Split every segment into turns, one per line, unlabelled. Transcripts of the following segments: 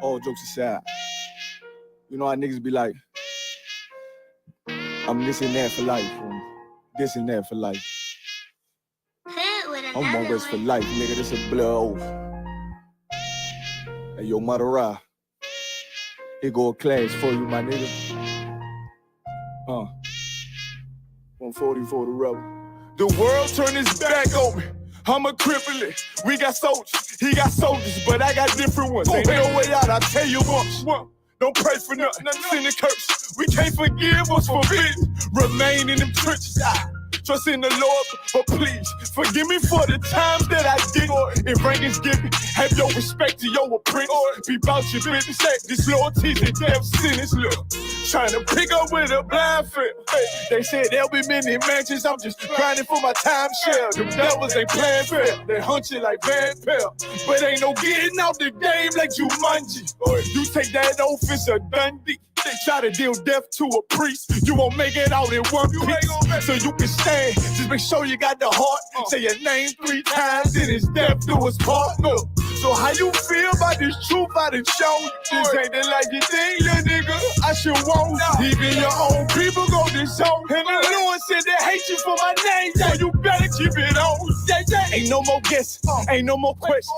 all jokes aside, you know how niggas be like, I'm this and that for life, this and that for life. I'm on this for life, nigga, this a blood oath. Hey, yo, Madara, here go a class for you, my nigga. 140 for the rebel. The world turned its back on me. I'm a cripple. We got soldiers, he got soldiers, but I got different ones. Ain't no way out, I'll tell you once. Don't pray for nothing, sin and curse. We can't forgive what's forbidden. Remain in them trenches. Trust in the Lord, but please forgive me for the times that I did. If rank is given, have your respect to your apprentice. Be about your business. This loyalty's a death sentence. Look, trying to pick up with a blind field. They said there'll be many mansions. I'm just grinding for my time share. Them devils ain't playing fair. They hunt you like Van Pelt, but ain't no getting out the game like Jumanji. You take that oath, it's a Dundee. They try to deal death to a priest. You won't make it out in one piece. So you can stand. Just make sure you got the heart. Say your name 3 times, then it's death do us part. No. So how you feel about this truth I done shown? This ain't the life you think, little nigga. I should want. Even your own people go this zone. And the Lord said they hate you for my name. So you better keep it on. Ain't no more guessing. Ain't no more questions.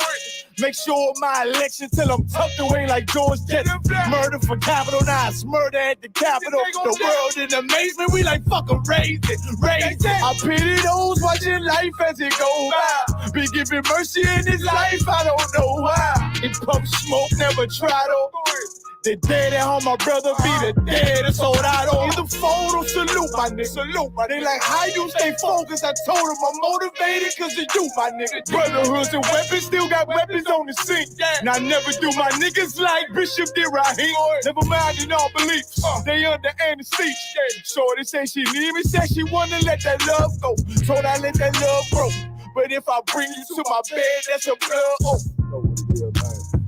Make sure my election till I'm tucked away like George Jetson. Murder for capital 9, murder at the Capitol. The world in amazement, we like fuck 'em, raise it. I pity those watching life as it goes by. Be giving mercy in this life, I don't know why. In pump smoke, never try to. The dead at home, my brother be the dead and soldado. In the photo, salute my nigga. They like, how you stay focused? I told them I'm motivated cause of you, my nigga. Brotherhoods and weapons, still got weapons on the scene. Now I never do my niggas like Bishop did Raheem. Never mind in all beliefs, they under anesthesia. Shorty say she need me, said she wanna let that love go. Told I let that love grow. But if I bring you to my bed, that's a blood oath.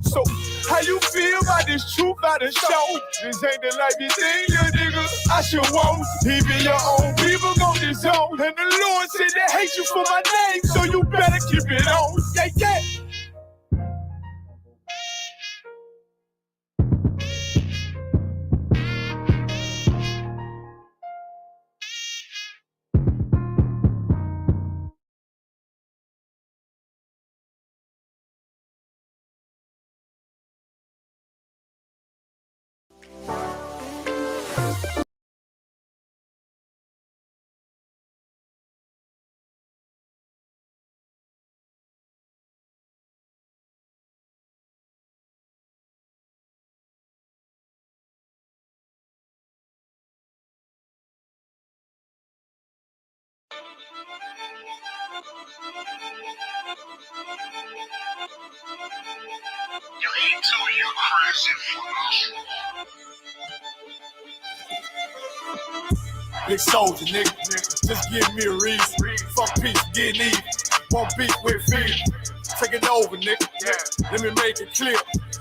So, how you feel about this truth I done shown? This ain't the life you think, little nigga. I should want. Even your own people go this zone. And the Lord said they hate you for my name, so you better keep it on. Yeah.
You ain't too you crazy for this.
Big soldier, nigga. Just give me a reason. Fuck peace, getting even. One beat with fear. Take it over, nigga. Let me make it clear.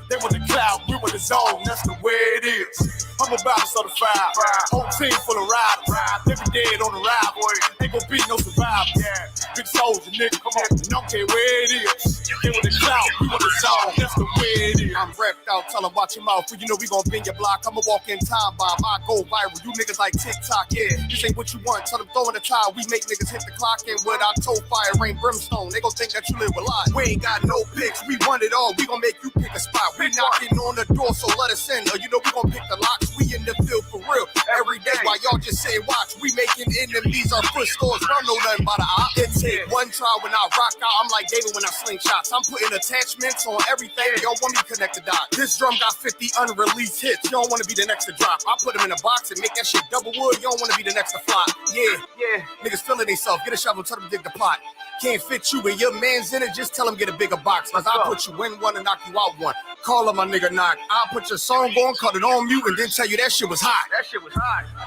They want the cloud, we want the zone. That's the way it is. I'm about to start a fire. Whole team full of riders. They be dead on the ride, boy. Ain't gon' be no survivor. Big soldier, nigga. Come on. Don't care where it is. They want the cloud, we want the zone. That's the way it is. I'm wrecked out, tell them watch your mouth. You know we gon' bend your block. I'ma walk in time bomb. I go viral. You niggas like TikTok, This ain't what you want. Tell them throw in the towel. We make niggas hit the clock and with our toe fire, rain brimstone. They gon' think that you live a lie. We ain't got no picks. We want it all. We gon' make you pick a spot. We knocking on the door, so let us in. Or you know we gon' pick the locks. We in the field for real. Every day while y'all just say watch. We making enemies our foot stores. We don't know nothing about the op. It take one try when I rock out. I'm like David when I sling shots. I'm putting attachments on everything. Y'all want me to connect the dot. This drum got 50 unreleased hits. You don't want to be the next to drop. I put them in a box and make that shit double wood. You don't want to be the next to flop. Yeah. Niggas feeling themselves. Get a shovel, tell them dig the pot. Can't fit you and your man's in it, just tell him get a bigger box. Cause I'll put you in one and knock you out one. Call him my nigga knock. I'll put your song on, cut it on mute, and then tell you that shit was hot.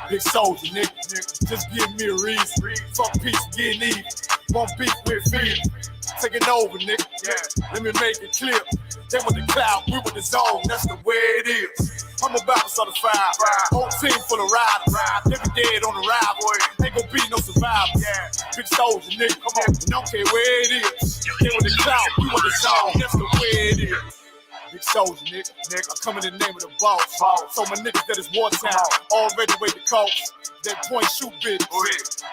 Big soldier, nigga. Just give me a reason. Fuck peace, getting even. One beat with fear. Take it over, nigga. Let me make it clear. They want the cloud, we want the zone. That's the way it is. I'm about to start a fire. Whole team full of riders. They be dead on the ride, boy. Ain't gon' be no survivors. Big soldier, nigga. Come on. Don't care where it is. They want the cloud, we want the zone. That's the way it is. Big soldier, nigga. I come in the name of the boss. So my niggas that is wartime, already wait the calls. That point shoot bitch.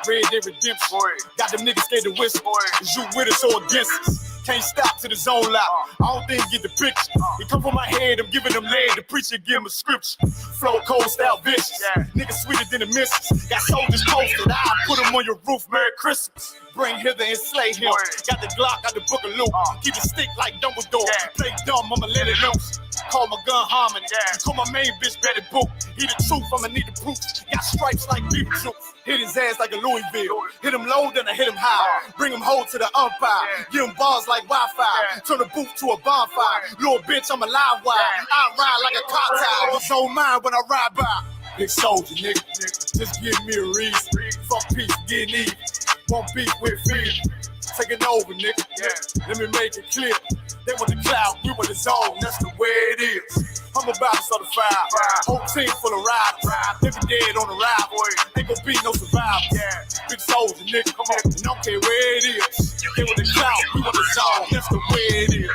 Red Dead Redemption. Got them niggas scared to whisper. Is you with us or against us? Can't stop to the zone loud. I don't think you get the picture. It come from my head, I'm giving them lead. The preacher give them a scripture. Flow cold style vicious. Niggas sweeter than the missus. Got soldiers posted. I put them on your roof. Merry Christmas. Bring hither and slay him. Got the Glock, got the book of loot. Keep the stick like Dumbledore. Play dumb, I'ma let it loose. Call my gun harmony. Call my main bitch Betty Boop. He the truth, I'ma need the proof. Got stripes like beef troops. Hit his ass like a Louisville. Hit him low, then I hit him high. Bring him home to the umpire. Give him bars like Wi-Fi. Turn the booth to a bonfire. Little bitch, I'm a live wire. I ride like a car tire. It's on mine when I ride by. Big soldier, nigga. Just give me a reason. Fuck peace, getting even. Won't beef with fear. Taking over, nigga. Let me make it clear. They want the cloud, we want the zone. That's the way it is. I'm about to start a fire. Whole team full of riders. They be dead on the ride, boy. Ain't gon' be no survivors. Big soldier, nigga. Come on. And I don't care where it is. They want the cloud, we want the zone. That's the way it is.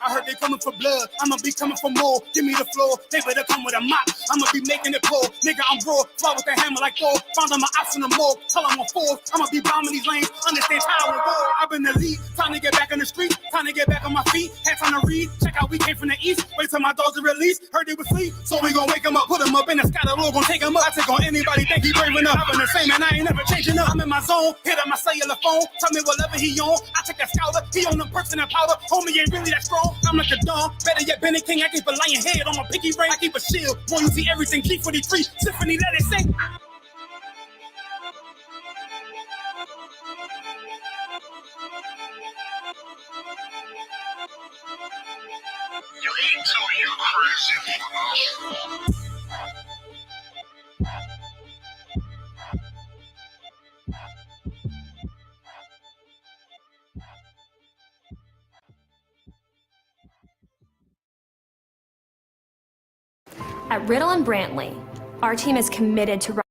I heard they coming for blood, I'ma be coming for more. Give me the floor, they better come with a mop. I'ma be making it blow. Nigga, I'm raw, fly with the hammer like Thor. Found on my ops in the mall, tell them I'm full. I'ma be bombing these lanes, understand power and war. I've been the lead, time to get back in the street. Time to get back on my feet, had time to read. Check out, we came from the east. Wait till my dogs are released, heard they was sleep. So we gon' wake them up, put them up in the sky. The Lord gon' take them up. I take on anybody, think he brave enough. I've been the same and I ain't never changing up. I'm in my zone, hit up my cellular phone. Tell me whatever he on, I take that scouter. He on the person and powder, homie ain't really that strong. I'm like a dog. Better yet, Benny King, I keep a lion head on my pinky ring. I keep a shield. Boy, you see everything. G43, Symphony, let it sing.
You ain't too, you crazy.
At Riddle and Brantley, our team is committed to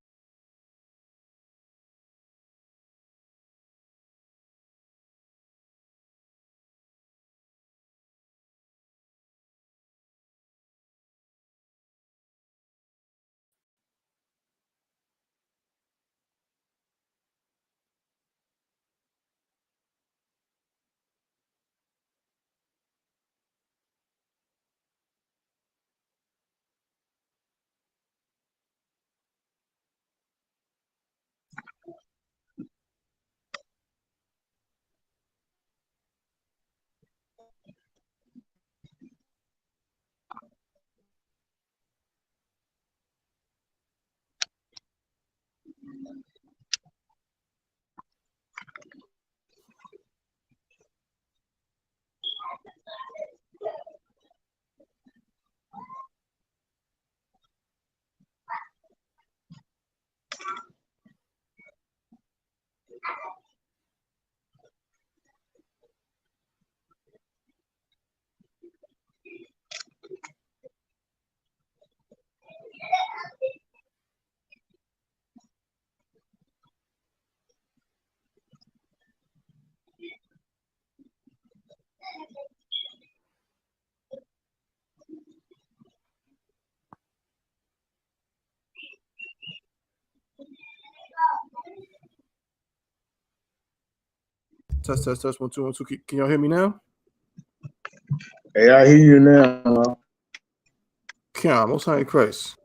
Test, 1, 2, 1, 2. Can y'all hear me now?
Hey, I hear you now.
Come, most high in Christ.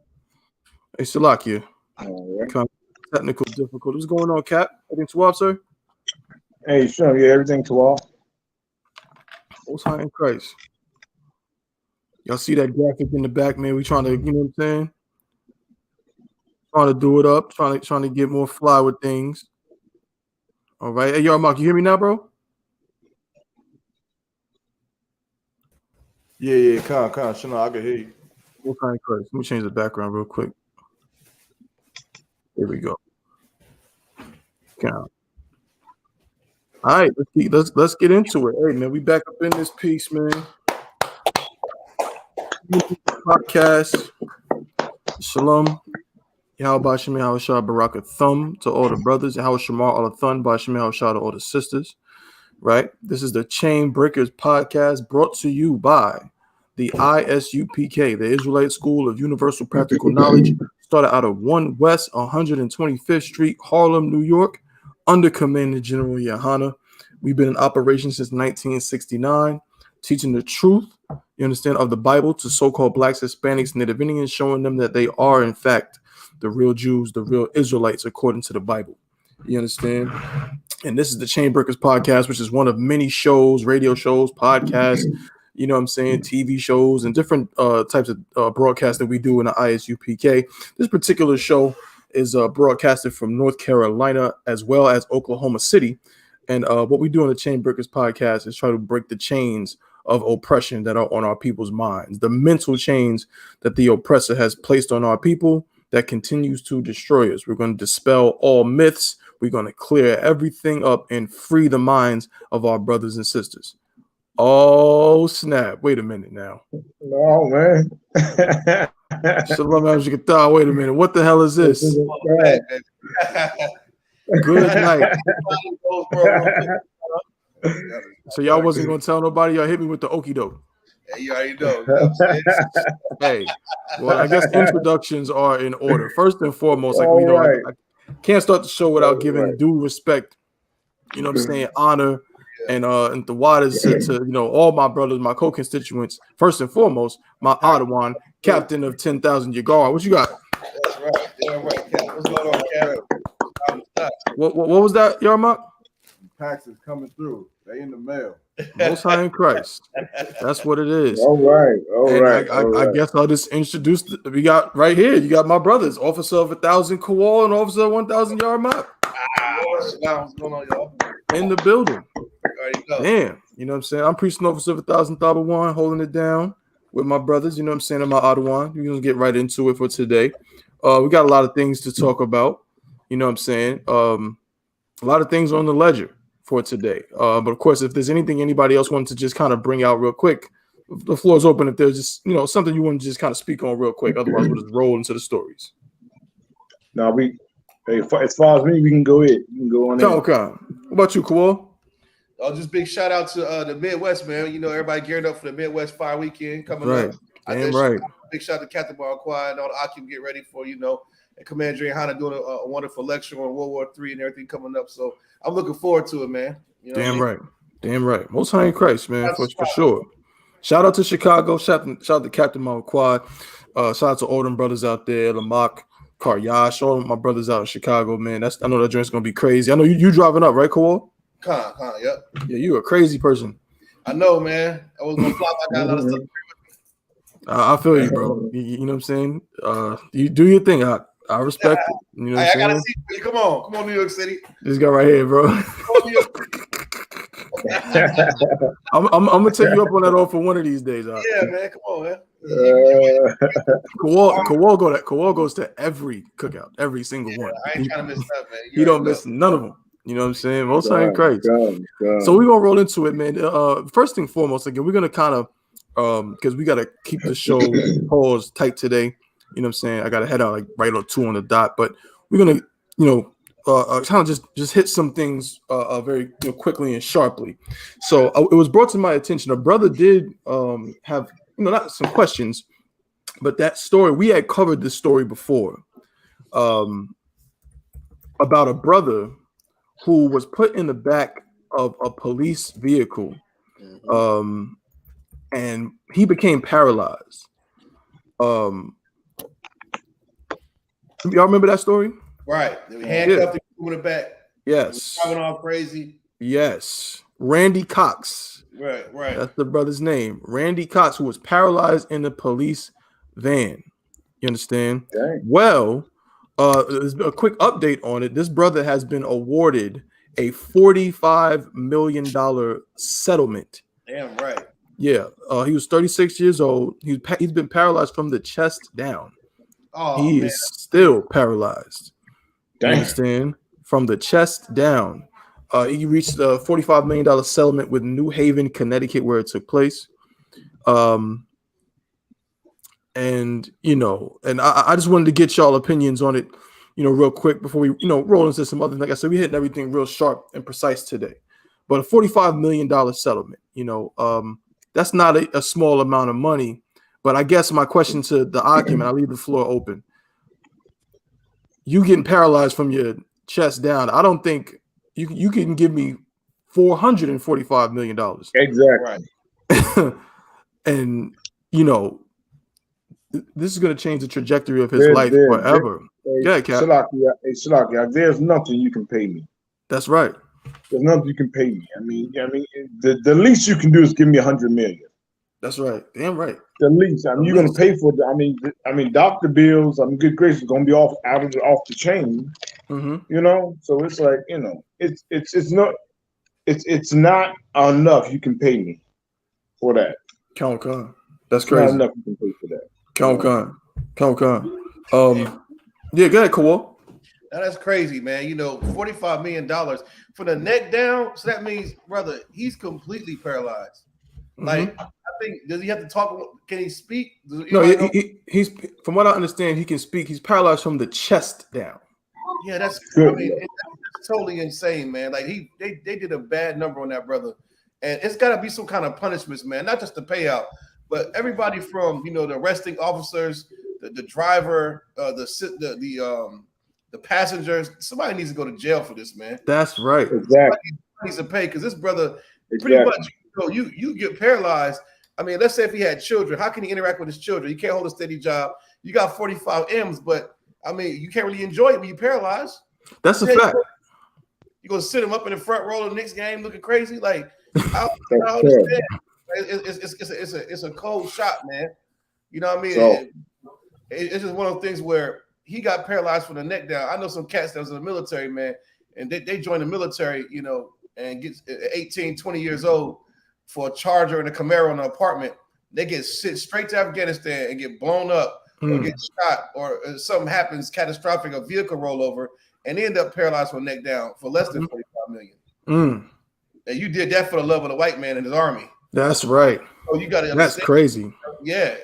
Hey, SHALAM.
Right.
Technical difficulty. What's going on, Cap? Everything too well, sir?
Hey, sure. Yeah, everything to all.
Most high in Christ. Y'all see that graphic in the back, man? We trying to, you know what I'm saying? Trying to do it up, trying to get more fly with things. All right. Hey, y'all, Mark, you hear me now, bro?
Yeah, come, Shana, I can hear you.
Most high in Christ. Let me change the background real quick. Here we go. Count. All right, let's get into it. Hey, man, we back up in this piece, man. Podcast. Shalom. Yahweh Bashem, Yahweh Shah Baraka Thumb to all the brothers. Yahweh Shamar, all the Thun, Bashem, Yahweh Shah to all the sisters. Right? This is the Chain Breakers podcast brought to you by The I.S.U.P.K, the Israelite School of Universal Practical Knowledge, started out of 1 West 125th Street, Harlem, New York, under Commander General YAHANNA. We've been in operation since 1969, teaching the truth, you understand, of the Bible to so-called Blacks, Hispanics, Native Indians, showing them that they are, in fact, the real Jews, the real Israelites, according to the Bible. You understand? And this is the Chainbreakers podcast, which is one of many shows, radio shows, podcasts, you know what I'm saying, TV shows, and different types of broadcasts that we do in the I.S.U.P.K. This particular show is broadcasted from North Carolina as well as Oklahoma City. And what we do on the Chainbreakers podcast is try to break the chains of oppression that are on our people's minds, the mental chains that the oppressor has placed on our people that continues to destroy us. We're going to dispel all myths. We're going to clear everything up and free the minds of our brothers and sisters. Oh, snap. Wait a minute now.
No, man.
Shalom, wait a minute. What the hell is this? Good night. So y'all wasn't going to tell nobody? Y'all hit me with the okie doke.
Hey, you already know. You know what I'm saying?
Hey, well, I guess introductions are in order. First and foremost, like, I can't start the show without giving due respect, you know what I'm saying, honor, and the waters to all my brothers, my co-constituents. First and foremost, my Ottawa captain of 10,000 Yagar. What you got?
That's right. Damn right, Cap. What's going on, Cap?
What was that, Yarmak?
Packs is coming through. They in the mail.
Most High in Christ. That's what it is.
All right.
I guess I'll just introduce. We got right here. You got my brothers, Officer of 1,000 Kowal and Officer of 1,000 Yarmak.
What's going on, y'all?
In the building.
Know.
Damn. You know what I'm saying? I'm preaching Officer of 1,000 Tabawan, holding it down with my brothers. You know what I'm saying? In my Ottawa. We're gonna get right into it for today. We got a lot of things to talk about. You know what I'm saying? A lot of things on the ledger for today. But of course, if there's anything anybody else wanted to just kind of bring out real quick, the floor is open. If there's just something you want to just kind of speak on real quick, otherwise we'll just roll into the stories.
No, as far as me, we can go ahead. You can go on.
Okay. What about you, Kowal?
Oh, just big shout out to the Midwest, man. You know, everybody gearing up for the Midwest Fire Weekend coming up.
Damn right.
Big shout out to Captain Marquand and all the I.S.U.P.K get ready for, and Commander YAHANNA doing a wonderful lecture on World War III and everything coming up. So I'm looking forward to it, man. You know
Damn right. Most High in Christ, man, for sure. Shout out to Chicago. Shout out to Captain Marquand. Shout out to all them brothers out there, Lamak, Karyash, all my brothers out in Chicago, man. I know that joint's gonna be crazy. I know you driving up, right, Kowal?
Yep.
Yeah, you a crazy person.
I know, man. I was gonna flop. I got a lot of stuff.
I feel you, bro. You know what I'm saying? You do your thing. I respect it. You know what I'm saying?
I gotta see you. Come on, New York City.
This guy right here, bro. I'm gonna take you up on that offer one of these days.
Yeah, man. Come on, man.
Kowal goes to every cookout, every single one.
I ain't trying to miss that, man.
He don't miss none of them. You know what I'm saying? Most High in Christ. So we're gonna roll into it, man. First thing foremost, again, we're gonna kind of because we gotta keep the show pause tight today. You know what I'm saying? I gotta head out like right on 2 on the dot, but we're gonna kind of just hit some things very quickly and sharply. So it was brought to my attention. A brother did have not some questions, but that story, we had covered this story before about a brother who was put in the back of a police vehicle, and he became paralyzed. Y'all remember that story?
Right. They handcuffed him in the back.
Yes.
Driving all crazy.
Yes. Randy Cox.
Right.
That's the brother's name. Randy Cox, who was paralyzed in the police van. You understand?
Dang.
Well, there's a quick update on it. This brother has been awarded a $45 million settlement.
Damn right.
Yeah. He was 36 years old. He's been paralyzed from the chest down.
Oh,
he is still paralyzed.
Dang.
You understand? From the chest down. He reached a $45 million settlement with New Haven, Connecticut, where it took place. And I just wanted to get y'all opinions on it, real quick before we, roll into some other. Like I said, we hitting everything real sharp and precise today. But a $45 million settlement, that's not a small amount of money. But I guess my question to the Akim, and I leave the floor open. You getting paralyzed from your chest down. I don't think you can give me $445 million.
Exactly.
Right.
And, you know, this is going to change the trajectory of his life forever. Yeah, Cap.
Shalakia, there's nothing you can pay me.
That's right.
There's nothing you can pay me. I mean, the least you can do is give me $100 million.
That's right. Damn right.
The least. I mean, you're gonna pay for it. I mean, doctor bills. Good gracious, gonna be off the chain.
Mm-hmm.
You know, so it's like, you know, it's not enough you can pay me for that.
Count Khan. That's
It's
crazy.
not enough you can pay for that.
Count Khan. Yeah, go ahead, Kawhi.
Now that's crazy, man. You know, $45 million from the neck down. So that means, brother, he's completely paralyzed. Like, I think, does he have to talk? Can he speak?
No, he's from what I understand, he can speak. He's paralyzed from the chest down.
Yeah, that's
Good.
I mean, it's totally insane, man. Like they did a bad number on that brother, and it's got to be some kind of punishments, man. Not just the payout, but everybody from the arresting officers, the driver, the passengers. Somebody needs to go to jail for this, man.
That's right.
Exactly.
Somebody needs to pay because this brother pretty much you get paralyzed. I mean, let's say if he had children, how can he interact with his children? You can't hold a steady job. You got 45 M's, but I mean, you can't really enjoy it when you're paralyzed.
That's a fact.
You're gonna sit him up in the front row of the next game looking crazy. Like, I understand. It's a cold shot, man. You know what I mean?
So,
It's just one of those things where he got paralyzed from the neck down. I know some cats that was in the military, man, and they joined the military, and get 18, 20 years old for a Charger and a Camaro in an apartment. They get sent straight to Afghanistan and get blown up or get shot or something happens catastrophic, a vehicle rollover, and they end up paralyzed from the neck down for less than $45 million. And you did that for the love of the white man in his army.
That's right.
So you got to.
That's crazy.
Yeah,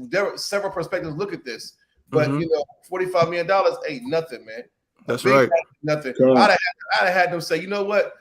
there are several perspectives. Look at this, but $45 million ain't nothing, man.
That's right.
Nothing. I'd have had them say, you know what?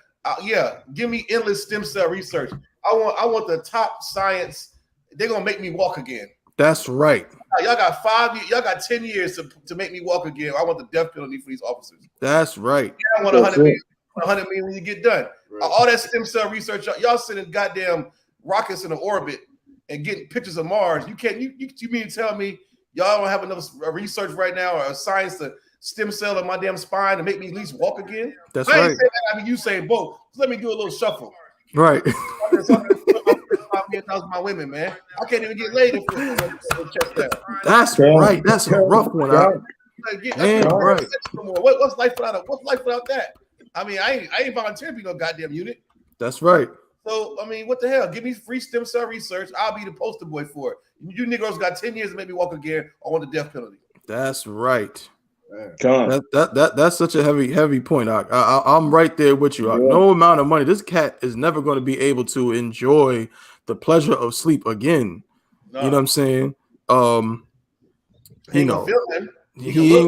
Give me endless stem cell research. I want the top science. They're gonna make me walk again.
That's right.
Y'all got 5 years. Y'all got 10 years to make me walk again. I want the death penalty for these officers.
That's right.
I want 100 million when you get done. Right. All that stem cell research, y'all sending goddamn rockets in orbit and getting pictures of Mars. You can't. You mean to tell me y'all don't have enough research right now or science to stem cell in my damn spine to make me at least walk again?
That's
I ain't
right.
saying that. I mean, you saying both. So let me do a little shuffle.
Right.
My women, man. I can't even get laid.
That's right. That's a rough one. Right.
What's life without that? I mean, I ain't volunteering to be no goddamn unit.
That's right.
So I mean, what the hell? Give me free stem cell research. I'll be the poster boy for it. You Negroes got 10 years to make me walk again. I want the death penalty.
That's right. That's such a heavy point. I'm right there with you. No amount of money. This cat is never going to be able to enjoy the pleasure of sleep again. No. You know what I'm saying? He ain't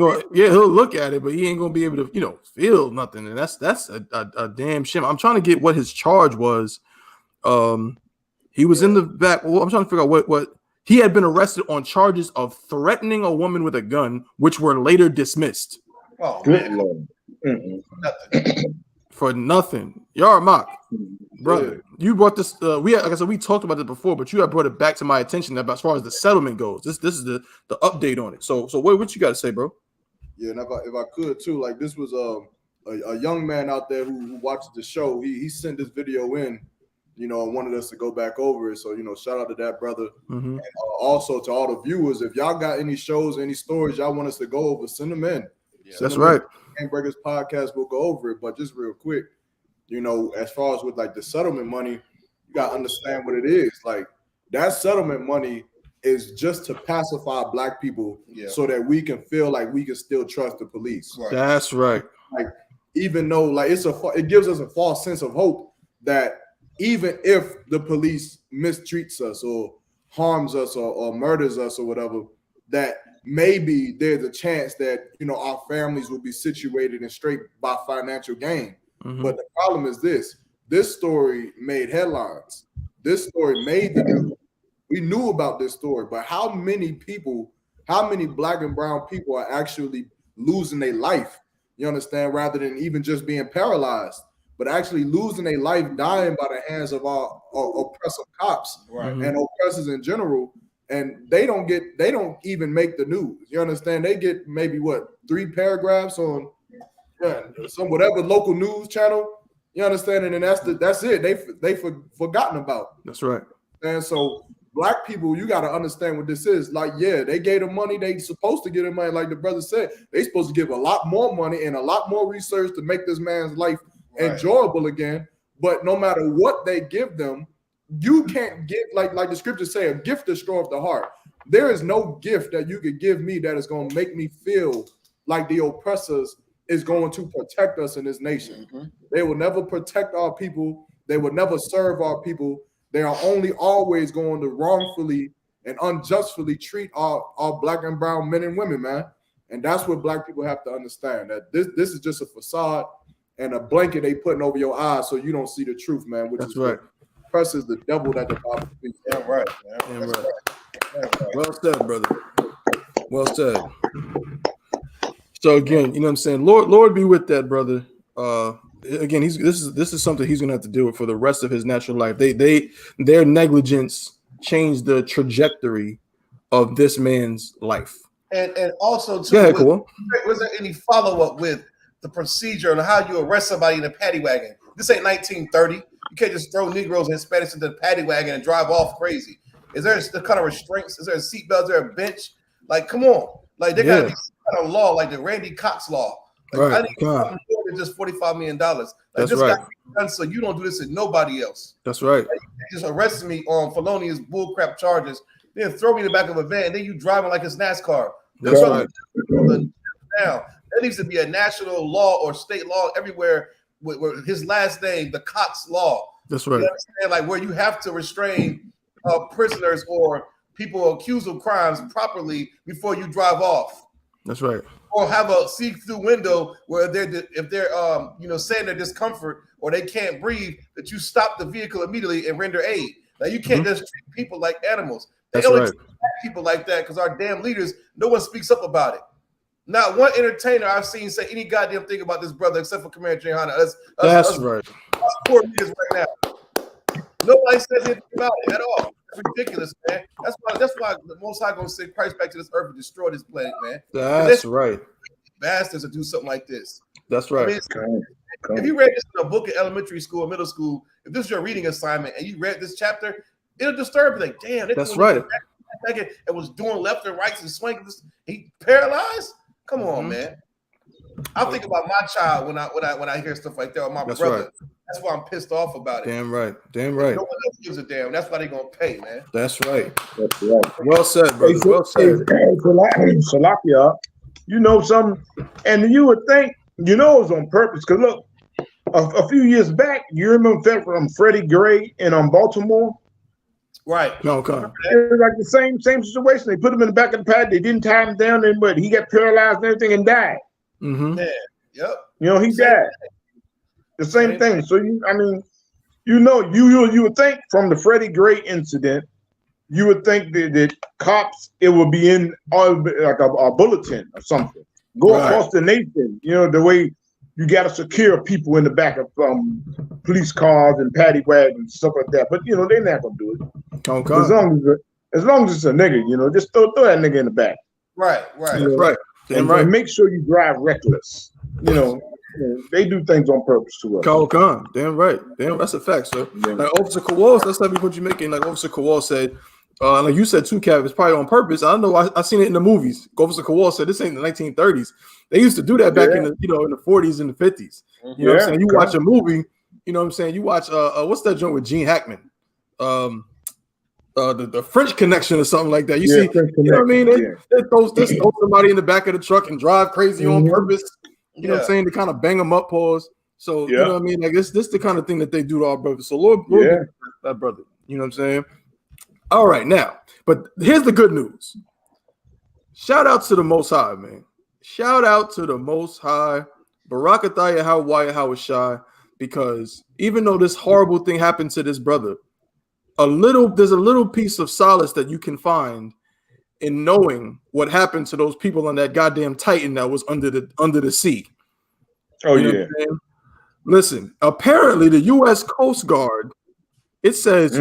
gonna, he'll look at it, but he ain't gonna be able to, feel nothing. And that's a damn shame. I'm trying to get what his charge was. He was in the back. Well, I'm trying to figure out what he had been arrested on charges of threatening a woman with a gun, which were later dismissed.
Oh, man.
For nothing. Yarmak, brother, you brought this. Like I said, we talked about it before, but you have brought it back to my attention about as far as the settlement goes. This is the update on it. So what you got to say, bro?
Yeah, and if I could too, like this was a young man out there who watched the show. He sent this video in, and wanted us to go back over it. So shout out to that brother. And also to all the viewers, if y'all got any shows, any stories y'all want us to go over, send them in.
That's right.
Game Breakers podcast, we'll go over it. But just real quick, as far as with like the settlement money, you gotta understand what it is. Like that settlement money is just to pacify black people, so that we can feel like we can still trust the police.
Right. That's right.
Like even though like it gives us a false sense of hope that even if the police mistreats us or harms us or murders us or whatever, that maybe there's a chance that our families will be situated and straight by financial gain. But the problem is this story made headlines. this story made the news. We knew about this story, but how many black and brown people are actually losing their life? You understand? Rather than even just being paralyzed, but actually losing their life, dying by the hands of our oppressive cops and oppressors in general. And they don't even make the news. You understand? They get maybe 3 paragraphs on some whatever local news channel. You understand? And then that's it. They forgotten about.
That's right.
And so black people, you got to understand what this is. Like, yeah, they gave them money. They supposed to give them money. Like the brother said, they supposed to give a lot more money and a lot more research to make this man's life enjoyable again. But no matter what they give them, you can't give, like the scriptures say, a gift destroys the heart. There is no gift that you could give me that is going to make me feel like the oppressors is going to protect us in this nation. They will never protect our people. They will never serve our people. They are only always going to wrongfully and unjustly treat our black and brown men and women, man. And that's what black people have to understand, that this is just a facade and a blanket they putting over your eyes so you don't see the truth, man. Which is right. Press is the devil that the Bible speaks.
Yeah, right.
Yeah, right. Well said, brother. Well said. So again, you know what I'm saying? Lord be with that brother. Again, this is something he's gonna have to deal with for the rest of his natural life. Their negligence changed the trajectory of this man's life.
And also too, was there any follow-up with the procedure on how you arrest somebody in a paddy wagon? This ain't 1930. You can't just throw Negroes and Hispanics into the paddy wagon and drive off crazy. Is there the kind of restraints? Is there a seatbelt? Is there a bench? Like, come on. Like, there got to be some kind of law, like the Randy Cox law. Like, I need something more than just $45 million. Like,
that's
this
right.
got to be done so you don't do this to nobody else.
That's right.
Like, you just arrest me on felonious bullcrap charges, then throw me in the back of a van, then you driving like it's NASCAR.
That's right.
Now, there needs to be a national law or state law everywhere with his last name, the Cox law.
That's right.
You understand? Like, where you have to restrain prisoners or people accused of crimes properly before you drive off.
That's right.
Or have a see-through window where if they're saying their discomfort or they can't breathe, that you stop the vehicle immediately and render aid. Now you can't just treat people like animals. They only treat people like that because our damn leaders, no one speaks up about it. Not one entertainer I've seen say any goddamn thing about this brother except for Commander YAHANNA.
That's right.
Us poor leaders right now. Nobody says anything about it at all. It's ridiculous, man. That's why the Most High gonna send Christ back to this earth and destroy this planet, man.
That's right.
Bastards to do something like this.
That's right.
I mean, if you read this in a book in elementary school or middle school, if this is your reading assignment and you read this chapter, it'll disturb you. Like, damn,
that's right.
It was doing left and right and swinging. He paralyzed. Come on, man. I think about my child when I hear stuff like that, or my brother. Right. That's why I'm pissed off about it.
Damn right. Damn right.
No one else gives a damn. That's why they're gonna pay, man.
That's right. That's right. Well said, brother. Well said.
Salakia, you know something, and you would think it was on purpose. Because look, a few years back, you remember from Freddie Gray in Baltimore?
Right.
No, okay.
It was like the same situation. They put him in the back of the pad. They didn't tie him down, but he got paralyzed and everything and died.
Mm-hmm.
Yeah. Yep.
He died. The same thing. So you would think from the Freddie Gray incident, you would think that cops, it would be in like a bulletin or something. Go across the nation. The way you got to secure people in the back of police cars and paddy wagons and stuff like that. But they're not gonna do it.
Okay.
As long as it's a nigga, just throw that nigga in the back.
Right.
Right.
And make sure you drive reckless. They do things on purpose to us.
Damn right. Damn, that's a fact, sir. Yeah. Like Officer Kowal, that's not what you're making. Like Officer Kowal said, like you said too, Cav, it's probably on purpose. I know I seen it in the movies. Officer Kowal said this ain't the 1930s. They used to do that back in the in the 40s and the 50s. You know what I'm saying? You watch a movie, you know what I'm saying? You watch what's that joint with Gene Hackman? The French Connection or something like that. You see, you know what I mean? They throw somebody in the back of the truck and drive crazy on purpose. You know what I'm saying? To kind of bang them up, pause. So you know what I mean? Like this the kind of thing that they do to our brothers. So Lord that brother. You know what I'm saying? All right, now, but here's the good news. Shout out to the Most High, man. Shout out to the Most High. Barakatah Yahweh Yahweh Shai, because even though this horrible thing happened to this brother, there's a little piece of solace that you can find in knowing what happened to those people on that goddamn Titan that was under the sea.
Oh,
you know
yeah.
what I'm saying? Listen, apparently the U.S. Coast Guard, it says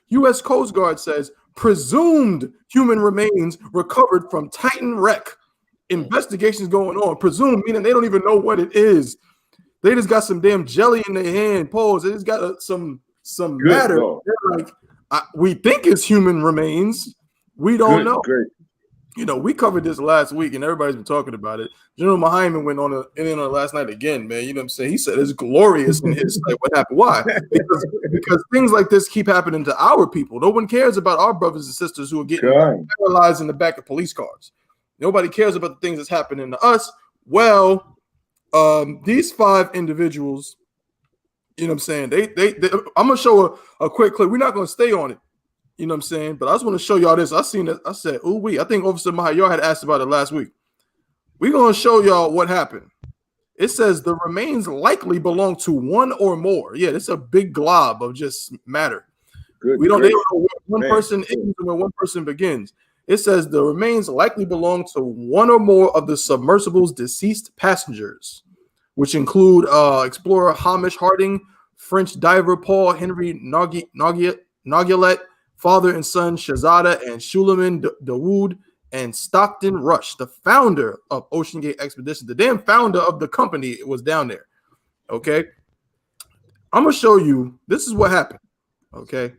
U.S. Coast Guard says presumed human remains recovered from Titan wreck. Investigations going on. Presumed meaning they don't even know what it is. They just got some damn jelly in their hand. Pause. They just got some matter. They're like, we think it's human remains. We don't know.
Great.
You know, we covered this last week, and everybody's been talking about it. General Mahaiman went on last night again, man. You know what I'm saying? He said it's glorious in his like, what happened. Why? Because things like this keep happening to our people. No one cares about our brothers and sisters who are getting paralyzed in the back of police cars. Nobody cares about the things that's happening to us. Well, these 5 individuals, you know what I'm saying? I'm gonna show a quick clip. We're not gonna stay on it. You know what I'm saying? But I just want to show y'all this. I seen it. I said, ooh, I think Officer Maha, y'all had asked about it last week. We're going to show y'all what happened. It says the remains likely belong to one or more. Yeah, it's a big glob of just matter. They don't know where one person ends and where one person begins. It says the remains likely belong to one or more of the submersible's deceased passengers, which include explorer Hamish Harding, French diver Paul Henry Noguelet, father and son Shahzada and Shuleman Dawood, and Stockton Rush, the founder of Ocean Gate Expedition. The damn founder of the company was down there. Okay. I'm going to show you. This is what happened. Okay.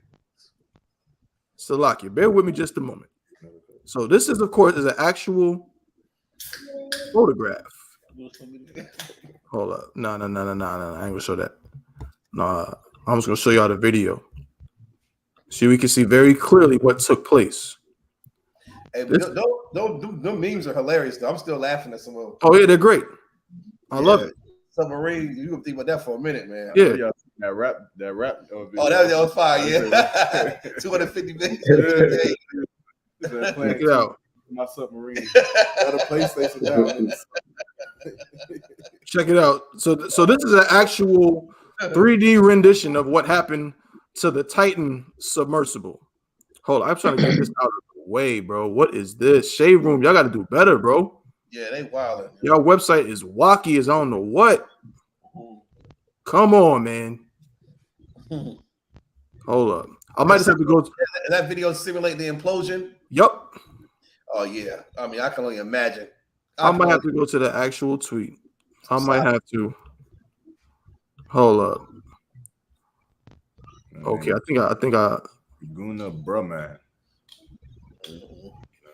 Salakia, bear with me just a moment. So this is, of course, an actual photograph. Hold up. No. I ain't going to show that. No, I'm just going to show y'all the video. So we can see very clearly what took place.
Hey, those memes are hilarious, though. I'm still laughing at some of them.
Oh, yeah, they're great. I love it.
Submarine, you can think about that for a minute, man.
Yeah.
That rap.
Oh, that was fire, yeah. 250 million.
Check it out.
My submarine. Got a PlayStation down.
Check it out. So this is an actual 3D rendition of what happened to the Titan submersible. Hold on, I'm trying to get this out of the way, bro. What is this? Shade Room, y'all got to do better, bro.
Yeah, they wildin'.
Y'all website is wacky as I don't know what. Come on, man. Hold up. I might just have to go.
That video simulate the implosion?
Yup.
Oh, yeah. I mean, I can only imagine.
I might have to go to the actual tweet. I might have to. Hold up. Okay, I think I.
Guna, bro, man.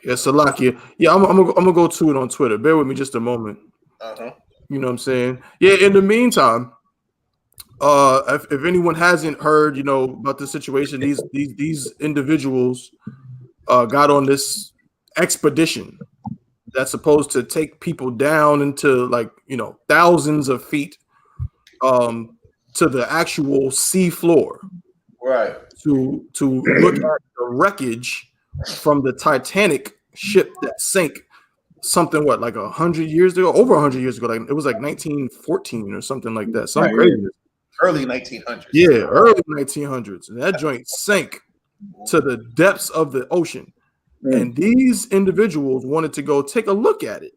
Yeah, Salakia. Yeah, I'm gonna go to it on Twitter. Bear with me just a moment. You know what I'm saying? Yeah. In the meantime, if anyone hasn't heard, about the situation, these individuals got on this expedition that's supposed to take people down into thousands of feet to the actual sea floor.
Right.
To look at the wreckage from the Titanic ship that sank something like 100 years ago, over 100 years ago. Like it was like 1914 or something like that. Something crazy.
Early 1900s.
Yeah, early 1900s. And that joint sank to the depths of the ocean. And these individuals wanted to go take a look at it.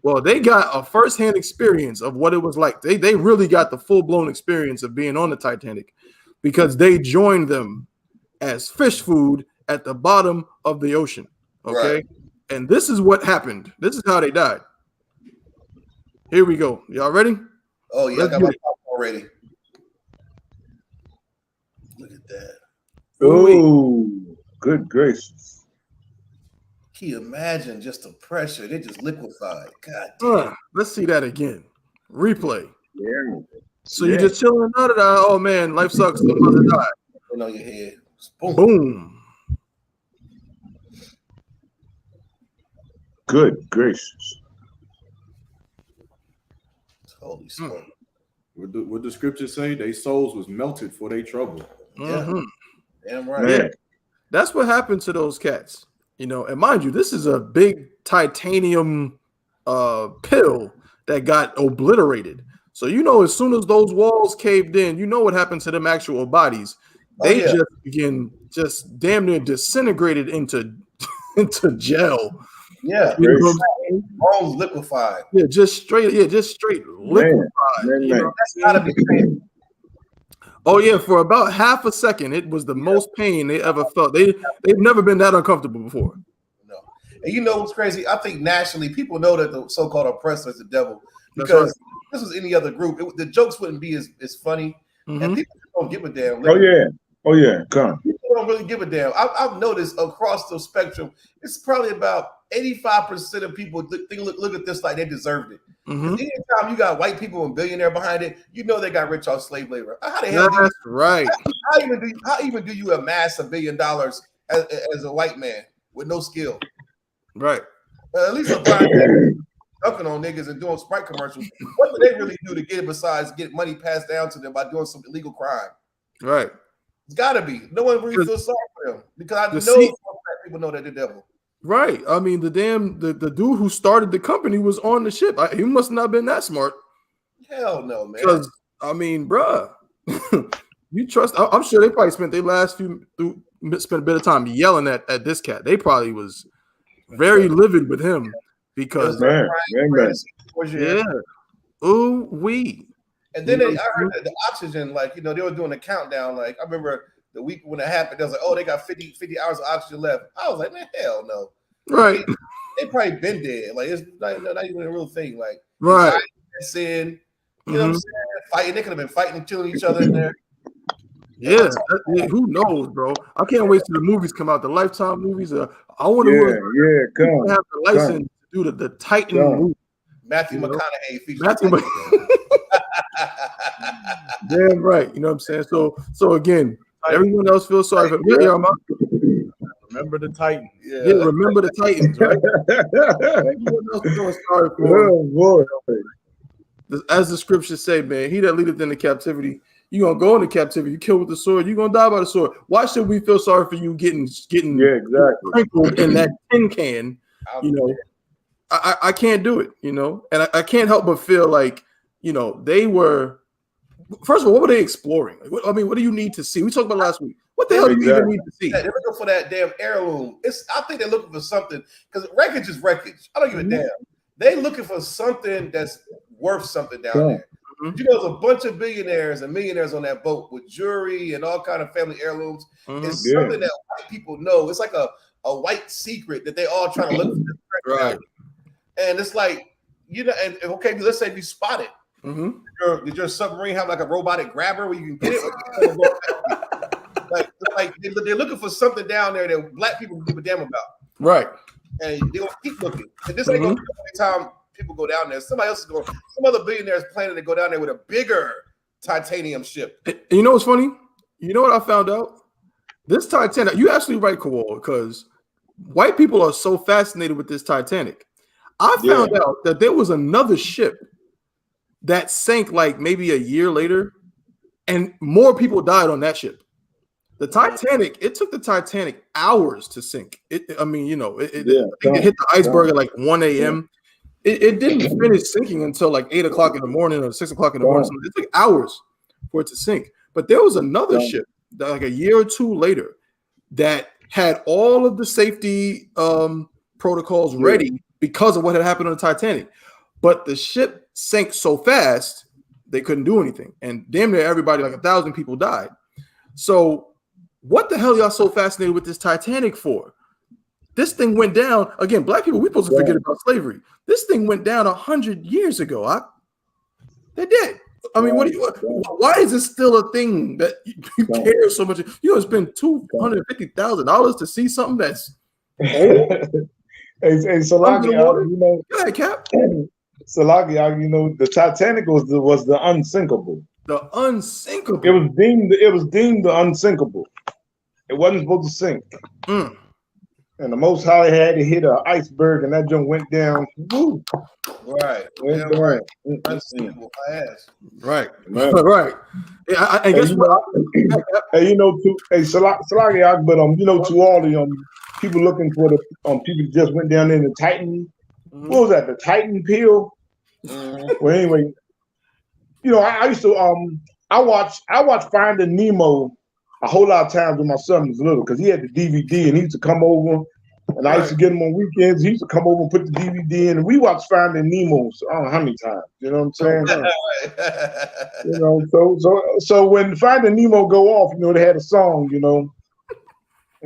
Well, they got a firsthand experience of what it was like. They really got the full-blown experience of being on the Titanic because they joined them as fish food at the bottom of the ocean. Okay. Right. And this is what happened. This is how they died. Here we go. Y'all ready?
Oh, yeah. I got my popcorn ready. Look at that.
Oh, good gracious.
Can you imagine just the pressure? They just liquefied. God damn.
Let's see that again. Replay. Yeah. So you're just chilling out of that. Oh, man, life sucks. I'm about to die.
Put on your head.
Boom.
Good gracious.
Holy smoke.
What the scriptures say? Their souls was melted for their trouble.
Mm-hmm.
Damn right.
Yeah. That's what happened to those cats. And mind you, this is a big titanium pill that got obliterated. So, as soon as those walls caved in, what happened to them actual bodies. They just damn near disintegrated into gel.
Yeah,
You know what I'm saying?
bones liquefied.
Yeah, just straight liquefied. You know what
That's
I'm
gotta be crazy.
Oh yeah, for about half a second, it was the most pain they ever felt. They've never been that uncomfortable before.
No, and you know what's crazy? I think nationally, people know that the so-called oppressor is the devil
That's
because
right.
if this was any other group, the jokes wouldn't be as funny, and people don't give a damn.
Oh yeah, come.
People don't really give a damn. I've noticed across the spectrum, it's probably about 85% of people look at this like they deserved it. Anytime you got white people and billionaire behind it, you know they got rich off slave labor. How the hell?
That's right.
How even do you amass $1 billion as a white man with no skill?
Right.
At least LeBron ducking on niggas and doing Sprite commercials. What do they really do to get it besides get money passed down to them by doing some illegal crime?
Right.
It's got to be. No one really feels sorry for them because I know people know that the devil.
Right. I mean, the dude who started the company was on the ship. He must not have been that smart.
Hell no, man.
Because I mean, bruh, you trust? I'm sure they probably spent their last spent a bit of time yelling at this cat. They probably was very livid with him because yeah. Ooh wee.
And then I heard that the oxygen, like, you know, they were doing a countdown. Like, I remember the week when it happened, they was like, oh, they got 50 hours of oxygen left. I was like, man, hell no.
Right.
They probably been dead. Like, it's not even a real thing. Like,
right.
Sin, you know what I'm saying? Fighting. They could have been fighting and killing each other in there.
Yeah, who knows, bro? I can't wait till the movies come out. The Lifetime movies. I want to
come
have the license to do the Titan movie.
Matthew McConaughey features.
Damn right. You know what I'm saying? So again, everyone else feels sorry for me.
Remember the Titans.
Yeah, remember the Titans, right? Everyone else feels sorry for him. As the scriptures say, man, he that leadeth into captivity, you're gonna go into captivity, you kill with the sword, you're gonna die by the sword. Why should we feel sorry for you getting sprinkled in that tin can? You know, I can't do it, you know, and I can't help but feel like, you know, they were, first of all, what were they exploring? I mean, what do you need to see? We talked about last week. What the hell do you even need to see?
They're looking for that damn heirloom. I think they're looking for something because wreckage is wreckage. I don't give a damn. They looking for something that's worth something down there. You know, there's a bunch of billionaires and millionaires on that boat with jewelry and all kind of family heirlooms. It's something that white people know. It's like a white secret that they all trying to look for.
Right.
And it's like, you know, and okay, let's say you spot it. Did your submarine have like a robotic grabber where you can get it? like they're looking for something down there that black people give a damn about.
Right.
And they'll keep looking. And this ain't going to be the only time people go down there. Somebody else is going. Some other billionaires planning to go down there with a bigger titanium ship.
And you know what's funny? You know what I found out? This Titanic, you actually right, Kowal, because white people are so fascinated with this Titanic. I found out that there was another ship that sank like maybe a year later, and more people died on that ship. The Titanic, it took the Titanic hours to sink. I mean, you know, it hit the iceberg at like 1 a.m. It didn't finish sinking until like 8 o'clock in the morning or 6 o'clock in the morning. So it took hours for it to sink. But there was another ship that like a year or two later that had all of the safety protocols ready because of what had happened on the Titanic. But the ship sank so fast, they couldn't do anything. And damn near everybody, like 1,000 people died. So what the hell y'all so fascinated with this Titanic for? This thing went down. Again, black people, we're supposed to forget about slavery. This thing went down 100 years ago. They did. I mean, why is it still a thing that you care so much? You know, spend $250,000 to see something that's old.
Hey, Salaki, you know,
go ahead, Cap.
Salaki, you know, the Titanic was the unsinkable.
The unsinkable.
It was deemed the unsinkable. It wasn't supposed to sink. And the Most High had to hit an iceberg, and that junk went down. Woo.
Right.
Right.
Unsinkable ass.
Right. Right. I guess what?
Hey, you know, Salaki, but you know, to all the people looking for the people that just went down in the Titan. What was that? The Titan pill. Well, anyway, you know, I used to I watched Finding Nemo a whole lot of times when my son was little, because he had the DVD and he used to come over, and I used to get him on weekends. He used to come over and put the DVD in, and we watched Finding Nemo. I don't know how many times. You know what I'm saying? You know, so when Finding Nemo go off, you know, they had a song, you know,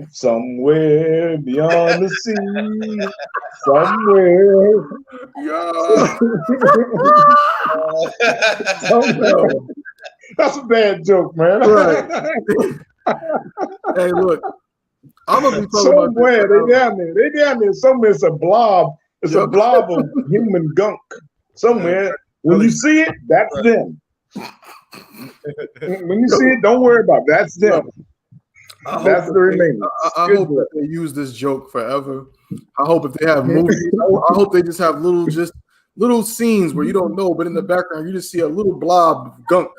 somewhere beyond the sea, somewhere. Somewhere. That's a bad joke, man.
Right. Hey, look, I'm gonna be talking
somewhere
about
they down there. They down there. Somewhere it's a blob. It's a blob of human gunk. Somewhere. When you see it, that's them. When you see it, don't worry about it. That's them. That's the remainder.
I hope that they use this joke forever. I hope if they have movies, I hope they just have little scenes where you don't know, but in the background you just see a little blob of gunk,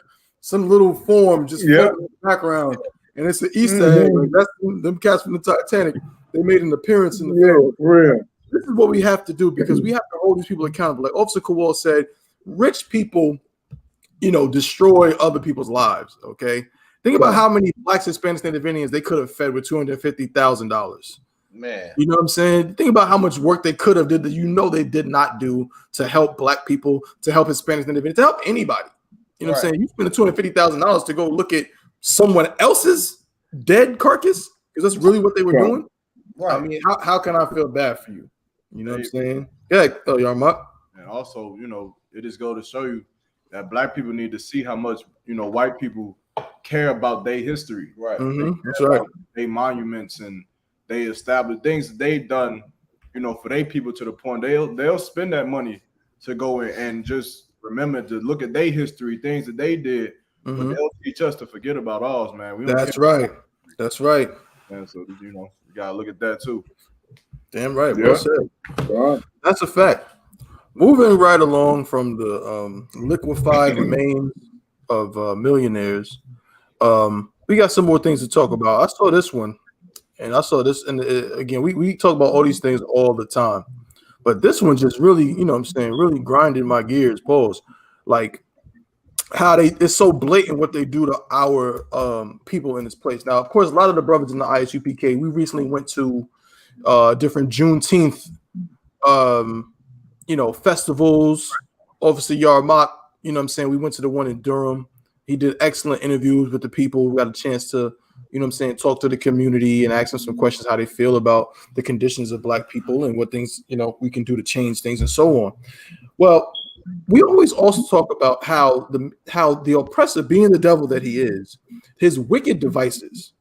some little form just floating in the background, and it's an Easter egg. Like that's them cats from the Titanic. They made an appearance in the film.
Real.
This is what we have to do because we have to hold these people accountable. Like Officer Kowal said, rich people, you know, destroy other people's lives. Okay, think about how many Blacks, Hispanics, Native Indians they could have fed with $250,000.
Man,
you know what I'm saying? Think about how much work they could have did that you know they did not do to help Black people, to help Hispanics, Native Indians, to help anybody. You know what I'm saying? You spend $250,000 to go look at someone else's dead carcass because that's really what they were doing. Right. I mean, how can I feel bad for you? You know what I'm saying? Yeah, Yarmuk.
And also, you know, it just go to show you that Black people need to see how much, you know, white people care about their history.
Right.
That's right.
They monuments and they established things that they've done, you know, for their people to the point they'll spend that money to go in and just remember to look at their history, things that they did, but they'll teach us to forget about ours, man.
That's right. That's right.
And so, you know, you gotta look at that too.
Damn right. Well said. That's a fact. Moving right along from the liquefied remains of millionaires, we got some more things to talk about. I saw this one, and I saw this, and again, we talk about all these things all the time, but this one just really, you know what I'm saying, really grinded my gears, pause. Like how it's so blatant what they do to our people in this place. Now, of course, a lot of the brothers in the I.S.U.P.K, we recently went to different Juneteenth you know, festivals. Officer Yarmuk, you know what I'm saying, we went to the one in Durham. He did excellent interviews with the people. We got a chance to, you know what I'm saying, talk to the community and ask them some questions how they feel about the conditions of Black people and what things, you know, we can do to change things and so on. Well, we always also talk about how the oppressor, being the devil that he is, his wicked devices,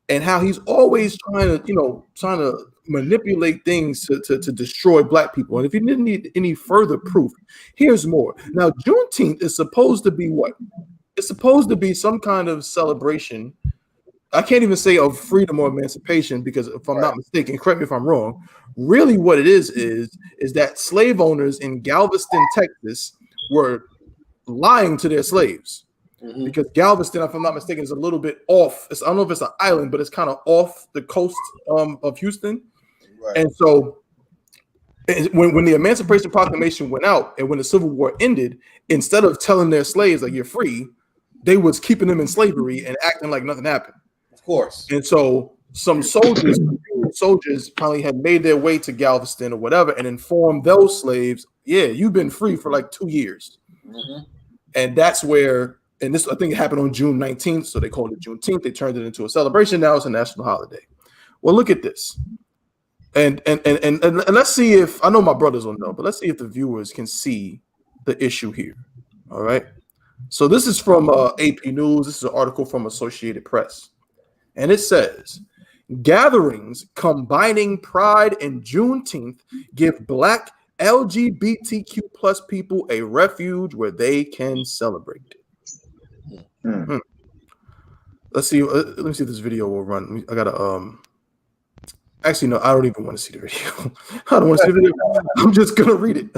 and how he's always trying to manipulate things to destroy Black people. And if you didn't need any further proof, here's more. Now, Juneteenth is supposed to be what? It's supposed to be some kind of celebration. I can't even say of freedom or emancipation, because if I'm not mistaken, correct me if I'm wrong, really what it is that slave owners in Galveston, Texas were lying to their slaves. Because Galveston, if I'm not mistaken, is a little bit off. I don't know if it's an island, but it's kind of off the coast of Houston. Right. And so when the Emancipation Proclamation went out and when the Civil War ended, instead of telling their slaves like you're free, they was keeping them in slavery and acting like nothing happened.
Of course.
And so some soldiers probably had made their way to Galveston or whatever and informed those slaves, yeah, you've been free for like 2 years. And that's where, and this I think it happened on June 19th, so they called it Juneteenth. They turned it into a celebration. Now it's a national holiday. Well, look at this. And let's see if, I know my brothers will know, but let's see if the viewers can see the issue here. All right. So this is from AP News. This is an article from Associated Press. And it says, gatherings combining Pride and Juneteenth give Black LGBTQ plus people a refuge where they can celebrate. Let's see. Let me see if this video will run. I gotta actually no, I don't even want to see the video. I don't want to see the video. I'm just gonna read it.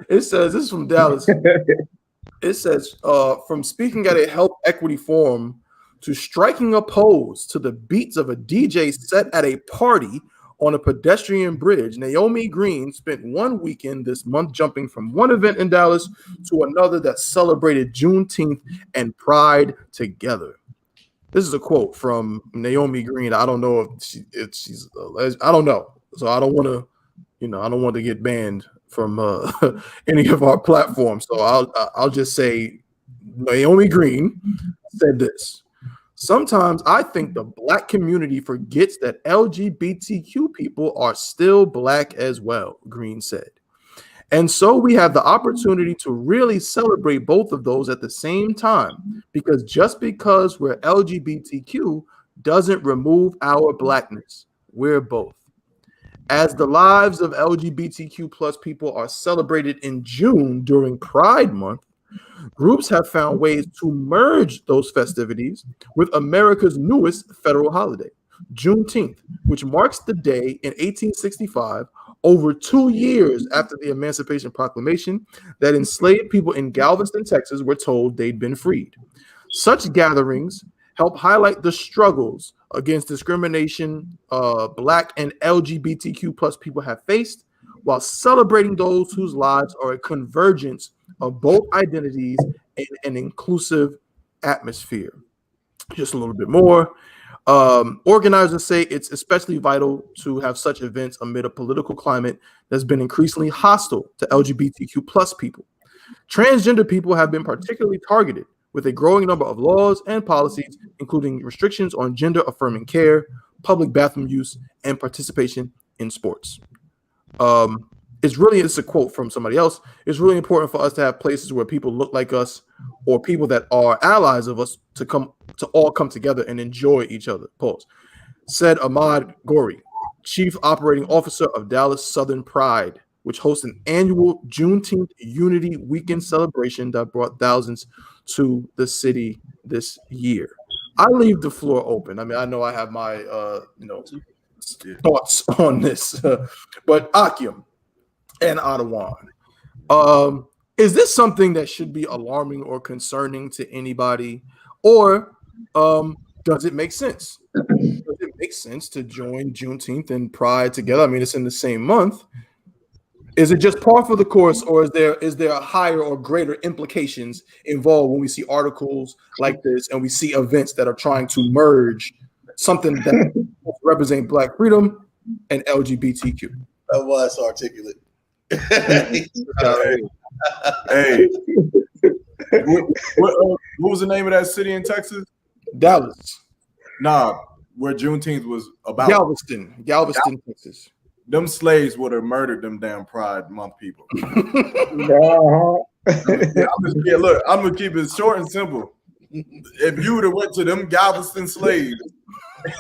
It says, this is from Dallas. It says, from speaking at a health equity forum to striking a pose to the beats of a DJ set at a party on a pedestrian bridge, Naomi Green spent one weekend this month jumping from one event in Dallas to another that celebrated Juneteenth and Pride together. This is a quote from Naomi Green. I don't know if she's I don't know. So I don't want to, I don't want to get banned from any of our platforms. So I'll just say Naomi Green said this. Sometimes I think the Black community forgets that LGBTQ people are still Black as well, Green said. And so we have the opportunity to really celebrate both of those at the same time, because just because we're LGBTQ doesn't remove our Blackness. We're both. As the lives of LGBTQ plus people are celebrated in June during Pride Month, groups have found ways to merge those festivities with America's newest federal holiday, Juneteenth, which marks the day in 1865, over 2 years after the Emancipation Proclamation, that enslaved people in Galveston, Texas were told they'd been freed. Such gatherings help highlight the struggles against discrimination Black and LGBTQ plus people have faced, while celebrating those whose lives are a convergence of both identities in an inclusive atmosphere. Just a little bit more. Organizers say it's especially vital to have such events amid a political climate that's been increasingly hostile to LGBTQ plus people. Transgender people have been particularly targeted, with a growing number of laws and policies, including restrictions on gender-affirming care, public bathroom use, and participation in sports. It's a quote from somebody else. It's really important for us to have places where people look like us, or people that are allies of us, to all come together and enjoy each other. Pause. Said Ahmad Gori, Chief Operating Officer of Dallas Southern Pride, which hosts an annual Juneteenth Unity Weekend celebration that brought thousands to the city this year. I leave the floor open. I mean, I know I have my thoughts on this, but Akim and Adawan, is this something that should be alarming or concerning to anybody, or does it make sense? Does it make sense to join Juneteenth and Pride together? I mean, it's in the same month. Is it just par for the course, or is there a higher or greater implications involved when we see articles like this and we see events that are trying to merge something that represents Black freedom and LGBTQ?
That was articulate.
Hey, what was the name of that city in Texas?
Dallas.
Nah, where Juneteenth was about.
Galveston, Texas.
Them slaves would have murdered them damn Pride Month people. Look, I'm gonna keep it short and simple. If you would have went to them Galveston slaves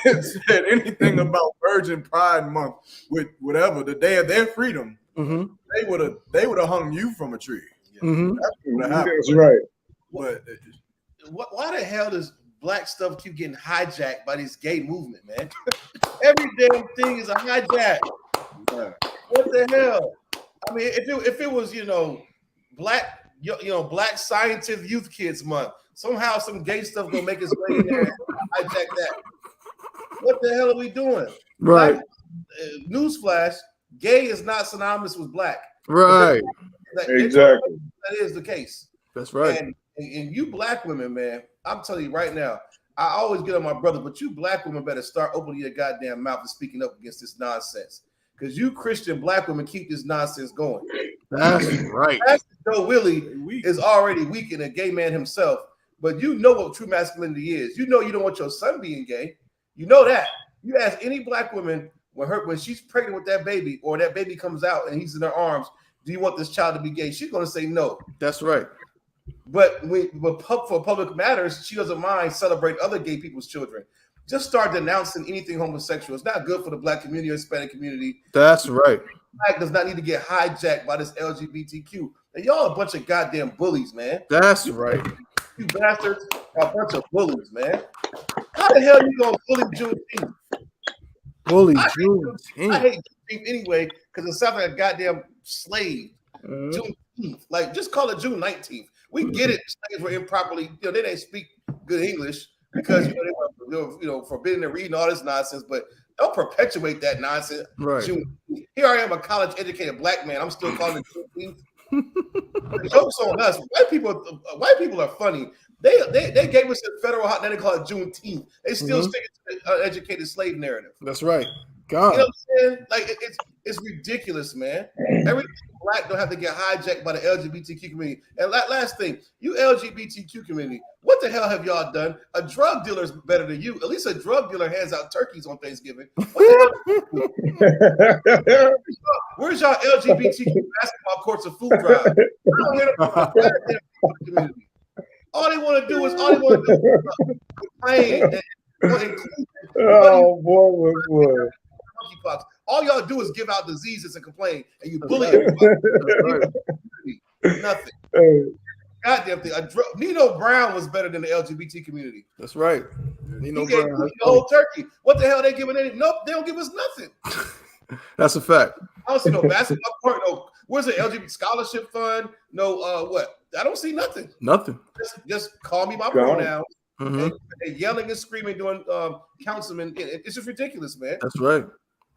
and said anything about Virgin Pride Month with whatever the day of their freedom, they would have hung you from a tree.
That's right.
But
why the hell does Black stuff keep getting hijacked by this gay movement, man? Every damn thing is a hijack. What the hell? I mean, if it was Black Scientist Youth Kids Month, somehow some gay stuff gonna make its way in there and hijack that. What the hell are we doing?
Right.
Newsflash: gay is not synonymous with Black.
Right.
Exactly.
That is the case.
That's right.
And you Black women, man, I'm telling you right now, I always get on my brother, but you Black women better start opening your goddamn mouth and speaking up against this nonsense. Because you Christian Black women keep this nonsense going.
That's right.
Pastor Joe Willie is already weak in a gay man himself, but you know what true masculinity is. You know you don't want your son being gay. You know that. You ask any Black woman when she's pregnant with that baby, or that baby comes out and he's in her arms, do you want this child to be gay? She's going to say no.
That's right.
But for public matters, she doesn't mind celebrating other gay people's children. Just start denouncing anything homosexual. It's not good for the Black community or Hispanic community.
That's right.
Black does not need to get hijacked by this LGBTQ. And y'all a bunch of goddamn bullies, man.
That's right.
You bastards are a bunch of bullies, man. How the hell you gonna bully Juneteenth?
Bully
I
Juneteenth.
hate Juneteenth anyway because it sounds like a goddamn slave. Juneteenth, like just call it June 19th. We get it. Slaves were improperly, they didn't speak good English because they were forbidden to read and all this nonsense. But don't perpetuate that nonsense.
Right.
Juneteenth. Here I am, a college-educated Black man. I'm still calling it Juneteenth. The joke's on us. White people are funny. They gave us a federal holiday. They call it Juneteenth. They still stick to the educated slave narrative.
That's right.
You
God.
know what I'm saying? Like it's ridiculous, man. Everything black don't have to get hijacked by the LGBTQ community. And last thing, you LGBTQ community, what the hell have y'all done? A drug dealer is better than you. At least a drug dealer hands out turkeys on Thanksgiving. What the hell? Where's y'all LGBTQ basketball courts of food drive? I don't hear about the community. All they want to do is complain and include.
Oh boy,
monkeypox. All y'all do is give out diseases and complain, and you bully everybody. Nothing. Goddamn thing. Nino Brown was better than the LGBT community.
That's right. Nino
he gave
Brown.
The whole turkey. What the hell they giving any? Nope, they don't give us nothing.
That's a fact.
I don't see no basketball court. No, where's the LGBT scholarship fund? No, what? I don't see nothing.
Nothing.
Just call me by pronouns.
Mm-hmm.
And yelling and screaming, doing councilman. It's just ridiculous, man.
That's right.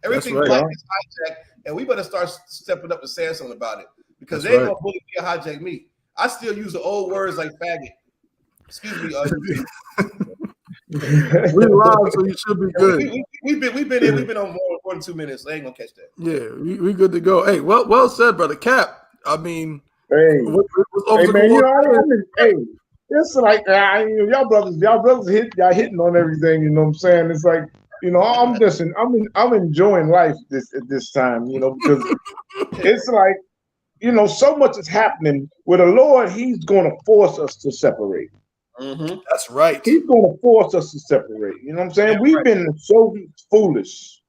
Everything
That's right.
black is hijacked, and we better start stepping up and saying something about it because
That's
they ain't
right.
gonna bully me or hijack me. I still use the old words like faggot. Excuse me.
We live, so you should be good.
We've been on more than 2 minutes. They ain't gonna catch that.
Yeah, we good to go. Hey, well said, brother Cap. I mean,
hey,
what's
hey man, you know, hey, it's like y'all brothers y'all hitting on everything. You know what I'm saying? It's like, you know, I'm enjoying life at this time. You know, because it's like, you know, so much is happening with the Lord. He's going to force us to separate.
Mm-hmm.
That's right.
He's going to force us to separate. You know what I'm saying?
That's
We've
right.
been so foolish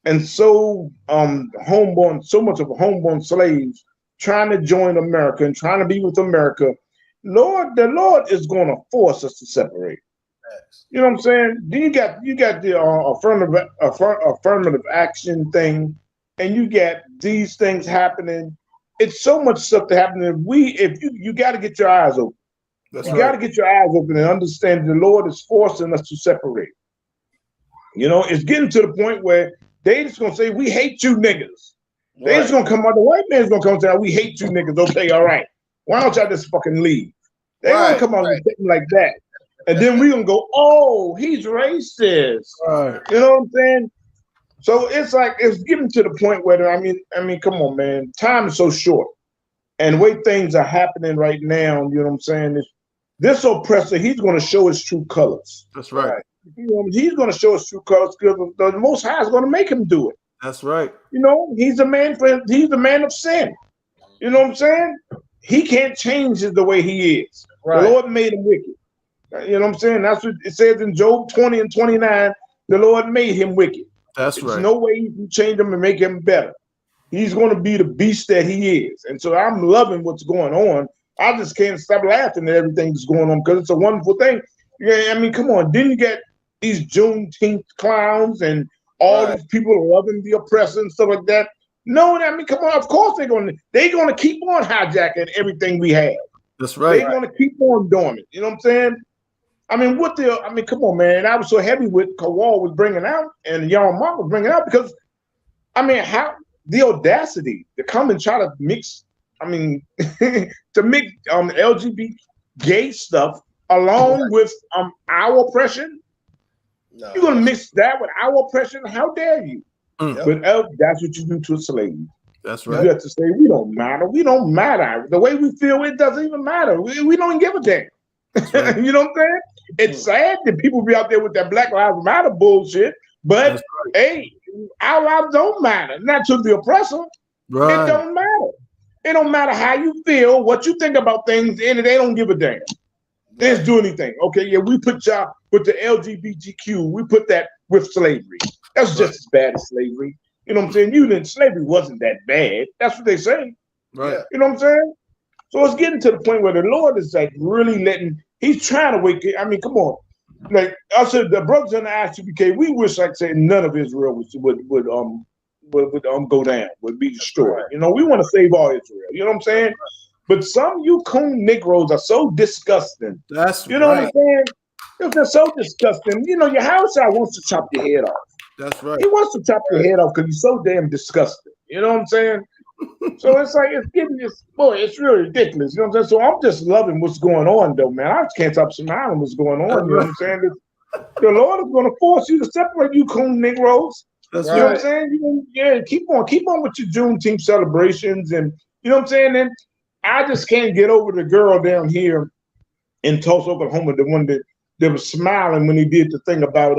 and so homeborn, so much of homeborn slaves trying to join America and trying to be with America. The Lord is going to force us to separate. You know what I'm saying? Then you got the affirmative action thing, and you got these things happening. It's so much stuff to happen. If you got to get your eyes open.
That's
you
right.
got to get your eyes open and understand the Lord is forcing us to separate. You know, it's getting to the point where they just gonna say, "We hate you niggas." They just gonna come out. The white man's gonna come and say, "We hate you niggas." Okay, all right. Why don't y'all just fucking leave? They gonna come out and say like that, and then we gonna go, "Oh, he's racist."
Right.
You know what I'm saying? So it's like it's getting to the point where I mean, come on, man. Time is so short, and the way things are happening right now, you know what I'm saying? This oppressor, he's going to show his true colors.
That's right.
You know, he's going to show his true colors because the Most High is going to make him do it.
That's right.
You know, he's a man of sin. You know what I'm saying? He can't change the way he is. Right. The Lord made him wicked. You know what I'm saying? That's what it says in Job 20 and 29. The Lord made him wicked.
That's right.
There's no way you can change him and make him better. He's going to be the beast that he is. And so I'm loving what's going on. I just can't stop laughing at everything that's going on because it's a wonderful thing. Yeah, I mean, come on. Didn't you get these Juneteenth clowns and all these people loving the oppressor and stuff like that? No, I mean, come on. Of course they're going to keep on hijacking everything we have.
That's right.
They're going to keep on doing it. You know what I'm saying? I mean, come on, man. I was so heavy with Kawal was bringing out and Young Mark was bringing out because, I mean, how the audacity to come and try to mix. I mean, to mix LGBT gay stuff along with our oppression. No. You're gonna mix that with our oppression? How dare you? But that's what you do to a slave.
That's right.
You have to say we don't matter. We don't matter. The way we feel, it doesn't even matter. We don't give a damn. Right. You know what I'm saying? It's sad that people be out there with that Black Lives Matter bullshit, but hey, our lives don't matter. Not to the oppressor. Right. It don't matter. It don't matter how you feel, what you think about things, and they don't give a damn. They just do anything. Okay, yeah, we put y'all with the LGBTQ, we put that with slavery. That's just as bad as slavery. You know what I'm saying? Slavery wasn't that bad. That's what they say.
Right.
You know what I'm saying? So it's getting to the point where the Lord is like really he's trying to wake it. I mean, come on. Like I said, the brothers in the I.S.U.P.K, we wish, like I said, none of Israel would go down, would be destroyed. You know, we want to save all Israel. You know what I'm saying? But some you coon Negroes are so disgusting.
That's
you know what I'm saying? They're so disgusting. You know, your house wants to chop your head off.
That's right.
He wants to chop your head off because he's so damn disgusting. You know what I'm saying? So it's like it's getting this boy. It's really ridiculous. You know what I'm saying? So I'm just loving what's going on, though, man. I just can't stop smiling what's going on. You know what I'm saying? The Lord is going to force you to separate you coon Negroes.
That's
You know what I'm
right.
saying? Yeah, keep on with your Juneteenth celebrations, and you know what I'm saying. And I just can't get over the girl down here in Tulsa, Oklahoma, the one that was smiling when he did the thing about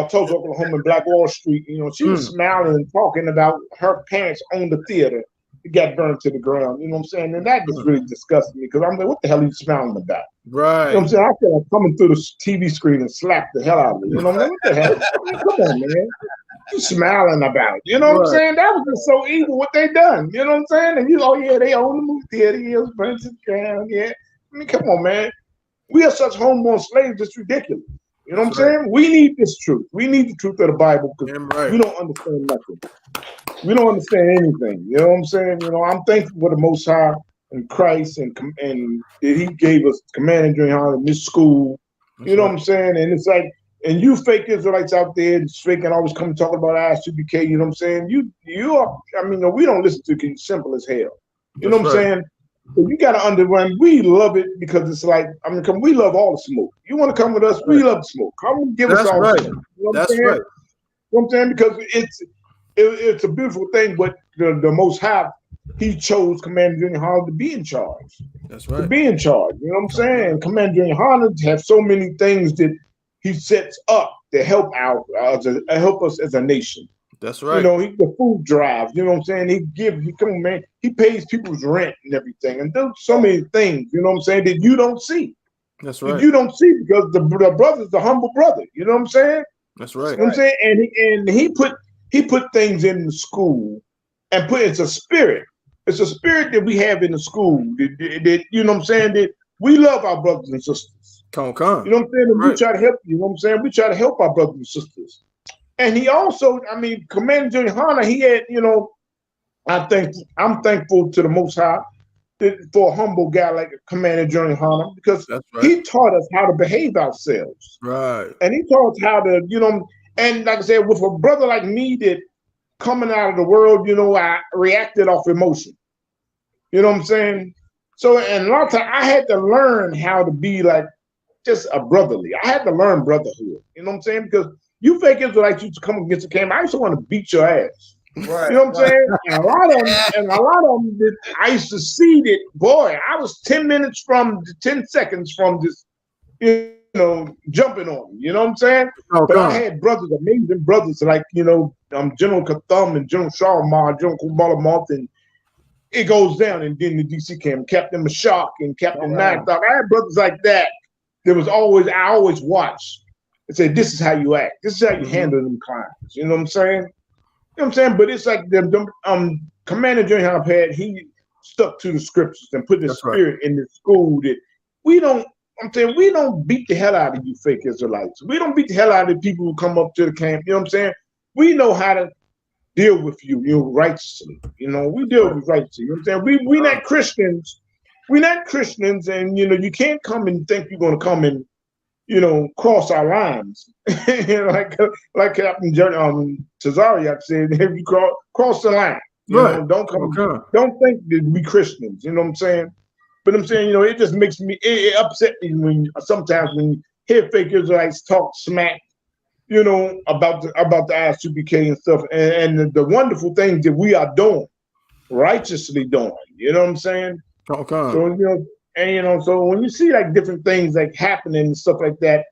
Tulsa, Oklahoma, and Black Wall Street. You know, she was smiling and talking about her parents owned the theater. It got burned to the ground. You know what I'm saying? And that just really disgusted me because I'm like, what the hell are you smiling about?
Right.
You know what I'm saying? I feel like coming through the TV screen and slap the hell out of it. You know what I'm saying? What the hell? I mean, come on, man. You smiling about it. You know what I'm saying? That was just so evil what they done. You know what I'm saying? And they own the movie theater. Yeah, it was burned to the ground. Yeah. I mean, come on, man. We are such homeborn slaves. It's ridiculous. You know what I'm saying? We need this truth. We need the truth of the Bible because we don't understand nothing. We don't understand anything. You know what I'm saying? You know, I'm thankful for the Most High and Christ and that He gave us command and during in this school. You know what I'm saying? And it's like, and you fake Israelites out there, fake and always come talking about I.S.U.P.K. You know what I'm saying? You are. I mean, we don't listen to you. Simple as hell. You know what I'm saying? But you got to understand, we love it because it's like, I mean, we love all the smoke. You want to come with us, we love the smoke. Come and give us all the smoke. You know what I'm saying? You know what I'm saying? Because it's a beautiful thing, but the Most High, He chose Commander Yohanna to be in charge.
That's right.
To be in charge. You know what I'm saying? Commander Yohanna have so many things that He sets up to help help us as a nation.
That's right.
You know, the food drive, you know what I'm saying? He pays people's rent and everything and does so many things, you know what I'm saying, that you don't see.
That's right.
That you don't see because the brother's the humble brother, you know what I'm saying?
That's right.
You know what I'm saying? And he put things in the school and it's a spirit. It's a spirit that we have in the school that you know what I'm saying, that we love our brothers and sisters.
Come.
You know what I'm saying? And we try to help, you know what I'm saying? We try to help our brothers and sisters. And he also, I mean, Commander Yohanna, he had, you know, I'm thankful to the Most High for a humble guy like Commander Yohanna because he taught us how to behave ourselves.
Right.
And he taught us how to, you know, and like I said, with a brother like me that coming out of the world, you know, I reacted off emotion. You know what I'm saying? So, and a lot of times I had to learn how to be like just a brotherly. I had to learn brotherhood. You know what I'm saying? Because you fake Israelites used to come against the camp. I used to want to beat your ass.
Right.
You know what I'm saying? And a lot of them, I used to see that, boy, I was 10 seconds from just, you know, jumping on them. You know what I'm saying? But I had brothers, amazing brothers, like, you know, General Katham and General Sharma, General Kubala Moth, and it goes down. And then the DC camp, Captain Mashak and Captain Nagdog. I had brothers like that. I always watched. And say, this is how you act. This is how you handle them clients. You know what I'm saying? You know what I'm saying? But it's like Commander Yohanna had, he stuck to the scriptures and put the spirit in the school that we don't beat the hell out of you fake Israelites. We don't beat the hell out of the people who come up to the camp. You know what I'm saying? We know how to deal with you, you know, righteously. You know, we deal with righteously. You know what I'm saying? We're not Christians. We're not Christians, and you know, you can't come and think you're gonna come and, you know, cross our lines. like Captain Tazariak said, if you cross the line, you know, don't think that we Christians, you know what I'm saying? But I'm saying, you know, it just makes me, it upset me sometimes when you hear fake Israelites talk smack, you know, about the I.S.U.P.K. and stuff, and the wonderful things that we are doing, righteously doing, you know what I'm saying? So, you know, and you know, so when you see like different things like happening and stuff like that,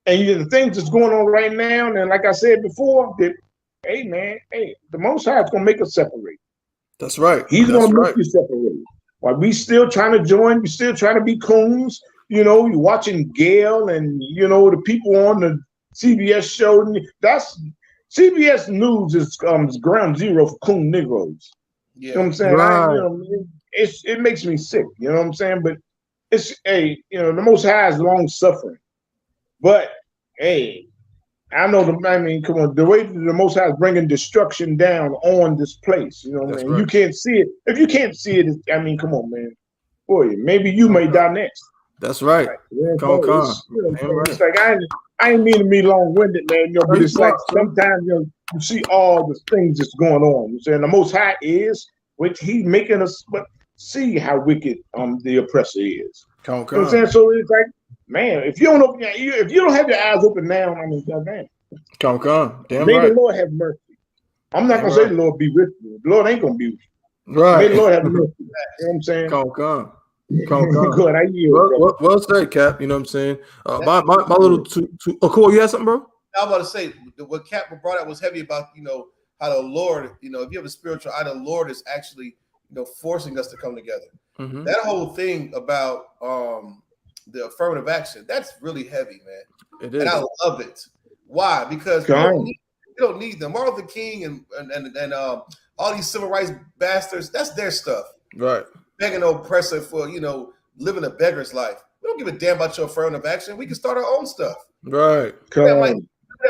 and you know, the things that's going on right now, and like I said before, that hey man, the Most High is gonna make us separate.
That's right.
He's gonna make you separate. While we still trying to join, we still trying to be coons. You know, you're watching Gail and you know the people on the CBS show. That's CBS News is ground zero for coon Negroes. Yeah. You know what I'm saying?
Right.
It makes me sick, you know what I'm saying? But it's you know, the Most High is long suffering. But hey, I know come on, the way the Most High is bringing destruction down on this place, you know what I mean? Right. You can't see it. If you can't see it, I mean, come on, man. Boy, maybe you may die next.
That's right.
It's like I ain't mean to be long-winded, man. You know, but it's like sometimes, you know, you see all the things that's going on. You saying the Most High is, which He making us see how wicked the oppressor is.
Come
You know what I'm saying? So it's like, man, if you don't open if you don't have your eyes open now, I mean, goddamn.
Come. Damn
May
right.
the Lord have mercy. I'm not gonna say the Lord be with you. The Lord ain't gonna be with you.
Right.
May the Lord have mercy. You know what I'm saying?
Come.
Go ahead, I yield.
Well said, Cap. You know what I'm saying? My little oh, cool. You had something, bro?
I was about to say what Cap brought out was heavy about how the Lord, if you have a spiritual eye, the Lord is actually forcing us to come together.
Mm-hmm.
That whole thing about the affirmative action, that's really heavy, man.
It is.
And I love it. Why? Because we don't need them. Martin Luther King and all these civil rights bastards, that's their stuff.
Right.
Begging the oppressor for living a beggar's life. We don't give a damn about your affirmative action. We can start our own stuff.
Right.
That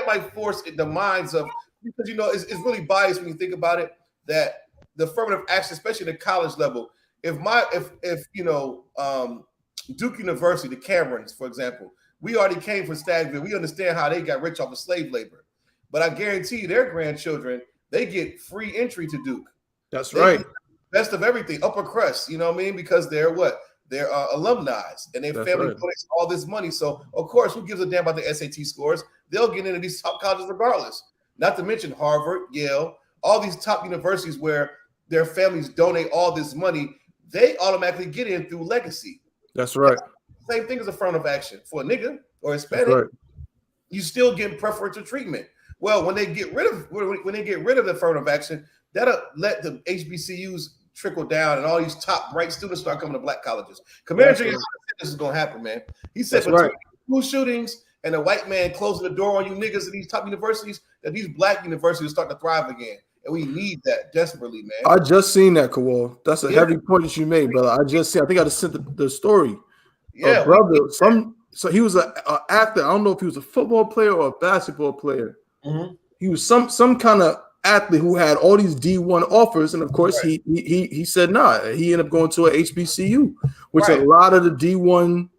might force the minds of, because it's really biased when you think about it, that the affirmative action, especially at the college level, if Duke University, the Camerons, for example, we already came from Stagville. We understand how they got rich off of slave labor. But I guarantee you, their grandchildren, they get free entry to Duke.
That's right.
Best of everything, upper crust, you know what I mean? Because they're what? They're alumni, and their family donates all this money. So, of course, who gives a damn about the SAT scores? They'll get into these top colleges regardless. Not to mention Harvard, Yale, all these top universities where their families donate all this money, they automatically get in through legacy.
That's right.
Same thing as affirmative action. For a nigga or Hispanic, you still get preferential treatment. Well, when they get rid of the affirmative action, that'll let the HBCUs trickle down, and all these top bright students start coming to black colleges. Commander Jr. said this is gonna happen, man. He said between school shootings and a white man closing the door on you niggas at these top universities, that these black universities start to thrive again. And we need that desperately, man.
I just seen that, Kawal. That's a heavy point that you made, brother. I think I just sent the story.
Yeah,
brother. So he was an actor. I don't know if he was a football player or a basketball player.
Mm-hmm.
He was some kind of athlete who had all these D1 offers, and of course he said nah. He ended up going to a HBCU, which a lot of the D1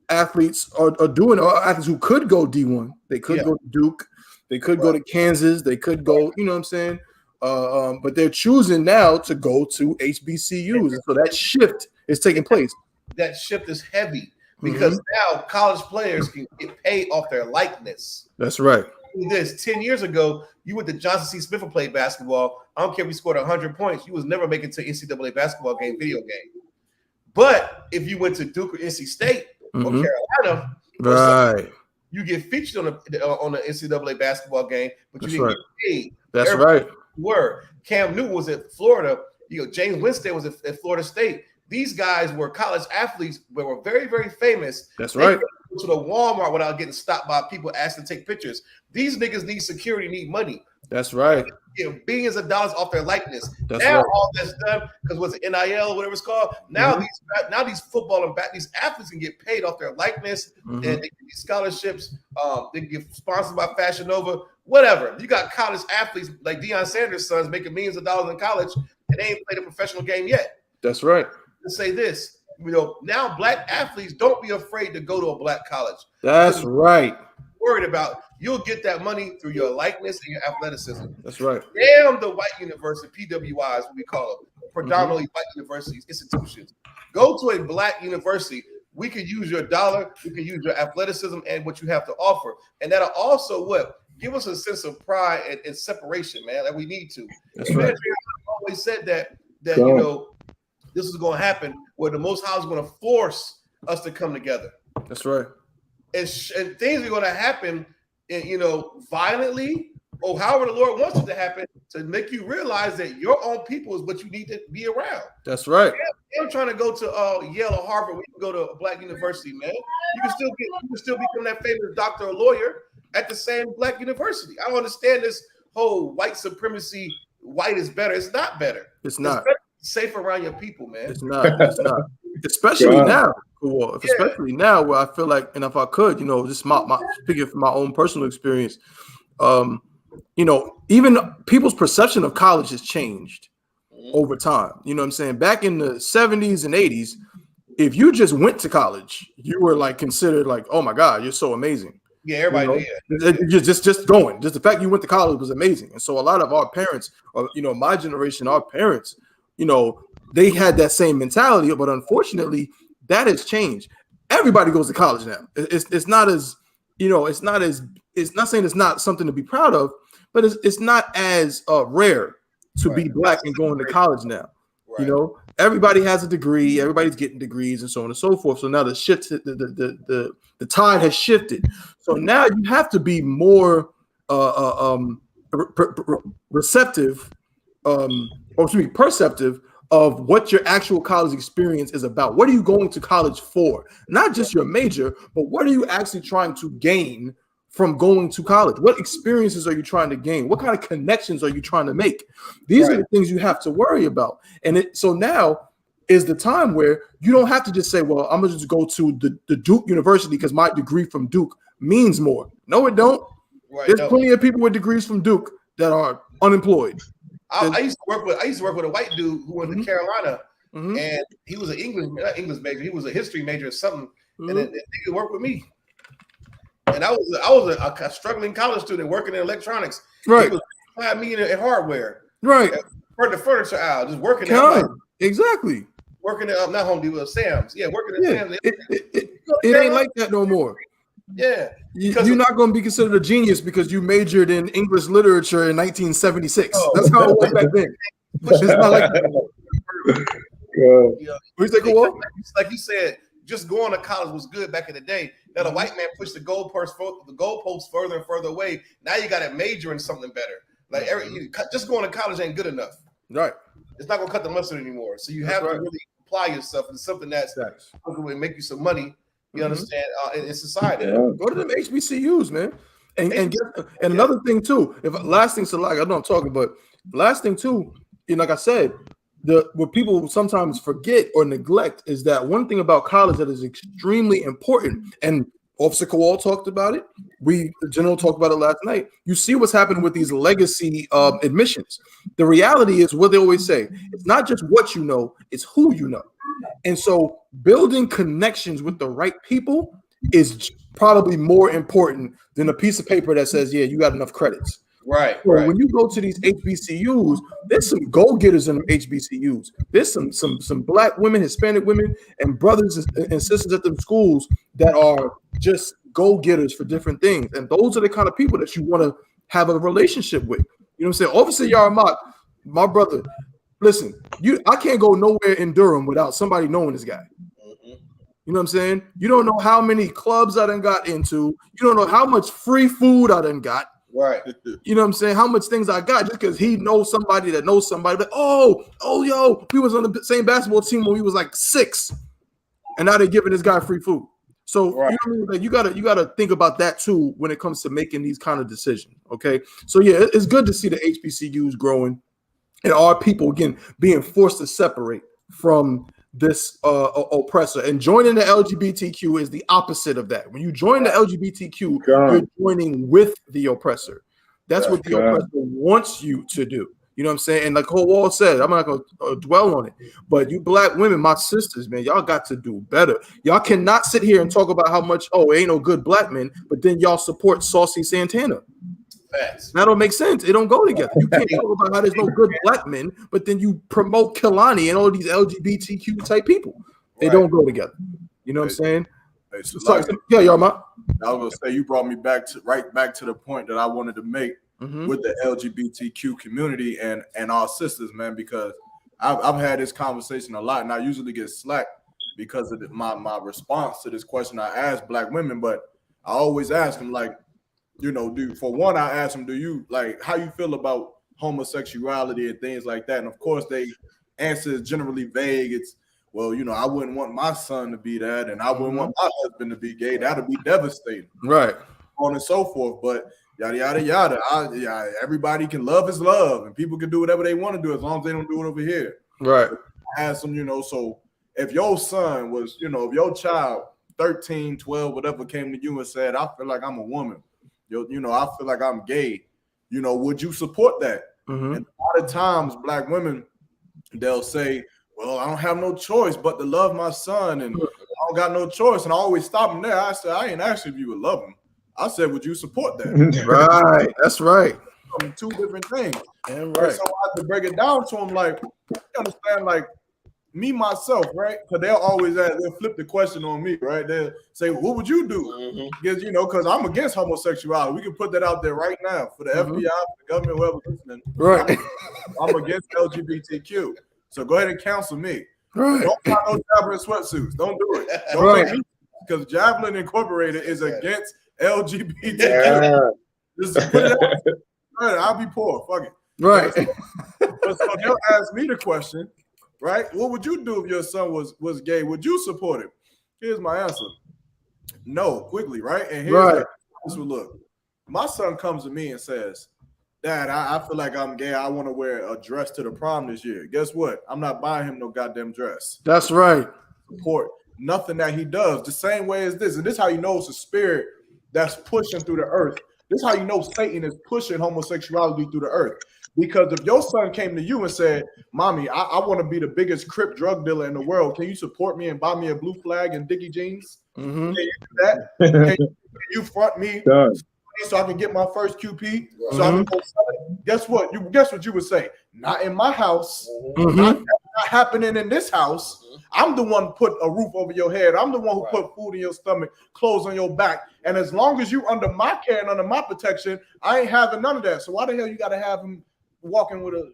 athletes are doing. Or athletes who could go D1, they could go to Duke, they could go to Kansas, they could go. You know what I'm saying? But they're choosing now to go to HBCUs, and so that shift is taking place.
That shift is heavy because now college players can get paid off their likeness.
That's right.
This 10 years ago, you went to Johnson C. Smith and played basketball. I don't care if you scored 100 points, you was never making to NCAA basketball game, video game. But if you went to Duke or NC State or Carolina, you get featured on the NCAA basketball game, but you didn't get paid.
That's right.
Cam Newton was at Florida. James Winston was at Florida State. These guys were college athletes, but were very, very famous.
That's right.
To the Walmart without getting stopped by people asking to take pictures. These niggas need security, need money.
That's right.
Billions of dollars off their likeness. All that's done because what's it, NIL, whatever it's called. Now these football and these athletes can get paid off their likeness, and they can get scholarships. They can get sponsored by Fashion Nova, whatever. You got college athletes like Deion Sanders' sons making millions of dollars in college, and they ain't played a professional game yet.
That's right.
To say this. Now black athletes, don't be afraid to go to a black college.
That's right.
Worried about you'll get that money through your likeness and your athleticism.
That's right.
Damn the white university, PWIs, what we call them, predominantly white universities, institutions. Go to a black university. We can use your dollar, we can use your athleticism and what you have to offer. And that'll also give us a sense of pride and separation, man, that we need to.
That's right.
I always said that this is going to happen where the Most High is going to force us to come together.
That's right.
And things are going to happen, violently or however the Lord wants it to happen to make you realize that your own people is what you need to be around.
That's right.
I'm trying to go to Yale or Harvard. We can go to a black university, man. You can still become that famous doctor or lawyer at the same black university. I don't understand this whole white supremacy. White is better. It's not better.
It's not.
It's safe around your people, man.
It's not. Especially now. Especially now where I feel like, and if I could, just my speaking from my own personal experience, even people's perception of college has changed over time. You know what I'm saying? Back in the 70s and 80s, if you just went to college, you were like considered like, oh my God, you're so amazing.
Yeah, everybody.
Just going. Just the fact you went to college was amazing. And so a lot of our parents, or my generation, our parents, they had that same mentality, but unfortunately, that has changed. Everybody goes to college now. It's not as it's not saying it's not something to be proud of, but it's not as rare to be black and going to college now.
Right.
Everybody has a degree, everybody's getting degrees and so on and so forth. So now the tide has shifted. So now you have to be more receptive, perceptive of what your actual college experience is about. What are you going to college for? Not just your major, but what are you actually trying to gain from going to college? What experiences are you trying to gain? What kind of connections are you trying to make? These are the things you have to worry about. And so now is the time where you don't have to just say, well, I'm going to just go to the Duke University because my degree from Duke means more. No, it don't.
Right,
There's plenty of people with degrees from Duke that are unemployed.
I used to work with a white dude who went to Carolina, and he was an English major. He was a history major or something, and then he worked with me. And I was a struggling college student working in electronics.
Right.
He was me in hardware.
Right.
For the furniture aisle, just working
exactly.
Working at not Home Depot, Sam's. Yeah, working at Sam's.
It ain't like that no more.
Yeah.
You're not going to be considered a genius because you majored in English literature in 1976. That's how it was back then. It's not like
like you said, just going to college was good back in the day. That a white man pushed the goalposts further and further away. Now you got to major in something better. Like just going to college ain't good enough.
Right.
It's not going to cut the mustard anymore. So you have to really apply yourself in something that's going to make you some money. You understand? In society.
Go to them HBCUs, man. And another thing too. Last thing, I know I'm talking, but last thing too. Like I said, what people sometimes forget or neglect is that one thing about college that is extremely important, and Officer Kowal talked about it. The general talked about it last night. You see what's happening with these legacy admissions. The reality is what they always say. It's not just what you know, it's who you know. And so building connections with the right people is probably more important than a piece of paper that says, yeah, you got enough credits.
Right.
So when you go to these HBCUs, there's some go-getters in them HBCUs. There's some black women, Hispanic women, and brothers and sisters at them schools that are just go-getters for different things. And those are the kind of people that you want to have a relationship with. You know what I'm saying? Officer Yarmak, my brother, listen, I can't go nowhere in Durham without somebody knowing this guy. You know what I'm saying? You don't know how many clubs I done got into. You don't know how much free food I done got.
Right.
You know what I'm saying? How much things I got just because he knows somebody that knows somebody. But yo, we was on the same basketball team when we was like 6, and now they're giving this guy free food. So you know what I mean? Like you gotta think about that too when it comes to making these kind of decisions. Okay, so yeah, it's good to see the HBCUs growing, and our people again being forced to separate from this oppressor, and joining the LGBTQ is the opposite of that. When you join the LGBTQ, you're joining with the oppressor. That's what the oppressor wants you to do. You know what I'm saying? And like Kowal said, I'm not going to dwell on it, but you black women, my sisters, man, y'all got to do better. Y'all cannot sit here and talk about how much, ain't no good black men, but then y'all support Saucy Santana.
Facts.
That don't make sense. It don't go together. You can't talk about how there's no good black men, but then you promote Kehlani and all these LGBTQ type people. They don't go together. You know what I'm saying?
Hey, so
yeah, y'all, man.
I was gonna say you brought me back to the point that I wanted to make with the LGBTQ community and our sisters, man, because I've had this conversation a lot, and I usually get slack because of my response to this question I ask black women, but I always ask them, like, you know, for one, I ask them, do you like how you feel about homosexuality and things like that? And of course, they answer is generally vague. It's, well, you know, I wouldn't want my son to be that, and I wouldn't want my husband to be gay. That'd be devastating.
Right.
On and so forth. But yada, yada, yada. Everybody can love is love, and people can do whatever they want to do as long as they don't do it over here.
Right.
I ask them, you know, so if your son was, you know, if your child, 13, 12, whatever, came to you and said, I feel like I'm a woman, you know, I feel like I'm gay, you know, would you support that? And a lot of times black women, they'll say, well, I don't have no choice but to love my son, and I don't got no choice. And I always stop them there. I say, I ain't asking if you would love him. I said, would you support that?
Right. That's right.
Two different things.
Damn
Right. So I had to break it down to him, like, you understand, like, me myself, right? Because they'll flip the question on me, right? They'll say, what would you do? Because, because I'm against homosexuality. We can put that out there right now for the FBI, for the government, whoever's listening.
Right.
I'm against LGBTQ. So go ahead and counsel me.
Right.
Don't buy no Javelin sweatsuits. Don't do it. Don't
Right.
make me, because Javelin Incorporated is against LGBTQ.
Yeah.
Just put it out. Right, I'll be poor. Fuck it.
Right.
So they'll ask me the question, right? What would you do if your son was gay? Would you support him? Here's my answer. No, quickly, right? And here's how this would look. My son comes to me and says, Dad, I feel like I'm gay. I want to wear a dress to the prom this year. Guess what? I'm not buying him no goddamn dress.
That's right.
Support nothing that he does. The same way as this. And this is how you know it's a spirit that's pushing through the earth. This is how you know Satan is pushing homosexuality through the earth. Because if your son came to you and said, Mommy, I want to be the biggest Crip drug dealer in the world. Can you support me and buy me a blue flag and Dickie jeans? Can you do that? Can you front me so I can get my first QP? So I can go sell it? Guess what? Guess what you would say? Not in my house. Not happening in this house. I'm the one who put a roof over your head. I'm the one who put food in your stomach, clothes on your back. And as long as you under my care and under my protection, I ain't having none of that. So why the hell you got to have him walking with a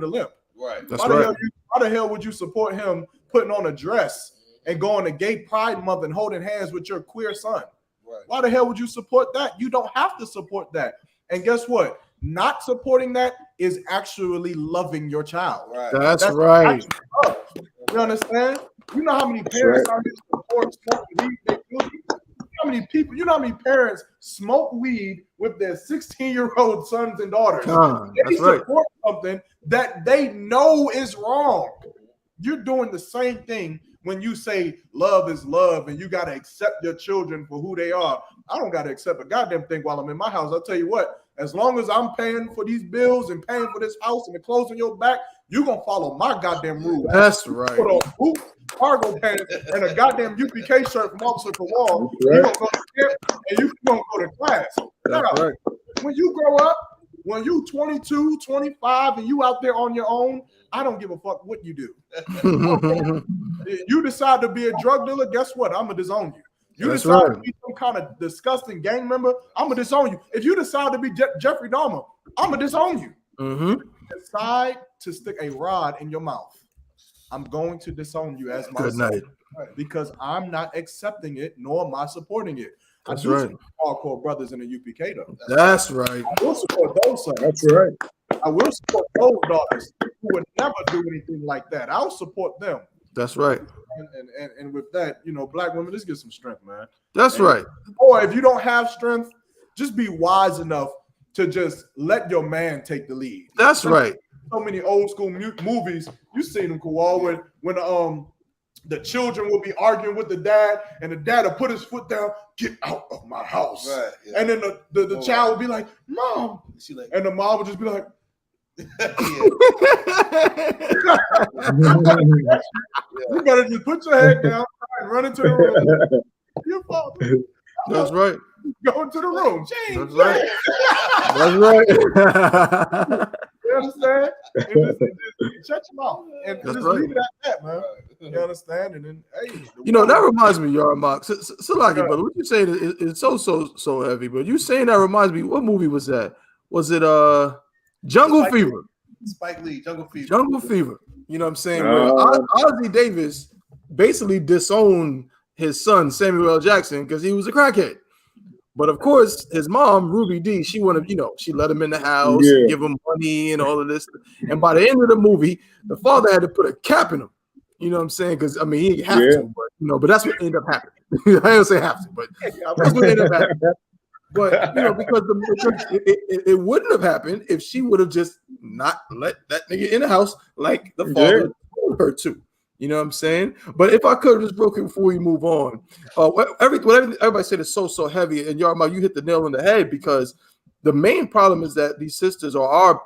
limp?
Right.
That's
why the hell would you support him putting on a dress and going to Gay Pride Month and holding hands with your queer son? Right. Why the hell would you support that? You don't have to support that. And guess what? Not supporting that is actually loving your child.
Right. That's right.
You understand? You know how many parents out here support smoking weed? You know how many parents smoke weed with their 16-year-old sons and daughters? They support something that they know is wrong. You're doing the same thing when you say love is love and you got to accept your children for who they are. I don't got to accept a goddamn thing while I'm in my house. I'll tell you what, as long as I'm paying for these bills and paying for this house and the clothes on your back, you're going to follow my goddamn rules.
That's right.
Put on boots, cargo pants, and a goddamn UPK shirt from Officer Kowal. You're going to go to camp and you're going to go to class.
That's right.
When you grow up, when you 22, 25, and you out there on your own, I don't give a fuck what you do. You decide to be a drug dealer, guess what? I'm going to disown you. You decide to be some kind of disgusting gang member, I'm going to disown you. If you decide to be Jeffrey Dahmer, I'm going to disown you. Decide to stick a rod in your mouth, I'm going to disown you as my son. Because I'm not accepting it, nor am I supporting it.
That's
I do
right.
Hardcore brothers in the UPK, though.
That's right.
I will support those sons.
That's right.
I will support those daughters who would never do anything like that. I'll support them.
That's right.
And with that, black women, let's get some strength, man.
That's right.
Or if you don't have strength, just be wise enough to just let your man take the lead.
That's right.
So many old school movies, you seen them, Kowal, when the children will be arguing with the dad, and the dad will put his foot down, get out of my house. Right, yeah. And then the child will be like, Mom. And the mom will just be like, you better just put your head down and run into the room. Your father.
That's right.
Go into the room.
That's right. That's right.
You understand? And just shut your mouth and just leave it at that, man. You understand? And then, hey,
that reminds me, Yarmark. Salaki, brother, what you saying is so heavy. But you saying that reminds me. What movie was that? Was it Jungle Fever?
Spike Lee, Jungle Fever.
Jungle Fever. You know what I'm saying? Where Ozzie Davis basically disowned his son Samuel L. Jackson because he was a crackhead. But of course, his mom, Ruby D, she wanted, she let him in the house, give him money and all of this. And by the end of the movie, the father had to put a cap in him. You know what I'm saying? Because he didn't have to, but that's what ended up happening. I don't say have to, but that's what ended up happening. But because it wouldn't have happened if she would have just not let that nigga in the house like the father told her to. You know what I'm saying? But if I could just real quick before we move on, what everybody said is so heavy, and Yarma, you hit the nail on the head, because the main problem is that these sisters are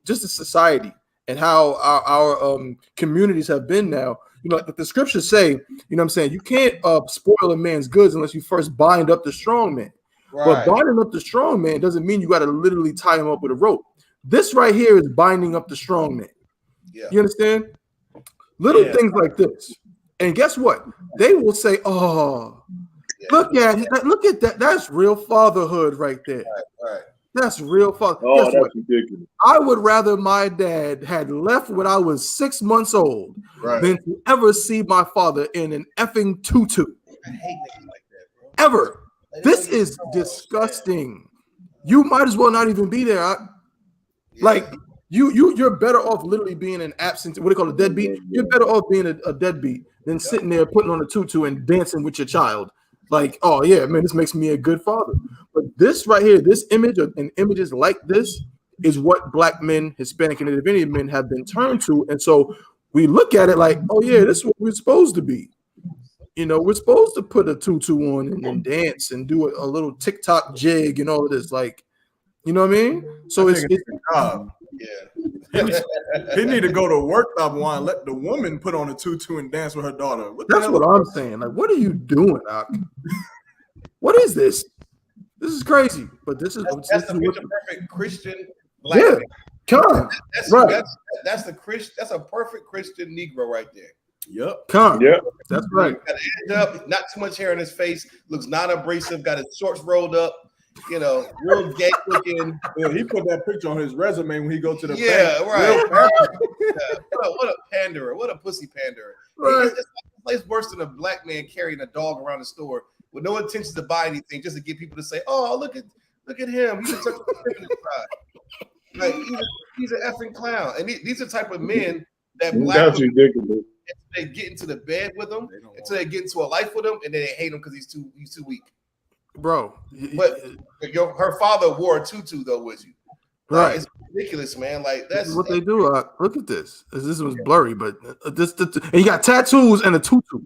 just a society and how our communities have been now. The scriptures say, you know what I'm saying, you can't spoil a man's goods unless you first bind up the strong man. But binding up the strong man doesn't mean you got to literally tie him up with a rope. This right here is binding up the strong man.
Yeah.
You understand? Little things like this. And guess what? They will say, "Oh, look at that. That's real fatherhood right there.
Right.
That's real father."
Oh,
guess
that's
what?
ridiculous.
I would rather my dad had left when I was 6 months old than to ever see my father in an effing tutu.
I hate niggas like that, bro.
Ever. This is disgusting. You might as well not even be there. Like you're better off literally being an absent. What do you call a deadbeat? You're better off being a deadbeat than sitting there putting on a tutu and dancing with your child. Like, oh yeah, man, this makes me a good father. But this right here, this image and images like this is what Black men, Hispanic, and Native Indian men have been turned to. And so we look at it like, oh yeah, this is what we're supposed to be. You know, we're supposed to put a tutu on and then dance and do a little TikTok jig and all of this. Like, you know what I mean? So it's
he need to go to work number one and let the woman put on a tutu and dance with her daughter.
That's what I'm saying. Like, what are you doing, Ak? What is this? This is crazy. But that's the
perfect Christian Black man. That's the Christian. That's a perfect Christian Negro right there.
Yep.
That's right.
Got his head up, not too much hair on his face. Looks non-abrasive. Got his shorts rolled up. You know, real gay looking.
Yeah, he put that picture on his resume when he go to the bank.
Right. What a panderer. What a pussy panderer.
Right.
It's worse than a Black man carrying a dog around the store with no intention to buy anything, just to get people to say, "Oh, look at him. He's such a like he's an effing clown." And these are the type of men that Black women,
ridiculous.
they get into the bed with them, until they get into a life with him, and then they hate him because he's too weak.
Bro,
but her father wore a tutu though with you,
right?
It's ridiculous, man. Like that's
what they do. Look at this. This was blurry, but this and you got tattoos and a tutu.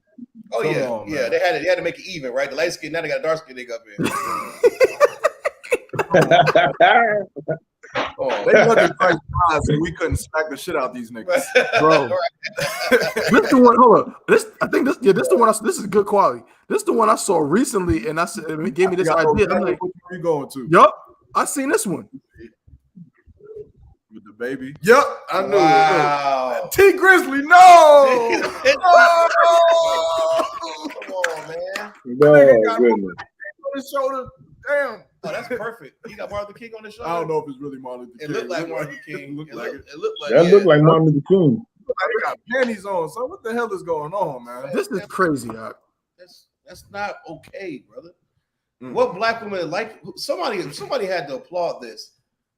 Oh yeah. They had to make it even, right? The light skin, now they got a dark skin nigga up here.
They looked at Christ's eyes and we couldn't smack the shit out these niggas,
bro. This the one. Hold up. This the one. This is good quality. This is the one I saw recently, and it gave me this idea. I'm like,
what are you going to?
Yup, I seen this one
with the baby. Yup, I knew
it.
T Grizzly, no.
Come on, man.
No, goodness.
On his shoulder. Damn.
Oh, that's perfect. He got Martin Luther King on his shoulder.
I don't know if it's really Martin Luther King.
It looked like Martin Luther King. It looked like
Martin Luther King.
They got panties on. So what the hell is going on, man?
This is crazy, Doc.
That's not okay, brother. What Black women like? Somebody had to applaud this.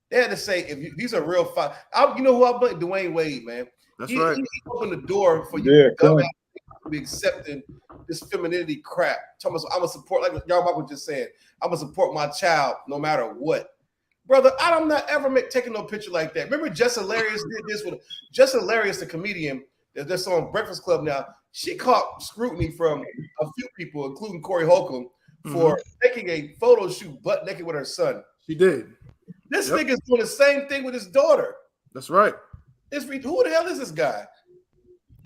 They had to say, these are real fight. You know who I blame? Dwayne Wade, man.
That's right.
He opened the door for you to be accepting this femininity crap. Thomas, I'm gonna support, like y'all Michael was just saying, I'm gonna support my child no matter what. Brother, I'm not ever taking no picture like that. Remember Jess Hilarious did this with Jess Hilarious, the comedian that's on Breakfast Club now. She caught scrutiny from a few people, including Corey Holcomb, for taking a photo shoot butt naked with her son.
She did.
This nigga's doing the same thing with his daughter.
That's right.
Who the hell is this guy?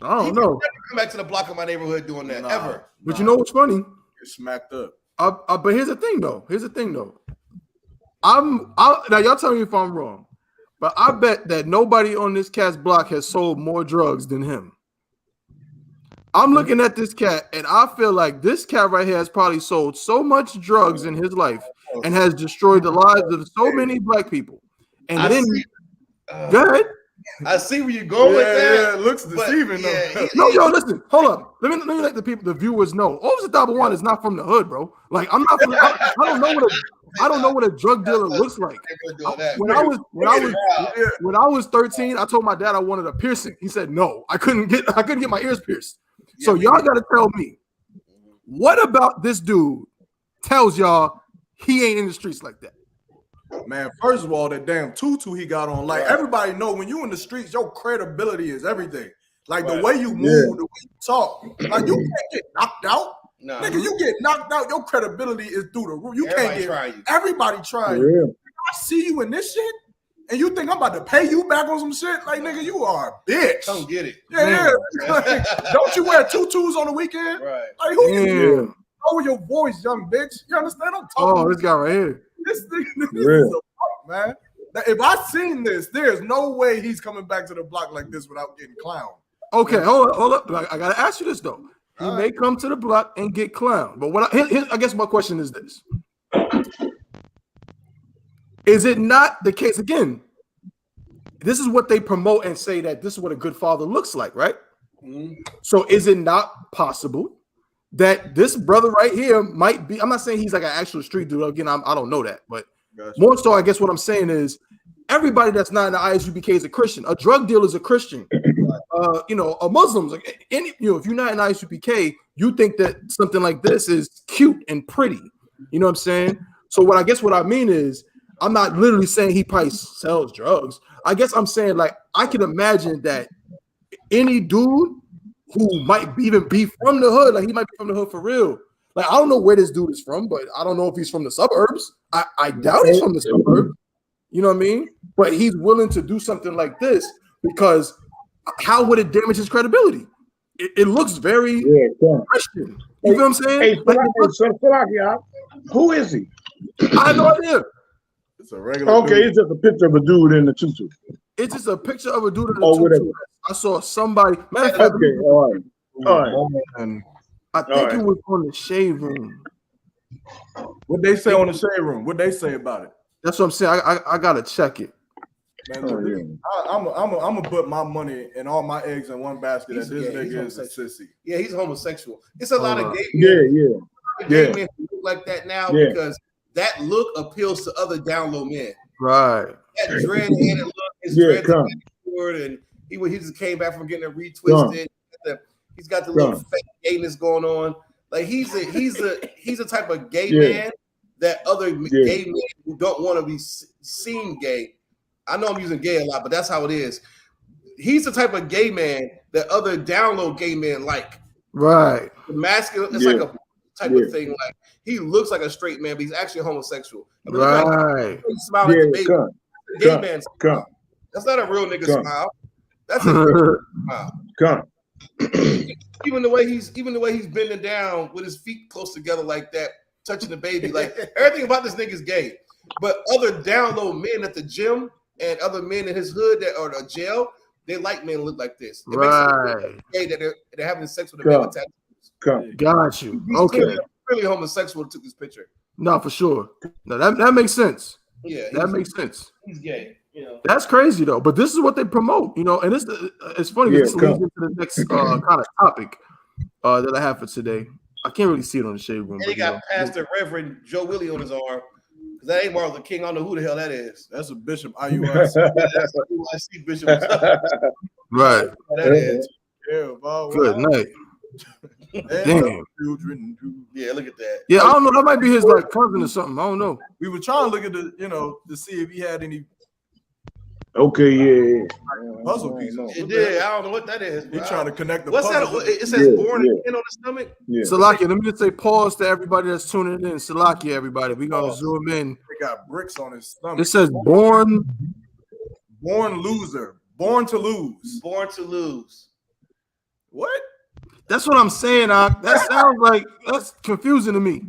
I don't know.
Never come back to the block of my neighborhood doing that ever.
But you know what's funny?
You're smacked up.
But here's the thing, though. Now y'all tell me if I'm wrong, but I bet that nobody on this cat's block has sold more drugs than him. I'm looking at this cat, and I feel like this cat right here has probably sold so much drugs in his life and has destroyed the lives of so many Black people. And go ahead.
I see where you're going with that.
Yeah, it looks deceiving though.
No, listen, hold up. Let me let the viewers know. Officer Dabawan is not from the hood, bro. Like I'm not. I don't know what a drug dealer looks like. When I was 13, I told my dad I wanted a piercing. He said no. I couldn't get my ears pierced. So y'all got to tell me, what about this dude tells y'all he ain't in the streets like that?
Man, first of all, that damn tutu he got on, like everybody know when you in the streets, your credibility is everything. Like the way you move, the way you talk, like you can't get knocked out. No. Nigga, you get knocked out, your credibility is through the roof. Everybody try you. I see you in this shit, and you think I'm about to pay you back on some shit? Like, nigga, you are a bitch.
Come get it.
Yeah. Like, don't you wear tutus on the weekend?
Right.
Like, who you? lower your voice, young bitch. You understand? I'm
Oh,
talking.
this guy right here.
This thing, this
Real.
is a fuck, man. Now, if I seen this, there's no way he's coming back to the block like this without getting clowned.
Okay, hold up. I gotta ask you this though. He
All
may
right.
come to the block and get clowned, but what I guess my question is this: is it not the case again? This is what they promote and say that this is what a good father looks like, right?
Mhm.
So is it not possible that this brother right here might be? I'm not saying he's like an actual street dude. Again, I don't know that, but
Gotcha.
more so, I guess what I'm saying is everybody that's not in the I.S.U.P.K is a Christian. A drug dealer is a Christian. A Muslim's like any. If you're not in I.S.U.P.K, you think that something like this is cute and pretty. You know what I'm saying? So what I mean is, I'm not literally saying he probably sells drugs. I guess I'm saying like I can imagine that any dude who might even be from the hood, like he might be from the hood for real. Like I don't know where this dude is from, but I don't know if he's from the suburbs. I doubt he's from the suburbs. You know what I mean? But he's willing to do something like this because how would it damage his credibility? It looks very Christian. You feel what I'm saying?
Hey,
Like,
who is he?
I have no idea.
It's a regular.
Okay,
dude.
it's just a picture of a dude in the tutu.
It's just a picture of a dude in a
Oh,
tutu.
whatever.
I saw somebody. Matter of fact,
Okay, all right.
And
I think it was on the shade room.
what they say on the shade room? What they say about it?
That's what I'm saying. I gotta check it.
Man,
Oh,
look,
yeah.
I'm gonna put my money and all my eggs in one basket.
He's
That this
gay. He's
nigga is a
homosexual.
sissy.
Yeah, he's homosexual. It's a lot of gay
Yeah.
gay men who look like that now
Yeah.
because that look appeals to other down low men.
Right.
That dread-headed look, his
Yeah,
dreads
come.
forward, and he just came back from getting it retwisted. He's got the little fake gayness going on. Like he's a type of gay man that other gay men who don't want to be seen gay. I know I'm using gay a lot, but that's how it is. He's the type of gay man that other down low gay men like.
Right.
The masculine, it's like a type of thing. Like he looks like a straight man, but he's actually homosexual. I mean,
Right.
like, smiling at the baby.
Come.
Gay man.
Come.
That's not a real nigga
Come.
smile. That's a real smile.
Come.
Even the way he's bending down with his feet close together like that, touching the baby, like everything about this nigga's gay. But other down low men at the gym and other men in his hood that are the jail, they like men look like this. It
Right.
makes it gay that they're having sex with a man with tattoos.
Come.
Got you.
He's
Okay.
really homosexual. Took this picture.
No, for sure. No, that makes sense.
Yeah,
That makes sense.
He's gay. You know.
That's crazy though. But this is what they promote, and it's funny.
Yeah,
This leads into the next kind of topic that I have for today. I can't really see it on the shade room.
And he got Pastor Reverend Joe Willie on his arm. Because that ain't Martin Luther King. I don't know who the hell that is.
That's a Bishop I.U.S.
That's a UIC bishop.
Right.
That is.
Yeah, Bob.
Good night. Damn.
Children too.
Yeah, look at that.
Yeah, I don't know. That might be his like cousin or something. I don't know.
We were trying to look at the, to see if he had any
Okay, yeah.
puzzle pieces.
It did. I don't know what that is.
He trying to connect the
What's that?
puzzle.
It says born again on the stomach.
Yeah.
Salakia, let me just say pause to everybody that's tuning in. Salakia, everybody. We're going to zoom in.
He got bricks on his stomach.
It says born.
Born loser. Born to lose.
Born to lose.
What?
That's what I'm saying. That sounds like that's confusing to me.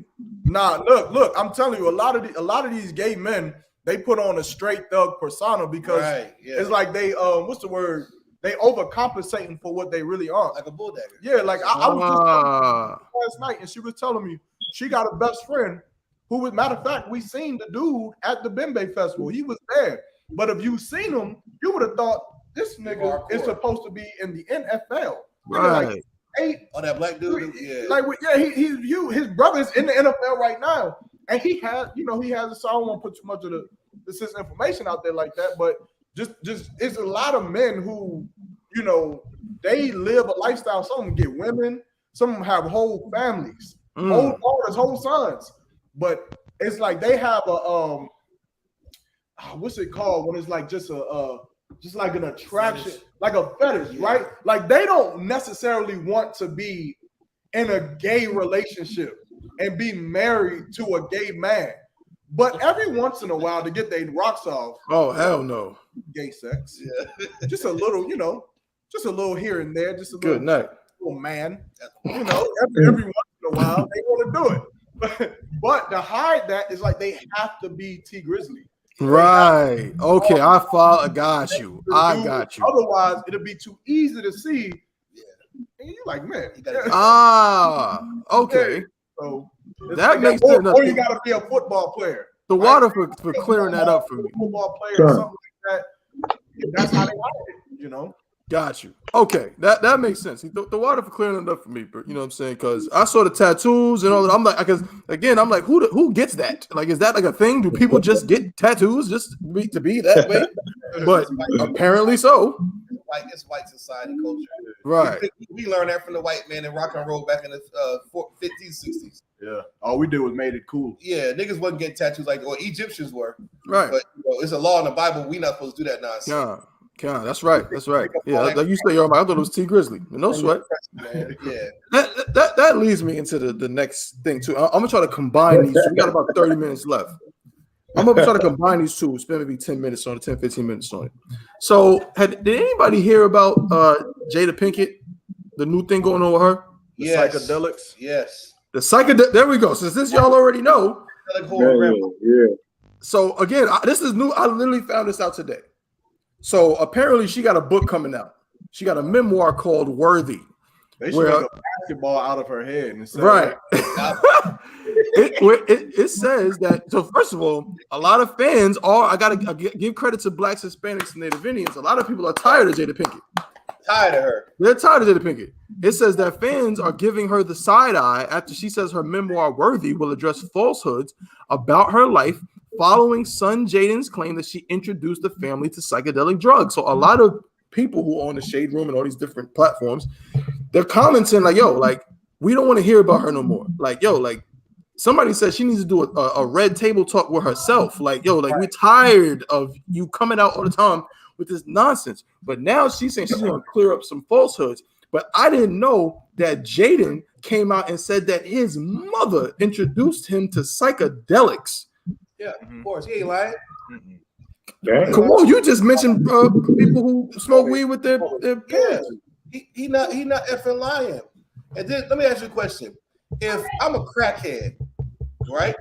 Nah, look. I'm telling you, a lot of these gay men, they put on a straight thug persona because it's like they what's the word? They overcompensating for what they really are.
Like a bulldagger.
Yeah, like I was just telling her last night, and she was telling me she got a best friend who was, matter of fact, we seen the dude at the Bembe Festival. He was there. But if you seen him, you would have thought this nigga is supposed to be in the NFL.
Right.
Like 8.
Oh, that black dude. Yeah.
Like his brother's in the NFL right now. And he has, he has. So I don't want to put too much of this information out there like that, but just it's a lot of men who, they live a lifestyle. Some of them get women, some of them have whole families, whole daughters, whole sons. But it's like they have a what's it called when it's like just like an attraction, like a fetish, right? Like they don't necessarily want to be in a gay relationship and be married to a gay man. But every once in a while to get their rocks off.
Oh, hell no.
Gay sex. Yeah. Just a little, just a little here and there. Just a
Good night.
little man. Every once in a the wild, they want to do it. But to hide that is like they have to be T Grizzly.
Right. Okay. I follow. I got you. I got you.
Otherwise, it'll be too easy to see. Yeah. And you're like, man.
Okay.
So
that makes sense.
Or you got to be a football player.
The water for clearing that up for me.
Football player or something like that. That's how they hide it, you know.
Got you. Okay, that makes sense. The water for clearing it up for me, but you know what I'm saying? Because I saw the tattoos and all that. I'm like, because again, I'm like, who gets that? Like, is that like a thing? Do people just get tattoos just to be that way? But apparently so.
It's white society culture.
Right.
We learned that from the white man in rock and roll back in the 50s, 60s.
Yeah. All we did was made it cool.
Yeah, niggas wasn't getting tattoos or Egyptians were.
Right.
But it's a law in the Bible. We're not supposed to do that nonsense.
Yeah, that's right. Yeah, like you say, I thought it was T Grizzly. No sweat.
Yeah.
That leads me into the next thing too. I'm gonna try to combine these. We got about 30 minutes left. I'm gonna try to combine these two, spend maybe 10 minutes on it, 10, 15 minutes on it. So did anybody hear about Jada Pinkett, the new thing going on with her?
The psychedelics?
Yes.
The psychedelic. There we go. So since y'all already know.
Yeah.
So again, this is new. I literally found this out today. So apparently she got a book coming out. She got a memoir called Worthy.
They should make a basketball out of her head.
Right. It says that. So first of all, a lot of fans are. I gotta give credit to Blacks, Hispanics, and Native Indians. A lot of people are tired of Jada Pinkett.
Tired of her.
They're tired of Jada Pinkett. It says that fans are giving her the side eye after she says her memoir Worthy will address falsehoods about her life following son Jaden's claim that she introduced the family to psychedelic drugs. So a lot of people who own the Shade Room and all these different platforms, they're commenting like, yo, like, we don't want to hear about her no more. Like, yo, like, somebody said she needs to do a red table talk with herself. Like, yo, like, we're tired of you coming out all the time with this nonsense. But now she's saying she's going to clear up some falsehoods. But I didn't know that Jaden came out and said that his mother introduced him to psychedelics.
Yeah, of course. He ain't lying.
Come on, you just mentioned people who smoke weed with their parents.
He not effing lying. And then let me ask you a question. If I'm a crackhead, right,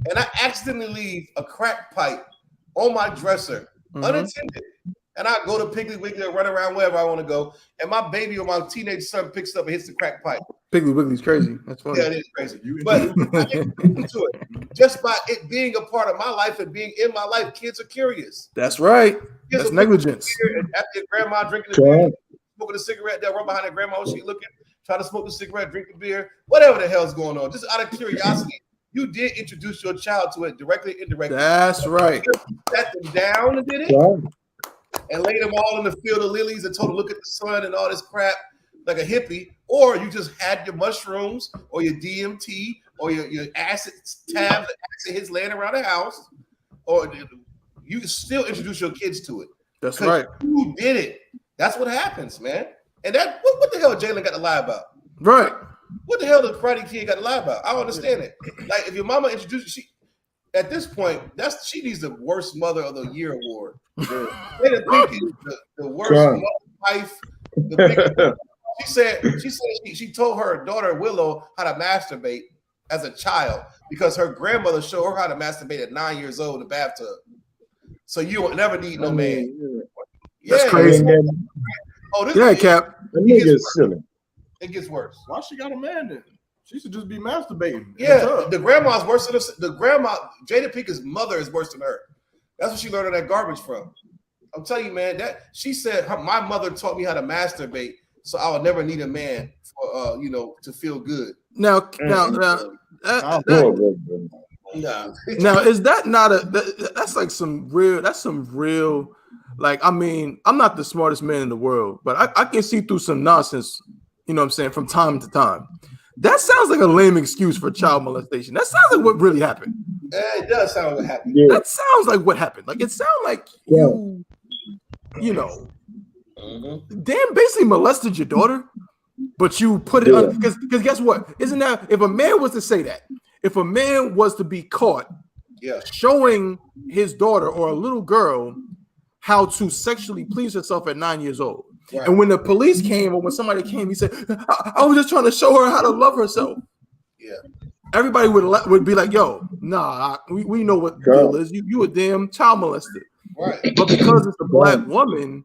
and I accidentally leave a crack pipe on my dresser, unattended, and I go to Piggly Wiggly or run around wherever I want to go, and my baby or my teenage son picks up and hits the crack pipe.
Piggly Wiggly's crazy. That's funny.
Yeah, it is crazy. But I get into it. Just by it being a part of my life and being in my life, kids are curious.
That's right. That's negligence.
After your grandma drinking the beer, smoking a cigarette, they'll run behind their grandma when she looking, try to smoke the cigarette, drink the beer, whatever the hell's going on. Just out of curiosity, you did introduce your child to it directly, indirectly.
That's right.
You sat them down and did it, and laid them all in the field of lilies and told them look at the sun and all this crap like a hippie, or you just had your mushrooms or your DMT or your acid tabs, acid hits laying around the house, or you still introduce your kids to it.
That's right.
You did it. That's what happens, man. And that what the hell Jalen got to lie about?
Right.
What the hell does Karate Kid got to lie about? I don't understand it. Like if your mama introduced you, at this point, she needs the worst mother of the year award. Jada Pinkett, the worst mother, wife. She told her daughter Willow how to masturbate as a child because her grandmother showed her how to masturbate at 9 years old in the bathtub. So you will never need no man.
That's crazy. Cap.
It gets worse.
Why she got a man then? She should just be masturbating.
Yeah, the grandma's worse than the grandma. Jada Pinkett's mother is worse than her. That's what she learned that garbage from. I'm telling you, man. That she said my mother taught me how to masturbate, so I would never need a man for to feel good.
Now, is that not that's like some real. Like, I mean, I'm not the smartest man in the world, but I can see through some nonsense, you know what I'm saying, from time to time. That sounds like a lame excuse for child molestation. That sounds like what really happened.
It does sound like what happened.
Yeah. That sounds like what happened. Like, it sounds like you know, Dan basically molested your daughter, but you put it on, because guess what? Isn't that, if a man was to say that, if a man was to be caught showing his daughter or a little girl how to sexually please herself at 9 years old. And when the police came or when somebody came, he said, I was just trying to show her how to love herself.
Yeah.
Everybody would be like, "Yo, nah, we know what the deal is. You a damn child molested."
Right.
But because it's a black woman,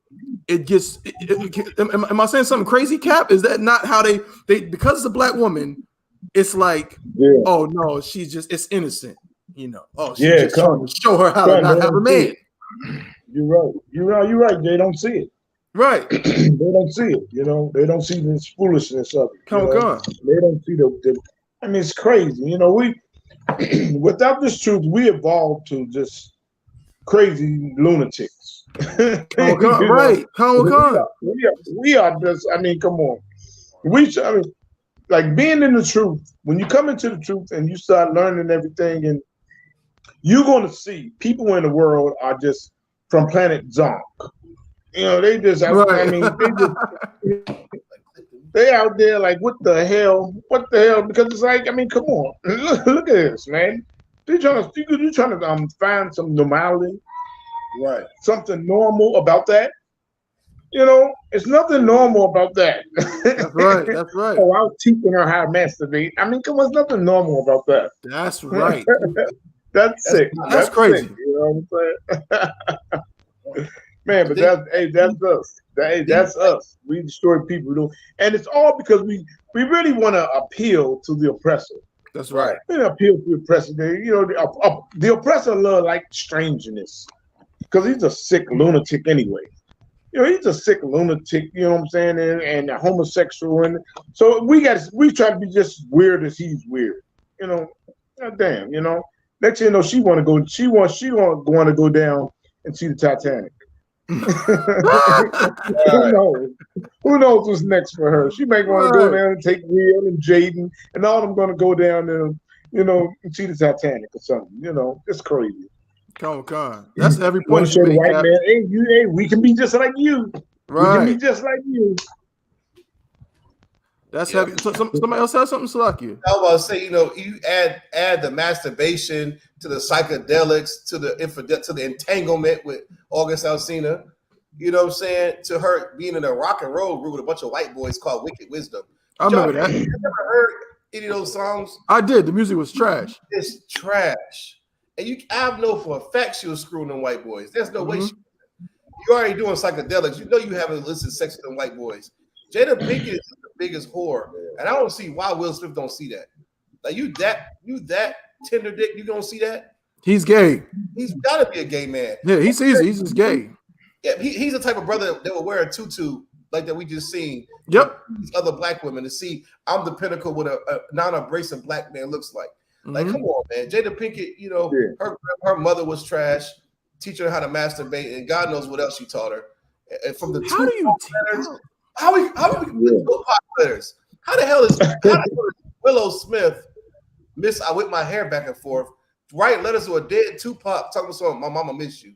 it gets. Am I saying something crazy, Cap? Is that not how they because it's a black woman? It's like, oh no, it's innocent. You know, oh, she's just trying to show her how to not have a man.
You're right. They don't see it.
Right.
They don't see it. You know, they don't see this foolishness of it.
Come on.
They don't see the. I mean, it's crazy. You know, we without this truth, we evolved to just crazy lunatics.
Right.
We are just. I mean, come on. Like being in the truth. When you come into the truth and you start learning everything, and you're going to see people in the world are just from planet Zonk. You know, they just. I mean, they out there like, what the hell? Because it's like, I mean, come on, look at this, man. You're trying to find some normality,
right?
Something normal about that. You know, it's nothing normal about that.
That's right.
Oh, I was teaching her how to masturbate. I mean, come on, there's nothing normal about that.
That's right.
That's sick.
That's crazy.
Sick, you know what I'm saying? Man, but that's us. That's us. We destroy people, and it's all because we really want to appeal to the oppressor.
That's right.
We appeal to the oppressor. The oppressor love like strangeness because he's a sick lunatic anyway. You know, he's a sick lunatic. You know what I'm saying? And a homosexual, and so we try to be just weird as he's weird. You know, God damn. You know, next thing you know, she want to go down and see the Titanic. Who knows what's next for her? She may want to go down and take Will and Jaden and all of them going to go down and and see the Titanic or something. You know, it's crazy.
Come on. That's every point you make.
White man, hey, we can be just like you.
Right.
We can be just like you.
That's heavy. So, somebody else has something to like you.
I was about to say, you add the masturbation to the psychedelics to the entanglement with August Alsina. You know what I'm saying? To her being in a rock and roll group with a bunch of white boys called Wicked Wisdom.
I remember that.
You ever heard any of those songs?
I did. The music was trash.
It's trash. And I know for a fact she was screwing them white boys. There's no way you already doing psychedelics. You know you haven't listened to sex with them white boys. Jada Pinkett is the biggest whore. And I don't see why Will Smith don't see that. Like you that tender dick, you don't see that?
He's gay.
He's gotta be a gay man.
Yeah, he sees it. He's just gay.
Yeah, he's the type of brother that will wear a tutu like that we just seen.
Yep.
These other black women to see I'm the pinnacle what a non-abrasive black man looks like. Like, come on, man. Jada Pinkett, her mother was trash, teaching her how to masturbate, and God knows what else she taught her. And from the how we Tupac letters? How the hell is Willow Smith miss I whip my hair back and forth, write letters to a dead Tupac talking about something, my mama miss you.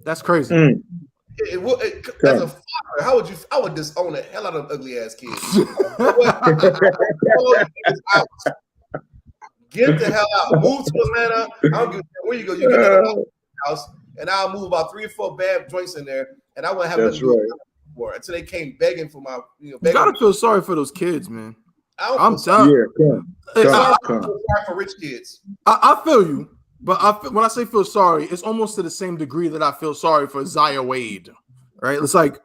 That's crazy.
As a father, I would disown the hell out of ugly ass kids. Get the hell out. Move to Atlanta. I don't give a damn where you go. You get that house, and I'll move about 3 or 4 bad joints in there, and I won't have nothing to do for until they came begging for my. You
gotta feel sorry for those kids, man.
I'm
sorry.
Sorry for rich kids.
I feel you, but when I say feel sorry, it's almost to the same degree that I feel sorry for Zaya Wade. Right? It's like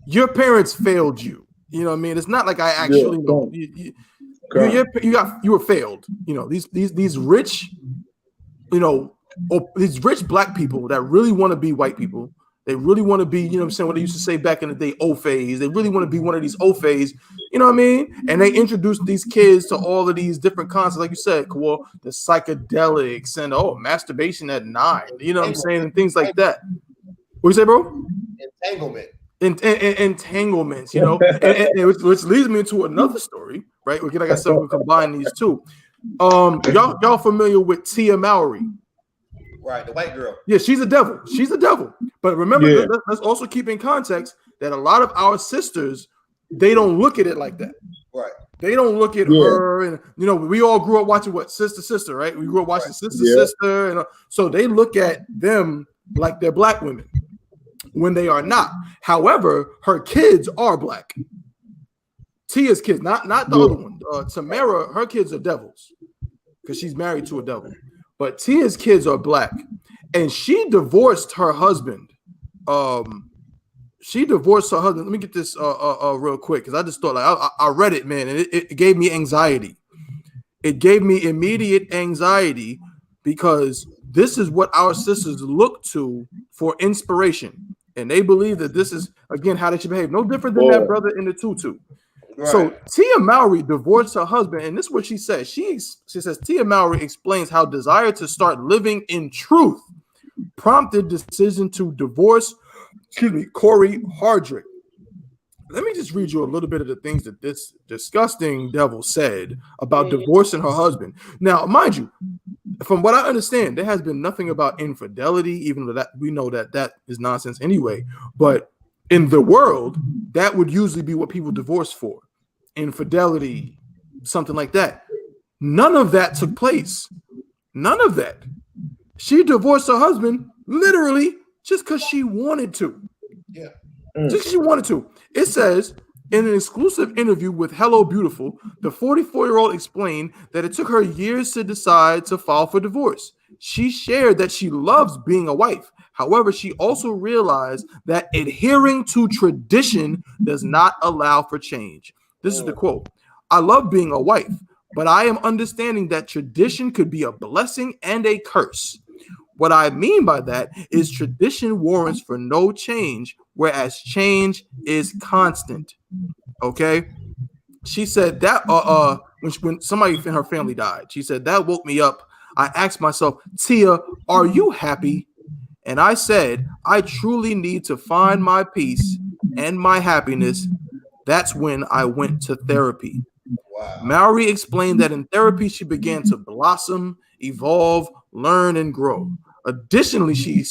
your parents failed you. You know what I mean? It's not like I actually know. You were failed. You know, these rich, these rich black people that really want to be white people. They really want to be, you know what I'm saying, what they used to say back in the day, O-phase. They really want to be one of these O-phase, you know what I mean? And they introduced these kids to all of these different concepts, like you said, Kawal, the psychedelics and masturbation at 9, you know what I'm saying, and things like that. What you say, bro?
Entanglement.
Entanglements, you know, and which leads me into another story, right? Like I said, we combine these two. Y'all familiar with Tia Mowry?
Right, the white girl.
Yeah, she's a devil. She's a devil. But remember, let's also keep in context that a lot of our sisters, they don't look at it like that.
Right.
They don't look at her, and we all grew up watching Sister, right? We grew up watching Sister, and so they look at them like they're black women when they are not. However, her kids are black. Tia's kids, not the other one. Tamara, her kids are devils because she's married to a devil. But Tia's kids are black, and she divorced her husband. She divorced her husband. Let me get this real quick because I just thought I read it, man, and it gave me anxiety. It gave me immediate anxiety because this is what our sisters look to for inspiration, and they believe that this is again how they should behave. No different than that brother in the tutu. Right. So Tia Mowry divorced her husband, and this is what she says. She says Tia Mowry explains how desire to start living in truth prompted decision to divorce, Corey Hardrick. Let me just read you a little bit of the things that this disgusting devil said about divorcing her husband. Now, mind you, from what I understand, there has been nothing about infidelity, even though that we know that is nonsense anyway. But in the world, that would usually be what people divorce for. Infidelity, something like that. None of that took place. None of that. She divorced her husband literally just because she wanted to.
Yeah.
Just because she wanted to. It says, in an exclusive interview with Hello Beautiful, the 44-year-old explained that it took her years to decide to file for divorce. She shared that she loves being a wife. However, she also realized that adhering to tradition does not allow for change. This is the quote. I love being a wife, but I am understanding that tradition could be a blessing and a curse. What I mean by that is tradition warrants for no change, whereas change is constant. Okay? She said that when somebody in her family died, she said that woke me up. I asked myself, Tia, are you happy? And I said, I truly need to find my peace and my happiness. That's when I went to therapy. Wow. Mowry explained that in therapy, she began to blossom, evolve, learn, and grow. Additionally, she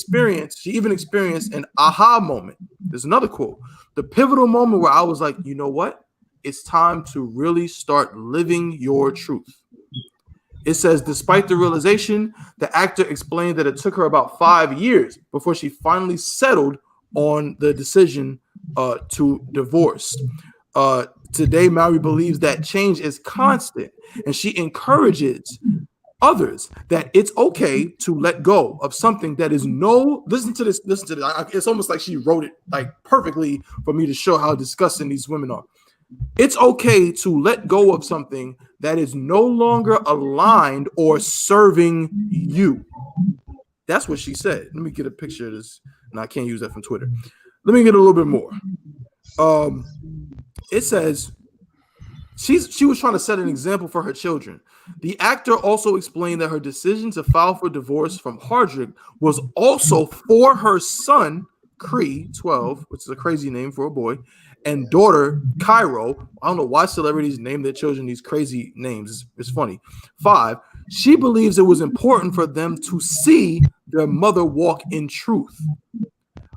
even experienced an aha moment. There's another quote. The pivotal moment where I was like, you know what? It's time to really start living your truth. It says, despite the realization, the actor explained that it took her about 5 years before she finally settled on the decision to divorce. Today, Mowry believes that change is constant, and she encourages others that it's okay to let go of something that is listen to this. It's almost like she wrote it like perfectly for me to show how disgusting these women are. It's okay to let go of something that is no longer aligned or serving you. That's what she said. Let me get a picture of this. And I can't use that from Twitter. Let me get a little bit more. It says she was trying to set an example for her children. The actor also explained that her decision to file for divorce from Hardrick was also for her son, Cree, 12, which is a crazy name for a boy, and daughter, Cairo. I don't know why celebrities name their children these crazy names. It's funny. 5, she believes it was important for them to see their mother walk in truth.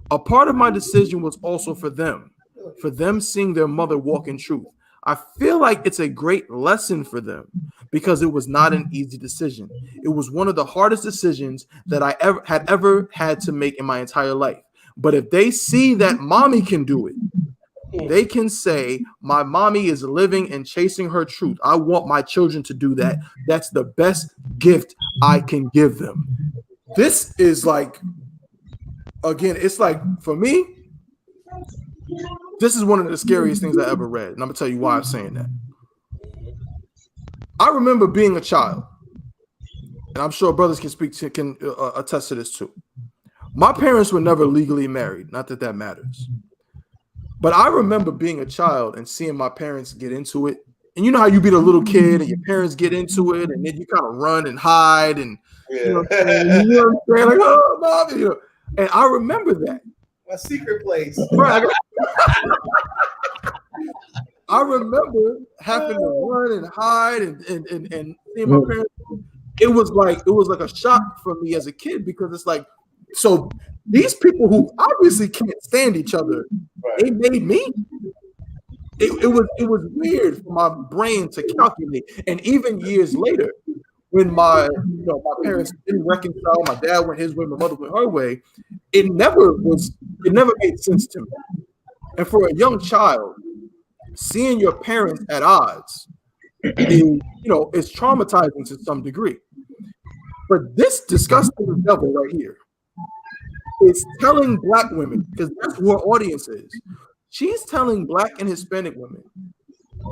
A part of my decision was also for them seeing their mother walk in truth. I feel like it's a great lesson for them because it was not an easy decision. It was one of the hardest decisions that I ever had to make in my entire life. But if they see that mommy can do it, they can say, my mommy is living and chasing her truth. I want my children to do that. That's the best gift I can give them. This is like, again, it's like, for me, this is one of the scariest things I ever read. And I'm going to tell you why I'm saying that. I remember being a child, and I'm sure brothers can attest to this too. My parents were never legally married. Not that that matters. But I remember being a child and seeing my parents get into it. And you know how you be the little kid and your parents get into it, and then you kind of run and hide, and you know what I'm saying? You know what I'm saying? Like, oh, mom, you know. And I remember that.
My secret place.
Right. I remember having to run and hide and seeing my parents. It was like a shock for me as a kid because it's like, so these people who obviously can't stand each other, they made me. It was weird for my brain to calculate. And even years later, when my parents didn't reconcile, my dad went his way, my mother went her way, it never made sense to me. And for a young child, seeing your parents at odds is, is traumatizing to some degree. But this disgusting devil right here is telling black women, because that's who her audience is. She's telling black and Hispanic women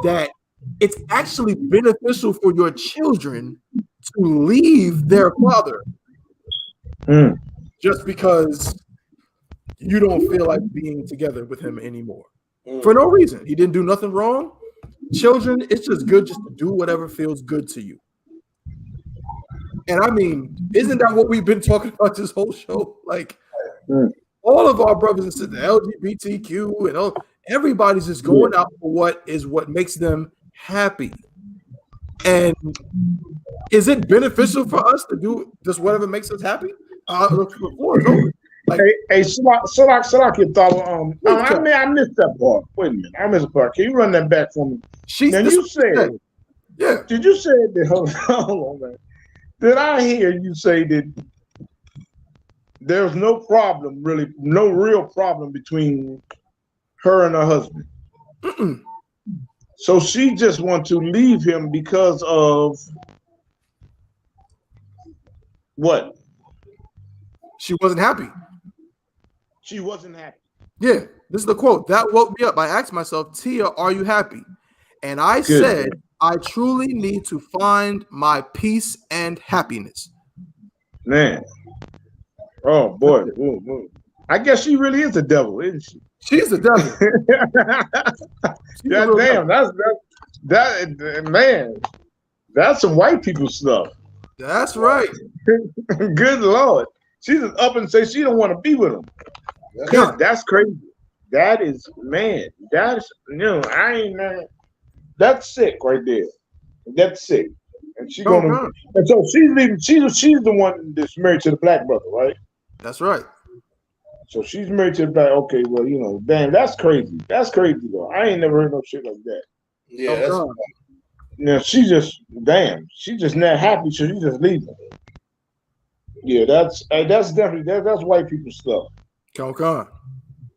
that it's actually beneficial for your children to leave their father just because you don't feel like being together with him anymore for no reason. He didn't do nothing wrong. Children, it's just good just to do whatever feels good to you. And I mean, isn't that what we've been talking about this whole show? Like, all of our brothers and sisters, LGBTQ, and all, everybody's just going out for what makes them happy. And is it beneficial for us to do just whatever makes us happy? Like,
hey, Salak, your thought. I missed that part. Wait a minute, I missed the part. Can you run that back for me? You said,
yeah.
Did you say that? Hold on, man. Did I hear you say that there's no problem, really, no real problem between her and her husband? So she just wants to leave him because of what?
She wasn't happy.
She wasn't happy.
Yeah, this is the quote. That woke me up. I asked myself, Tia, are you happy? And I said, I truly need to find my peace and happiness.
Man. Oh, boy. Ooh. I guess she really is the devil, isn't she?
She's the devil.
Yeah, damn. That man. That's some white people stuff.
That's right.
Good Lord. She just up and say she don't want to be with him. Yeah. That's crazy. That is, man. That's, that's sick right there. That's sick. And she's gonna. And so she's leaving. She's the one that's married to the black brother, right?
That's right.
So she's married to the black. Okay, well, damn, that's crazy. That's crazy though. I ain't never heard no shit like that.
Yeah,
she just not happy, so she's just leaving. Yeah, that's definitely that's white people stuff.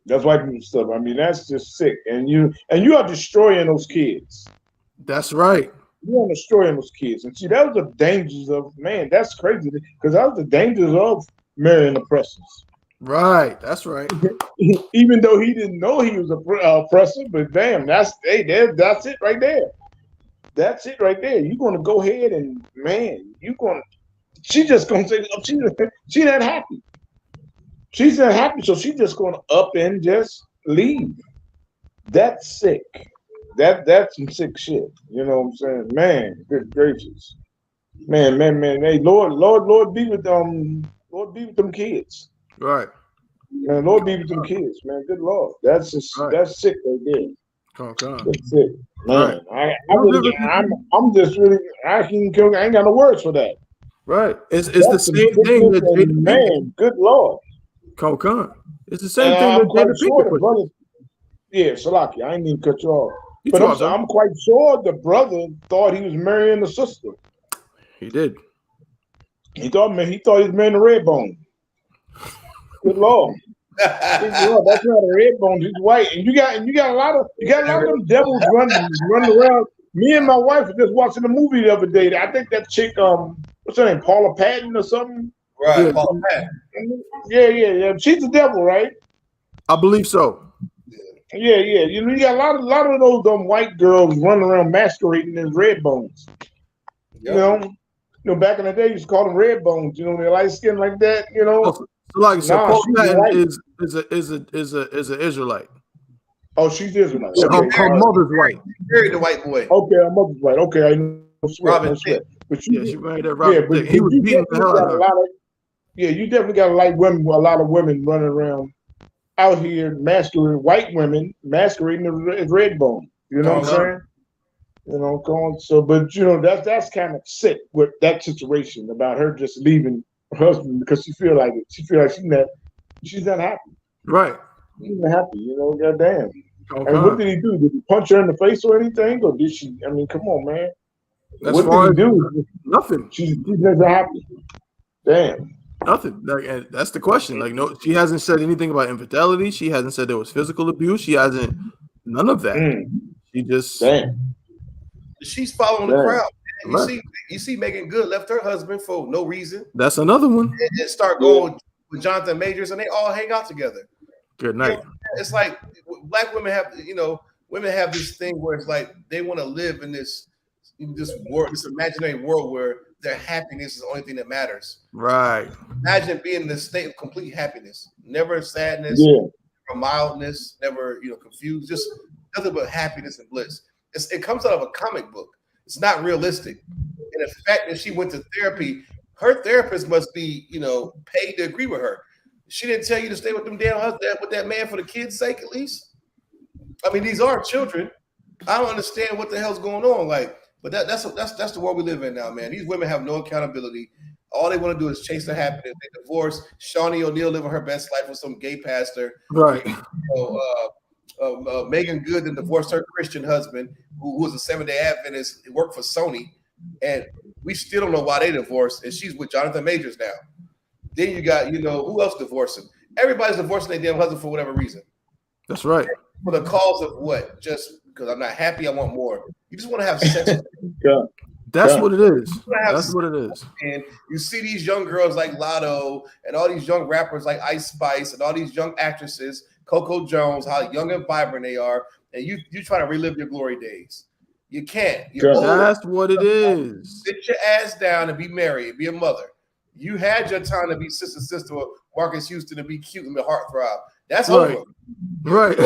That's white people stuff. I mean, that's just sick. And you are destroying those kids.
That's right.
You are destroying those kids. And see, that was the dangers of, man, that's crazy. Because that was the dangers of marrying oppressors.
Right. That's right.
Even though he didn't know he was an oppressor, but damn, that's it right there. That's it right there. You're going to go ahead and, man, she's just going to say, she's not happy. She's not happy, so she's just going to up and just leave. That's sick. That's some sick shit. You know what I'm saying? Man, good gracious. Man. Hey, Lord be with them kids.
Right.
Man, Lord be with them kids, man. Good Lord. That's sick right there. That's sick. Man, right. I'm just really, I ain't got no words for that.
Right. It's the same thing that Jada
man, good Lord.
It's the same thing that Jada Pinkett put.
Yeah, Salaki, I ain't even cut you off. But I'm quite sure the brother thought he was marrying the sister.
He did.
He thought he was marrying the red bone. Good Lord. That's not a red bone, he's white. And you got a lot of them devils running around. Me and my wife were just watching a movie the other day. I think that chick, what's her name, Paula Patton or something?
Right, Paula Patton.
Yeah. She's the devil, right?
I believe so.
Yeah. You got a lot of those white girls running around masquerading as red bones. Yep. Back in the day, you used to call them red bones. They're light skin like that.
So like I said, Paula Patton is an Israelite.
Oh, she's Israelite.
Okay. Her mother's white.
Married the white boy.
Okay, her mother's white. Okay, I know.
Robin Thicke.
But
she married that Robin Thicke. He was beating the hell out of her.
You definitely got a lot of women running around out here masquerading, white women masquerading as red bone. You know what I'm saying? So, but that's kind of sick with that situation about her just leaving her husband because she feel like it. She feel like she's not happy.
Right.
She's not happy. Goddamn. And what did he do? Did he punch her in the face or anything? Or did she? I mean, come on, man. What did he do?
Nothing.
She's never happy. Damn.
Nothing. And that's the question. No, she hasn't said anything about infidelity. She hasn't said there was physical abuse. She hasn't. None of that. She just
Damn.
She's following the
Right.
crowd. Man.
Right.
You see Megan Good left her husband for no reason
That's another one.
and start going with Jonathan Majors, and they all hang out together.
Good night.
It's like black women have, women have this thing where it's like they want to live in this world, this imaginary world where their happiness is the only thing that matters.
Right.
Imagine being in this state of complete happiness, never sadness, never mildness, never confused, just nothing but happiness and bliss. It comes out of a comic book. It's not realistic. And the fact that she went to therapy, her therapist must be, paid to agree with her. She didn't tell you to stay with them damn husband, with that man for the kids' sake, at least. I mean, these are children. I don't understand what the hell's going on. But that's the world we live in now, man. These women have no accountability. All they want to do is chase their happiness. They divorce. Shawnee O'Neal living her best life with some gay pastor.
Right.
Megan Good then divorced her Christian husband, who was a 7-day Adventist, worked for Sony, and we still don't know why they divorced. And she's with Jonathan Majors now. Then you got, who else divorcing? Everybody's divorcing their damn husband for whatever reason.
That's right.
For the cause of what? Just because I'm not happy, I want more. You just want to have sex.
That's what it is. That's what it is.
And you see these young girls like Lotto and all these young rappers like Ice Spice and all these young actresses, Coco Jones, how young and vibrant they are, and you try to relive your glory days. You can't.
That's what it is.
Sit your ass down and be married, be a mother. You had your time to be sister with Marcus Houston and be cute and be heartthrob. That's over.
Right.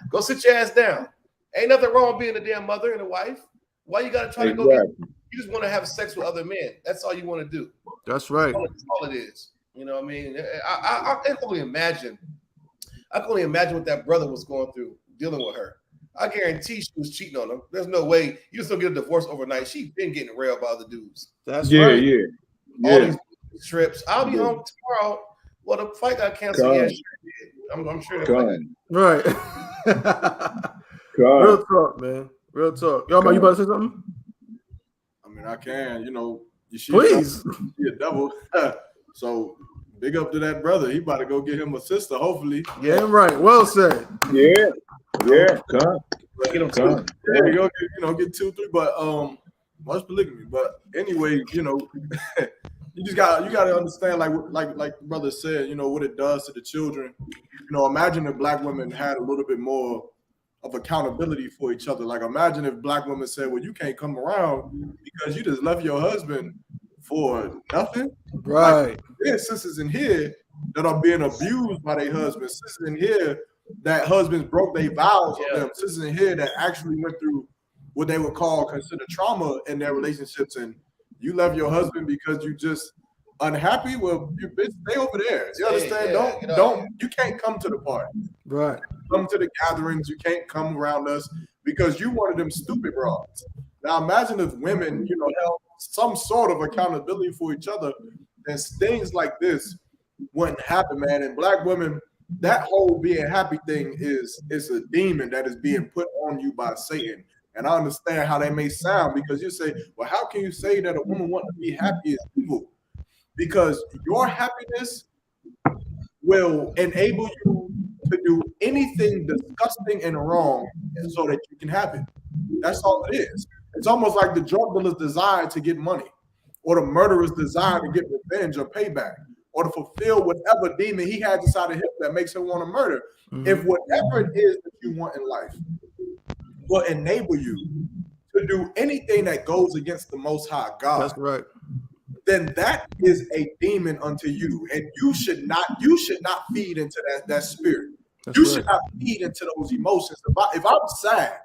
Go sit your ass down. Ain't nothing wrong with being a damn mother and a wife. Why you gotta try to go? You just want to have sex with other men. That's all you want to do.
That's right.
That's all it is. You know what I mean? I can only imagine. I can only imagine what that brother was going through dealing with her. I guarantee she was cheating on him. There's no way you just don't get a divorce overnight. She's been getting railed by other dudes.
That's right.
All these trips. I'll be home tomorrow. Well, the fight got canceled. Yeah, I'm sure.
Right. Real talk, man. Real talk. Y'all, you about to say something?
I mean, I can.
Please.
Be a devil. So big up to that brother. He about to go get him a sister. Hopefully.
Yeah, right. Well said.
Yeah.
Get him two. There you go. Get 2, 3. But much polygamy. But anyway, you gotta understand, like the brother said, what it does to the children. Imagine if black women had a little bit more of accountability for each other. Like, imagine if black women said, well, you can't come around because you just left your husband for nothing.
Right.
Like, there's sisters in here that are being abused by their husbands. Sisters in here that husbands broke their vows on them. Sisters in here that actually went through what they would consider trauma in their relationships, and you left your husband because you just unhappy. Well, you bitch, stay over there. You understand? You can't come to the party.
Right.
Come to the gatherings. You can't come around us because you one of them stupid broads. Now imagine if women, held some sort of accountability for each other, and things like this wouldn't happen, man. And black women, that whole being happy thing is a demon that is being put on you by Satan. And I understand how that may sound, because you say, well, how can you say that a woman wants to be happy is evil? Because your happiness will enable you to do anything disgusting and wrong so that you can have it. That's all it is. It's almost like the drug dealer's desire to get money, or the murderer's desire to get revenge or payback, or to fulfill whatever demon he has inside of him that makes him want to murder. Mm-hmm. If whatever it is that you want in life will enable you to do anything that goes against the Most High God,
that's right, then
that is a demon unto you, and you should not feed into that spirit. That's you should not feed into those emotions. If I'm sad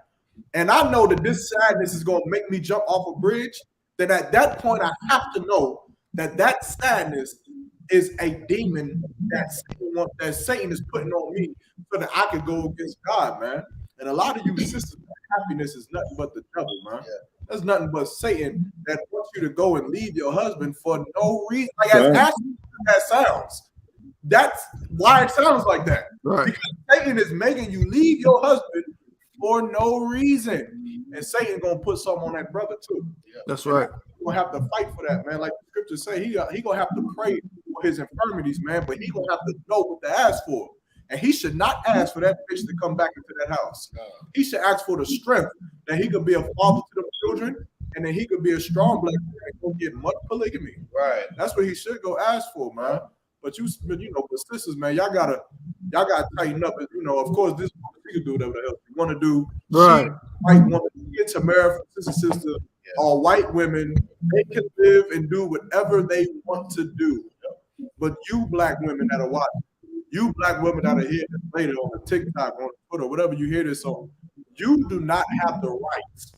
and I know that this sadness is going to make me jump off a bridge, then at that point I have to know that sadness is a demon that Satan is putting on me so that I could go against God, man. And a lot of you sisters, happiness is nothing but the devil, man. Yeah. That's nothing but Satan that wants you to go and leave your husband for no reason. Like, as nasty as that sounds, that's why it sounds like that.
Right.
Because Satan is making you leave your husband for no reason. And Satan gonna put something on that brother too.
Yeah. That's right.
You're gonna have to fight for that, man. Like the scriptures say, he gonna have to pray for his infirmities, man, but he gonna have to know what to ask for. And he should not ask for that bitch to come back into that house. He should ask for the strength that he could be a father to the children, and then he could be a strong black man and go get much polygamy.
Right.
That's what he should go ask for, man. But you know, but sisters, man, y'all gotta tighten up. You know, of course, this you can do whatever the hell you want to do.
Right.
White woman get to marry sister, or white women, they can live and do whatever they want to do. But you black women that are watching, you black women that are here later on the TikTok, on Twitter, whatever you hear this on, you do not have the rights.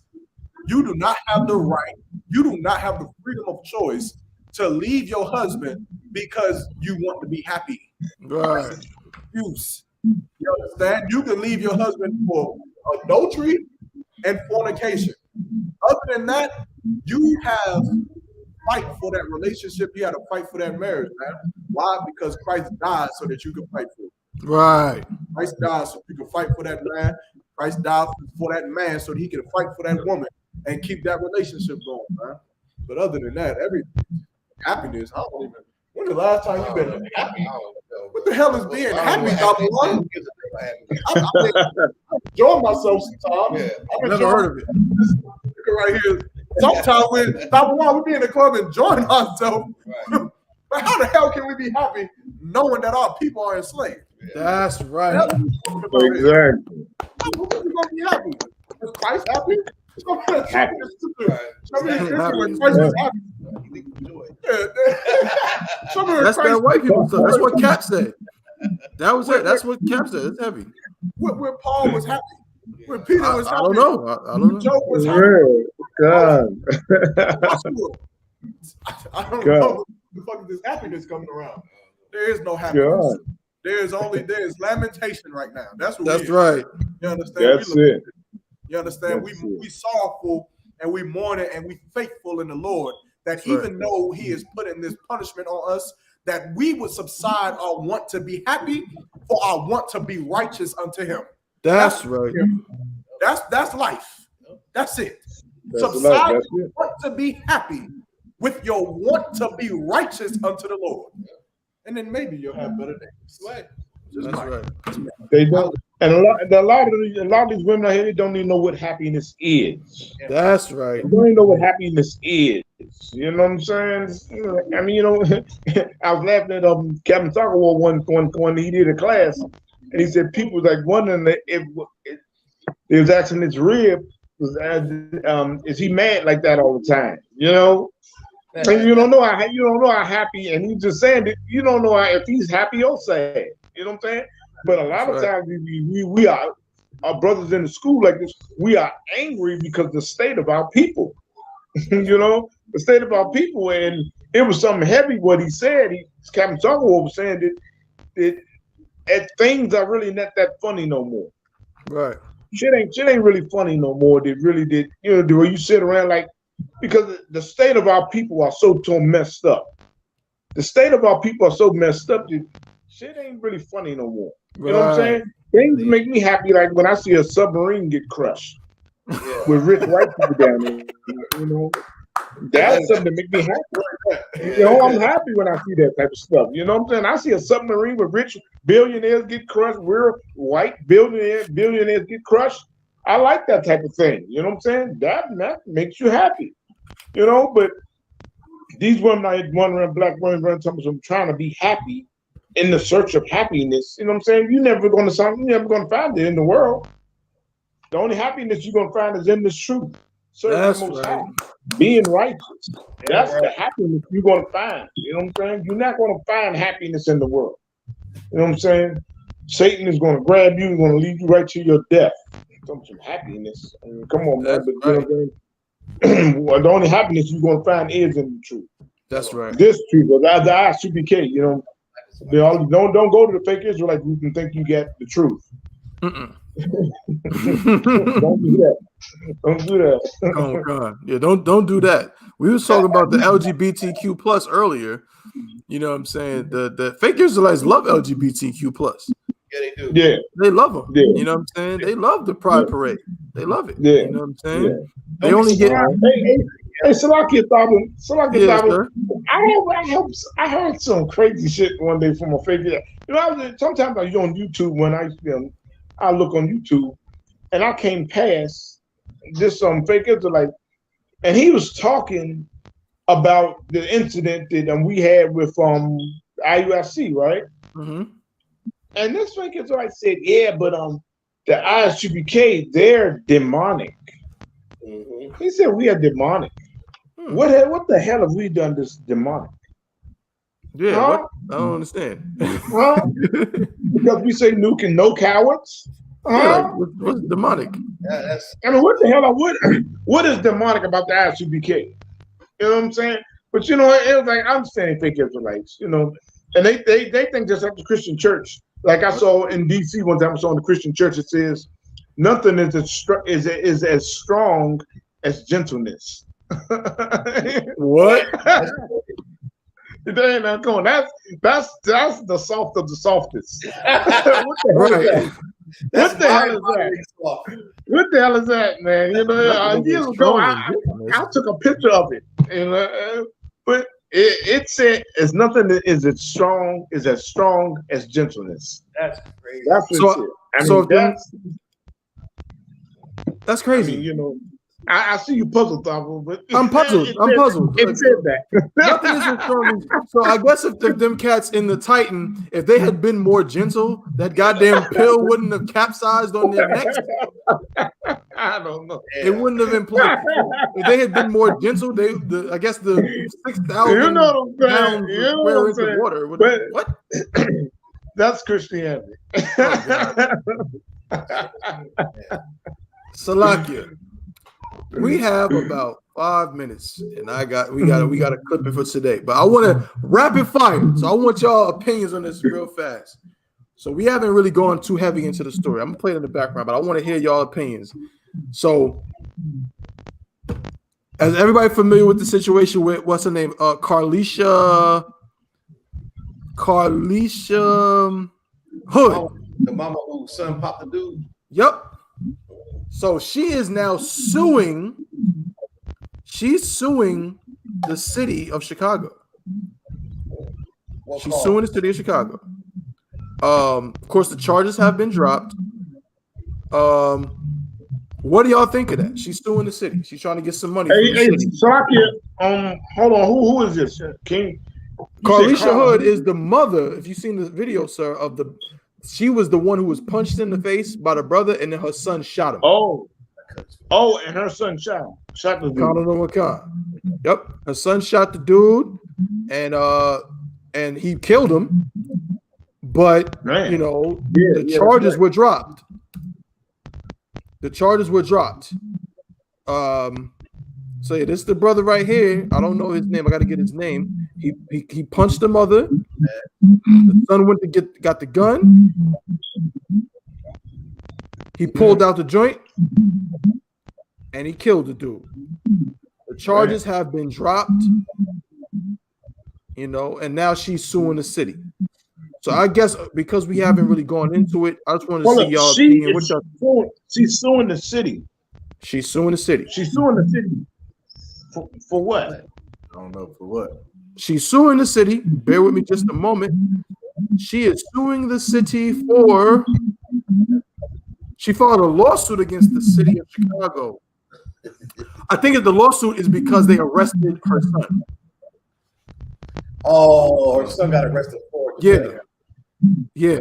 You do not have the right. You do not have the freedom of choice to leave your husband because you want to be happy.
Right.
Use. You understand? You can leave your husband for adultery and fornication. Other than that, you have to fight for that relationship. You have to fight for that marriage, man. Why? Because Christ died so that you can fight for it.
Right.
Christ died so you can fight for that man. Christ died for that man so that he can fight for that woman and keep that relationship going, man. But other than that, every happiness, I don't even. When the last time you been happy? What the hell is being happy, Dr. One? I'm enjoying myself sometimes.
I've never heard of it.
Right here. Sometimes with Dr. One, we be in the club enjoying ourselves. But how the hell can we be happy knowing that our people are enslaved?
That's right.
Exactly.
How are we gonna be happy? Is Christ happy?
Happy.
That's that white people stuff. That's what Cap said. That was it. That's what Cap said. It's heavy.
When Paul was happy, when Peter was happy,
I don't know. I don't know.
Job was happy.
God.
I don't know what the fuck is this happiness coming around. There is no happiness.
God.
There's lamentation right now. That's
right.
You understand?
That's it.
You understand? We sorrowful and we mourning and we faithful in the Lord. That even though He is putting this punishment on us, that we would subside our want to be happy for our want to be righteous unto Him.
That's right.
That's life. That's it.
That's
Subside
life.
your want to be happy with your want to be righteous unto the Lord. And then maybe you'll have better days. Right.
That's right.
They don't. And a lot of these women out here, they don't even know what happiness is.
That's right.
They don't even know what happiness is. You know what I'm saying? I mean, you know, I was laughing at Captain Soccer War when he did a class, and he said people was like wondering if he was asking his rib, is he mad like that all the time? You know, and you don't know how happy, and he's just saying that you don't know if he's happy or sad. You know what I'm saying? But a lot of times we are, our brothers in the school like this, we are angry because the state of our people. You know, the state of our people, and it was something heavy what he said. Captain Sockerwell was saying that things are really not that funny no more.
Right.
Shit ain't really funny no more. They really did, you know, the way you sit around like, because the state of our people are so messed up. The state of our people are so messed up that shit ain't really funny no more. You know what I'm saying? Things make me happy, like when I see a submarine get crushed with rich white people down there. You know, that's something that makes me happy. You know, I'm happy when I see that type of stuff. You know what I'm saying? I see a submarine with rich billionaires get crushed, we're white billionaires get crushed. I like that type of thing. You know what I'm saying? That makes you happy. You know, but these women I wondering, black women running I'm trying to be happy in the search of happiness. You know what I'm saying? You're never gonna find it in the world. The only happiness you're gonna find is in this truth.
That's right.
Being righteous. That's the happiness you're gonna find. You know what I'm saying? You're not gonna find happiness in the world. You know what I'm saying? Satan is gonna grab you and gonna lead you right to your death. Some happiness. I mean, come on, man. But, you know what I'm saying? Well, the only happiness you're gonna find is in the truth.
That's right.
This truth, the I.S.U.P.K, you know. Don't go to the fake Israelite group and think you get the truth. Don't do that. Don't do that.
Oh God, yeah, don't do that. We was talking about the LGBTQ plus earlier. You know what I'm saying? The fake Israelites love LGBTQ plus.
Yeah, they do.
Yeah,
they love them.
Yeah.
You know what I'm saying? They love the Pride Parade. They love it.
Yeah.
You know what I'm saying?
Yeah.
They only get
Hey, Salakia Thaba,
Yes, sir.
I heard some crazy shit one day from a fake. You know, sometimes I go on YouTube when I look on YouTube, and I came past this fake Israelite, and he was talking about the incident that we had with I.U.P.K, right?
Mm-hmm.
And this fake Israelite said, yeah, but the I.S.U.P.K, they're demonic.
Mhm.
He said we are demonic. What the hell have we done this demonic?
Yeah,
Huh?
what? I don't understand.
Huh? Because we say nuke and no cowards?
Yeah, like
Huh?
what's demonic?
Yeah, that's
I mean, what the hell? What is demonic about the I.S.U.P.K? You know what I'm saying? But you know, it was like I'm saying fake Israelites, you know, and they think just like the Christian church. Like I saw in D.C. one time, I saw in the Christian church, it says nothing is as strong as gentleness.
What?
They ain't not going. That's the soft of the softest. What the hell is that?
that's
What the hell is that?
mind-boggling stuff.
What the hell is that, man? You know, years ago, I took a picture of it, but it said it's nothing that is as strong as gentleness.
That's crazy.
That's what it said.
So that's crazy.
I mean, you know, I see you puzzled, Thabo, but
I'm puzzled. I'm puzzled.
It said that.
Nothing is as strong as, so I guess if them cats in the Titan, if they had been more gentle, that goddamn pill wouldn't have capsized on their necks.
I don't know.
It wouldn't have imploded. If they had been more gentle, I guess the 6,000
You know what I'm saying?
pounds
You know
square
what I'm
inch of
saying?
water would.
But-
What?
That's Christianity.
Salakia. We have about 5 minutes, and we got a clip for today. But I want to rapid fire, so I want y'all opinions on this real fast. So we haven't really gone too heavy into the story. I'm gonna play it in the background, but I want to hear y'all opinions. So, is everybody familiar with the situation with what's her name? Carlisha Hood.
The mama whose son popped the dude.
Yep. So she is now suing. She's suing the city of Chicago. She's suing the city of Chicago. Of course, the charges have been dropped. What do y'all think of that? She's suing the city. She's trying to get some money.
Hey, Salakia, hold on. Who is this? King?
Carlisha Hood is the mother. If you've seen the video, sir, she was the one who was punched in the face by the brother, and then her son shot him.
Oh, and her son shot the dude.
Yep, her son shot the dude, and he killed him. But
Man.
you know, the charges were dropped. The charges were dropped. So yeah, this is the brother right here. I don't know his name. I got to get his name. He punched the mother. The son went to got the gun. He pulled out the joint, and he killed the dude. The charges have been dropped. You know, and now she's suing the city. So I guess because we haven't really gone into it, I just want to see y'all opinion.
She's suing the city.
She's suing the city.
She's suing the city. For what?
I don't know for what.
She's suing the city. Bear with me just a moment. She is suing the city for. She filed a lawsuit against the city of Chicago. I think the lawsuit is because they arrested her son.
Oh, her son got arrested for it.
Yeah.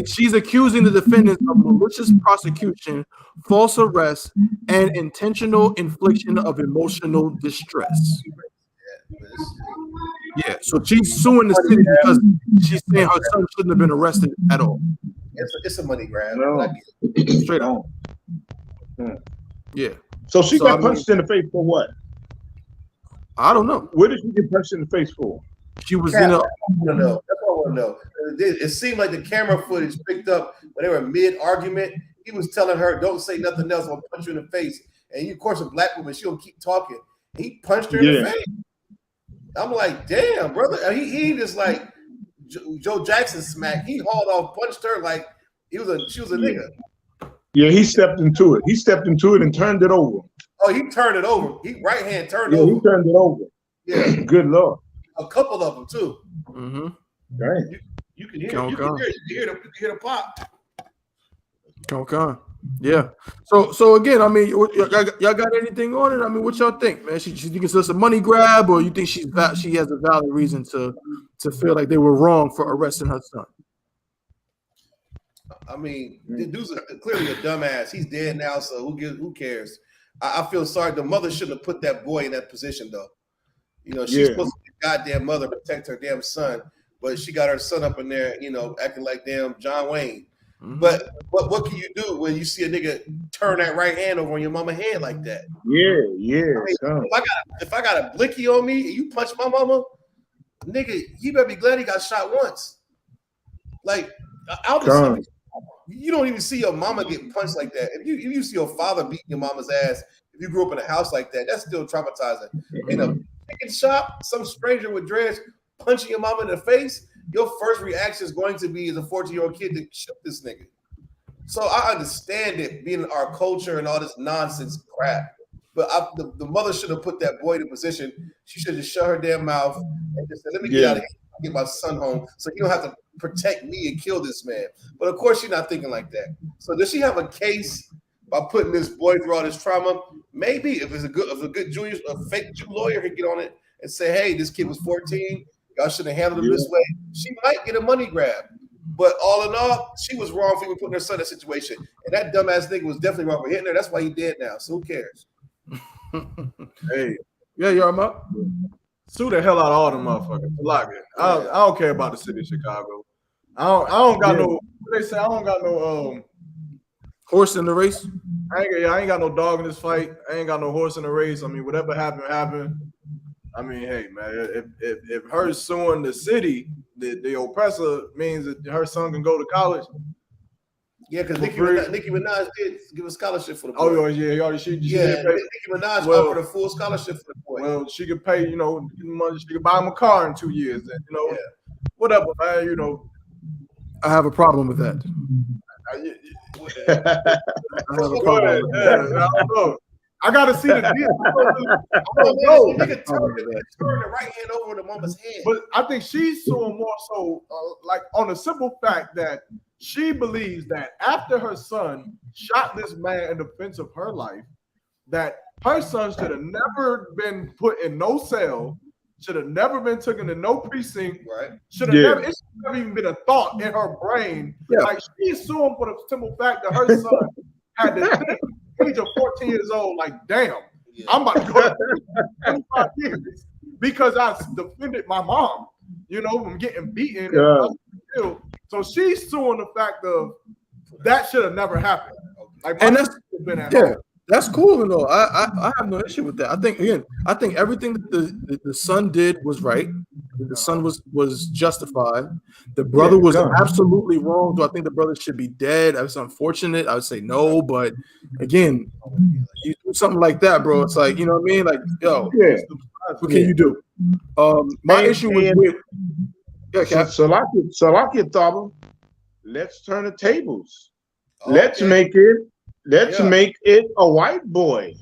She's accusing the defendants of malicious prosecution, false arrest, and intentional infliction of emotional distress. Yeah, so she's suing the city because she's saying her son shouldn't have been arrested at all.
It's a money grab.
No.
Straight on. Yeah.
So she got punched in the face for what?
I don't know.
What did she get punched in the face for?
She was in a.
That's what I want to know. It seemed like the camera footage picked up when they were mid-argument. He was telling her, "Don't say nothing else. I'll punch you in the face." And of course, a black woman, she'll keep talking. He punched her in the face. I'm like, damn, brother. He just like Joe Jackson smack. He hauled off, punched her like she was a nigga.
Yeah, he stepped into it. He stepped into it and turned it over.
Oh, he turned it over. He right hand turned
Yeah,
over.
he turned it over.
Yeah,
Good Lord.
a couple of them too.
Mm-hmm.
Dang.
You can hear.
Come
You
on.
can hear the pop.
Okay. Yeah. So again, I mean, y'all got anything on it? I mean, what y'all think, man? She think it's just a money grab, or you think she has a valid reason to feel like they were wrong for arresting her son?
I mean, the dude's clearly a dumbass. He's dead now, so who cares? I feel sorry. The mother shouldn't have put that boy in that position, though. You know, she's supposed to be a goddamn mother, protect her damn son, but she got her son up in there, you know, acting like damn John Wayne. Mm-hmm. But what can you do when you see a nigga turn that right hand over on your mama head like that?
Yeah.
I mean, if I got a blicky on me and you punch my mama, nigga, you better be glad he got shot once. Like, you don't even see your mama get punched like that. If you see your father beating your mama's ass, if you grew up in a house like that, that's still traumatizing. In a chicken shop, some stranger with dreads punching your mama in the face, your first reaction is going to be as a 14-year-old kid to shoot this nigga. So I understand it being our culture and all this nonsense crap. But the mother should have put that boy in a position. She should have shut her damn mouth and just said, let me get out of here, get my son home so you don't have to protect me and kill this man. But of course she's not thinking like that. So does she have a case by putting this boy through all this trauma? Maybe if a fake Jew lawyer could get on it and say, hey, this kid was 14, y'all should have handled him this way, she might get a money grab. But all in all, she was wrong for even putting her son in that situation. And that dumbass nigga was definitely wrong for hitting her. That's why he dead now. So who cares?
Hey,
y'all up?
Sue the hell out of all them motherfuckers. I don't care about the city of Chicago. I don't got no. What they say? I don't got no
horse in the race.
I ain't got no dog in this fight. I ain't got no horse in the race. I mean, whatever happened. I mean, hey man, if her suing the city, the oppressor means that her son can go to college.
Yeah, because Nicki Minaj did give a scholarship for the boy.
Oh yeah,
Nicki Minaj offered a full scholarship for the boy.
Well, she could pay, you know, money. She could buy him a car in 2 years, and you know, whatever, man. You know,
I have a problem with that.
I have a problem with that. I don't know. I gotta see the deal. I don't know.
Nigga turn the right hand over the mama's head.
But I think she's suing more so, like on the simple fact that she believes that after her son shot this man in defense of her life, that her son should have never been put in no cell, should have never been taken to no precinct,
right?
It should have never even been a thought in her brain.
Yeah.
Like she's suing for the simple fact that her son had to think age of 14 years old, like, damn, I'm about to go to 25 years because I defended my mom, you know, from getting beaten. So she's suing the fact of that should have never happened. Like,
and that's cool and all. I have no issue with that. I think everything that the son did was right. The son was justified. The brother was absolutely wrong. So I think the brother should be dead. That's unfortunate. I would say no, but again, you do something like that, bro. It's like, you know what I mean? Like, yo, what can you do? My issue with
Salakia Thaba, let's turn the tables. Let's make it a white boy.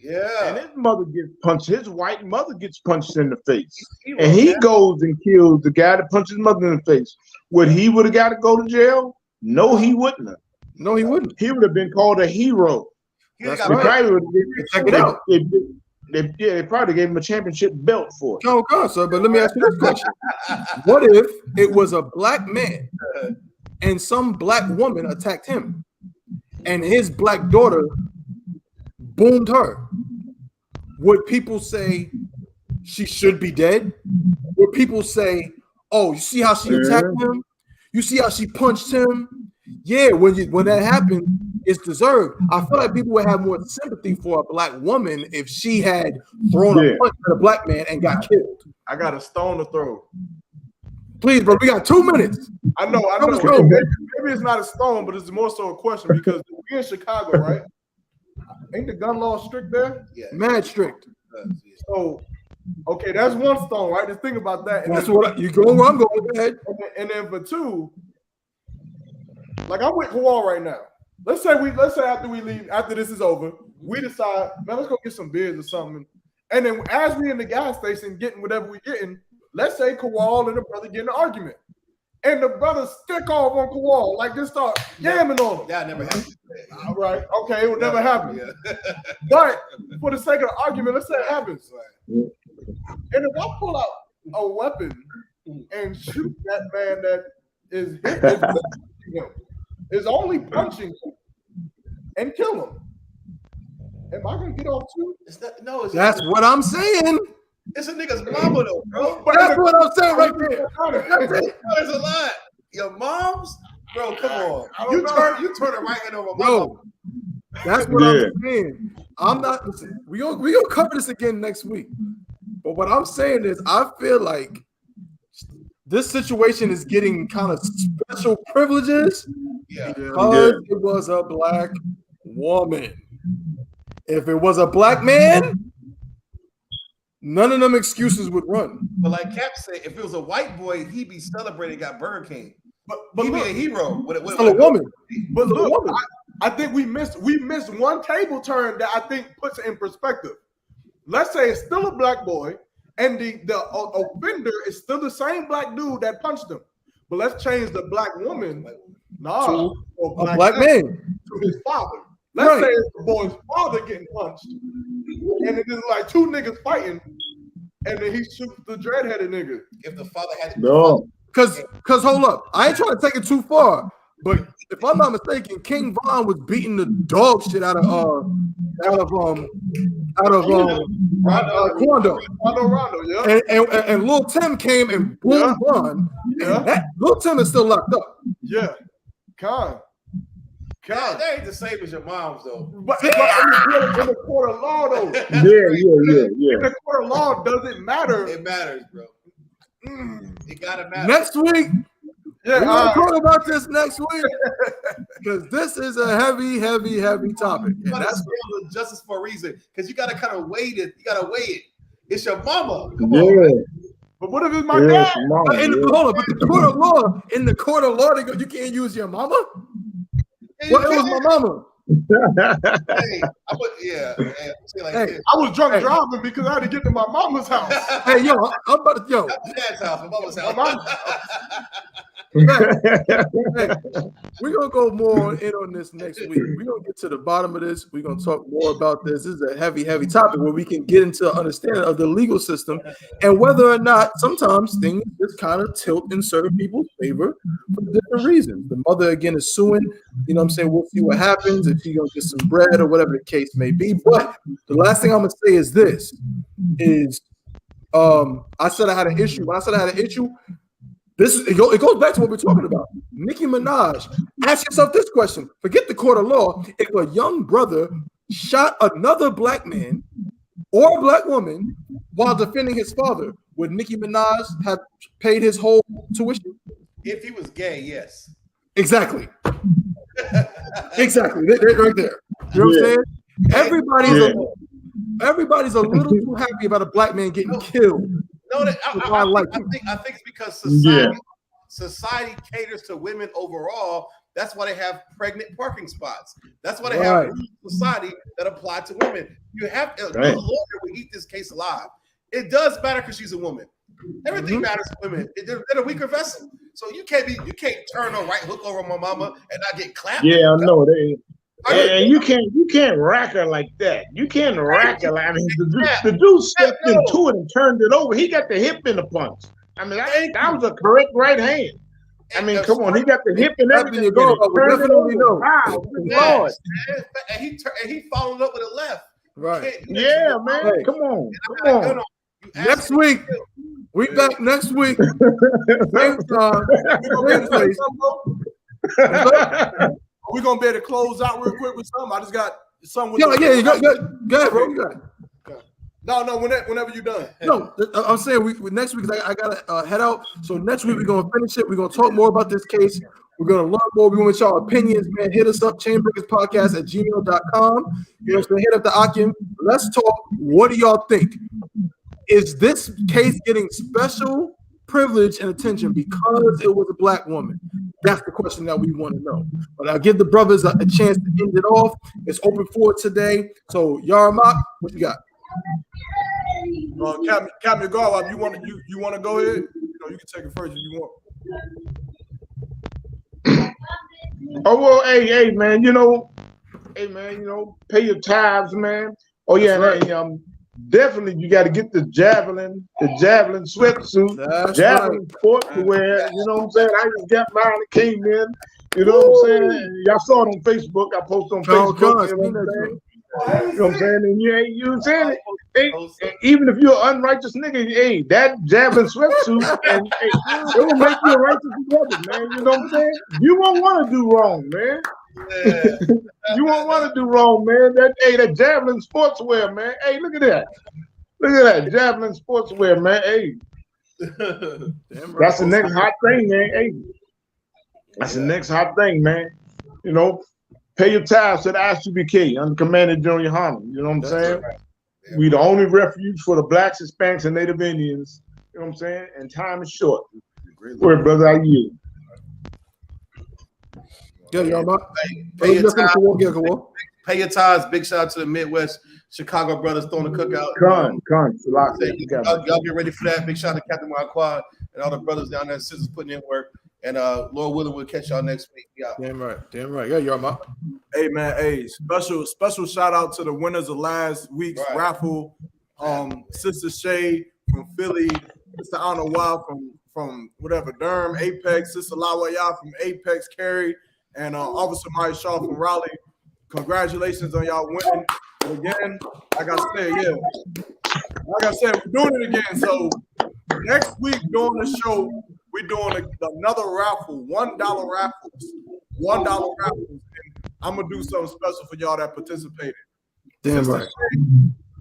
Yeah.
And his mother gets punched. His white mother gets punched in the face. And he goes and kills the guy that punched his mother in the face. Would he have got to go to jail? No, he wouldn't have.
No, he wouldn't.
He would have been called a hero.
That's
right.
Check it out.
They probably gave him a championship belt for it.
Oh God, sir. But let me ask you this question: what if it was a black man and some black woman attacked him, and his black daughter boomed her? Would people say she should be dead? Would people say, "Oh, you see how she attacked him? You see how she punched him?" Yeah, when that happened, it's deserved. I feel like people would have more sympathy for a black woman if she had thrown a punch at a black man and got killed.
I got a stone to throw.
Please, bro, we got 2 minutes.
I know. Maybe it's not a stone, but it's more so a question because we in Chicago, right? Ain't the gun law strict there?
Yeah,
mad strict.
So, okay, that's one stone, right? Just think about that. And
that's what you go where I'm going. Go ahead.
And then for two, like I'm with Kawal right now. let's say after we leave, after this is over, we decide, man, let's go get some beers or something. And then as we in the gas station getting whatever we getting, let's say Kowal and the brother get in an argument. And the brother stick off on Kowal, like just start yamming on him.
That never happened.
All right, okay, it would never happen.
Yeah.
But for the sake of the argument, let's say it happens. And if I pull out a weapon and shoot that man that is him, is only punching him and kill him, am I gonna get off too?
That's what I'm saying.
It's a nigga's mama though, bro.
That's what I'm saying right there.
There's a lot. Your mom's, bro. Come on. You turn it right hand over my mama.
Bro, that's what I'm saying. I'm not. Listen, we gonna cover this again next week. But what I'm saying is, I feel like this situation is getting kind of special privileges because it was a black woman. If it was a black man, none of them excuses would run.
But like Cap said, if it was a white boy, he'd be celebrating, got Burger King. But he'd be a hero.
Still a woman.
But look, I think we missed one table turn that I think puts it in perspective. Let's say it's still a black boy, and the offender is still the same black dude that punched him. But let's change the black woman,
to a black man,
to his father. Let's say it's the boy's father getting punched, and it is like two niggas fighting, and then he shoots the dreadheaded nigga.
If the father had
because hold up, I ain't trying to take it too far, but if I'm not mistaken, King Von was beating the dog shit out of Quando,
yeah.
And Lil Tim came and boom Von. And Lil Tim is still locked up.
Yeah, God,
they ain't the same as your mom's though.
But in the court of law though.
Yeah.
In the court of law, does it matter?
It matters, bro. It gotta matter.
Next week, we're gonna talk about this next week because this is a heavy topic. And that's
justice for a reason, because you gotta kind of weigh it. You gotta weigh it. It's your mama.
Come on.
But what if it's my dad?
Hold on, but the court of law, they go, you can't use your mama. What was my mama?
Hey, I
was drunk driving because I had to get to my mama's house.
Hey, yo, I'm about to
my dad's house, my mama's house.
Hey, we're gonna go more in on this next week. We're gonna get to the bottom of this. We're gonna talk more about this. This is a heavy topic where we can get into understanding of the legal system and whether or not sometimes things just kind of tilt in certain people's favor for different reasons. The mother again is suing. You know what I'm saying? We'll see what happens if she's gonna get some bread or whatever the case may be. But the last thing I'm gonna say is this: I said I had an issue. When I said I had an issue. It goes back to what we're talking about. Nicki Minaj, ask yourself this question. Forget the court of law. If a young brother shot another black man or a black woman while defending his father, would Nicki Minaj have paid his whole tuition?
If he was gay, yes.
Exactly. Exactly. Right there. You know what I'm saying? Everybody's a little too happy about a black man getting killed.
No, I think it's because society caters to women overall. That's why they have pregnant parking spots. That's why they have rules of society that apply to women. You have a lawyer will eat this case alive. It does matter because she's a woman. Everything matters to women. They're a weaker vessel. So you can't turn a right hook over my mama and not get clapped.
Yeah, I know they. And you can't rack her like that. You can't rack her. I mean, the dude stepped into it and turned it over. He got the hip in the punch. I mean, that was a correct right hand. I mean, come on, he got the hip and everything. Wow, good Lord.
And he followed up with a left.
Right. Yeah, man. Hey. Come on.
Next week. We back next week. Same time. Same place.
We're gonna be able to close out real quick with something. I just got something.
Go ahead, bro. You got it.
No, whenever you're done.
No, I'm saying next week I gotta head out. So next week we're gonna finish it. We're gonna talk more about this case. We're gonna learn more. We want y'all opinions, man. Hit us up, chainbreakerspodcast@gmail.com. You know, so hit up the Akim. Let's talk. What do y'all think? Is this case getting special privilege and attention because it was a black woman? That's the question that we want to know. But I'll give the brothers a chance to end it off. It's open for today. So Yarmak, what you got?
Captain Garlop, you want to go ahead? You can take it first if you want.
Oh well, hey man, pay your tithes, man. Oh yeah,
That's
and definitely you got to get the javelin sweatsuit,
That's
javelin sport to wear. You know what I'm saying? I just got mine. It came in. You know what I'm saying? Y'all saw it on Facebook. I posted on Facebook. You know what I'm saying? And you know saying it. Hey, even if you're an unrighteous nigga, hey, that javelin sweatsuit and it will make you a righteous brother, man. You know what I'm saying? You won't want to do wrong, man.
Yeah.
You won't want to do wrong, man. That javelin sportswear, man. Hey, look at that. Look at that javelin sportswear, man. Hey, that's the next hot thing, man. Hey, that's the next hot thing, man. Pay your tithes to the I.S.U.P.K. under Commander General YAHANNA. You know what I'm saying?
Right. Yeah,
We the only refuge for the blacks, Hispanics, and Native Indians. You know what I'm saying? And time is short. Where, brother, I yield.
Yeah, Yarmak.
Pay your tithes. Big shout out to the Midwest Chicago brothers throwing the cookout. Y'all get ready for that. Big shout out to Captain Marquand and all the brothers down there, sisters putting in work. And Lord willing, we'll catch y'all next week. Yeah.
Damn right. Yeah, Yarmak.
Hey man, special shout out to the winners of last week's raffle. Sister Shay from Philly, Sister Anna Wild from whatever, Durham, Apex, Sister Lawaya from Apex, Cary, and Officer Maya Shaw from Raleigh. Congratulations on y'all winning. And again, like I said, we're doing it again. So next week during the show, we're doing another raffle, $1 raffles. And I'm gonna do something special for y'all that participated.
Damn right.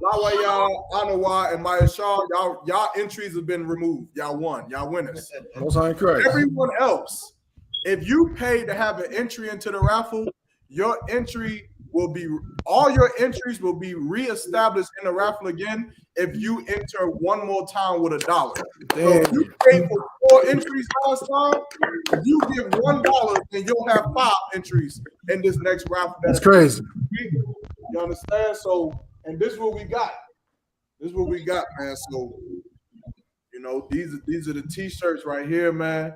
Lawaya, Anawa, and Maya Shaw, y'all entries have been removed. Y'all won. Y'all winners.
Most High in Christ.
Everyone else, if you pay to have an entry into the raffle, all your entries will be reestablished in the raffle again if you enter one more time with $1. So if you paid for 4 entries last time, if you give $1, then you'll have 5 entries in this next raffle.
That's crazy.
You understand? So, and this is what we got. Man. So, these are the t-shirts right here, man.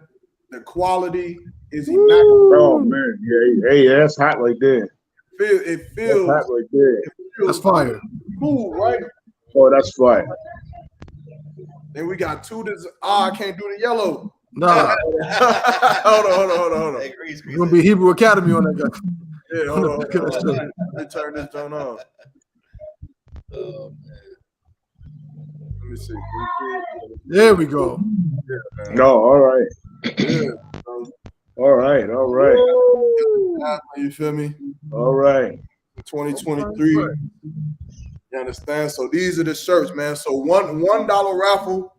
The quality is immaculate.
Oh man, hey, that's hot right there.
It feels
hot right there.
That's fire.
Cool, right?
Oh, that's fire.
Then we got 2. I can't do the yellow.
Nah.
Hold on.
Hey,
You're gonna be Hebrew Academy on that guy.
Yeah, hold on. Let me turn this joint on.
Oh man.
Let me see.
There we go.
Yeah,
no, all right.
Yeah.
All right.
You feel me?
All right.
2023. You understand? So these are the shirts, man. So $1 raffle,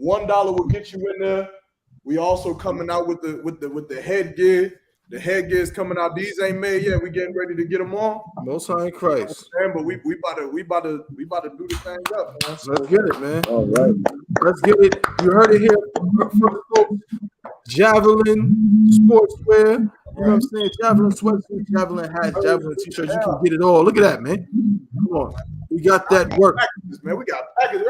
$1 will get you in there. We also coming out with the headgear. The headgear is coming out. These ain't made yet. We getting ready to get them on.
Most High in Christ.
But we about to do the thing up, man. So,
let's get it, man.
All right.
Let's get it. You heard it here from folks. Javelin sportswear. You know what I'm saying? Javelin sweatsuit, javelin hat, javelin t-shirts. You can get it all. Look at that, man. Come on. We got that work.
Man, we got packages.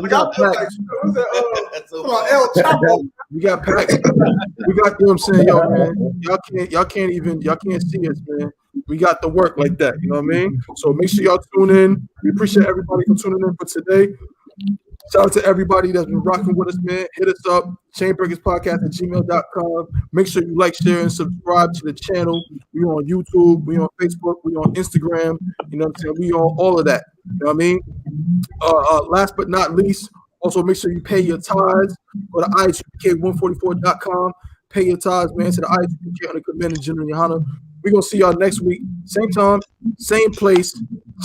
We got
packs.
El Chapo.
We got packs. We got, you know what I'm saying? Yo, man. Y'all can't see us, man. We got the work like that. You know what I mean? So make sure y'all tune in. We appreciate everybody for tuning in for today. Shout out to everybody that's been rocking with us, man. Hit us up, chainbreakerspodcast@gmail.com. Make sure you like, share, and subscribe to the channel. We on YouTube, we on Facebook, we on Instagram. You know what I'm saying? We on all of that. You know what I mean? Last but not least, also make sure you pay your tithes. Go to ISUPK144.com. Pay your tithes, man, to the I.S.U.P.K under Commander General YAHANNA. We're going to see y'all next week. Same time, same place.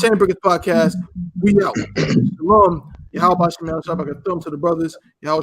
Chainbreakers Podcast. We out. Shalom. Yahweh Shabbat, a thumb to the brothers. Yahweh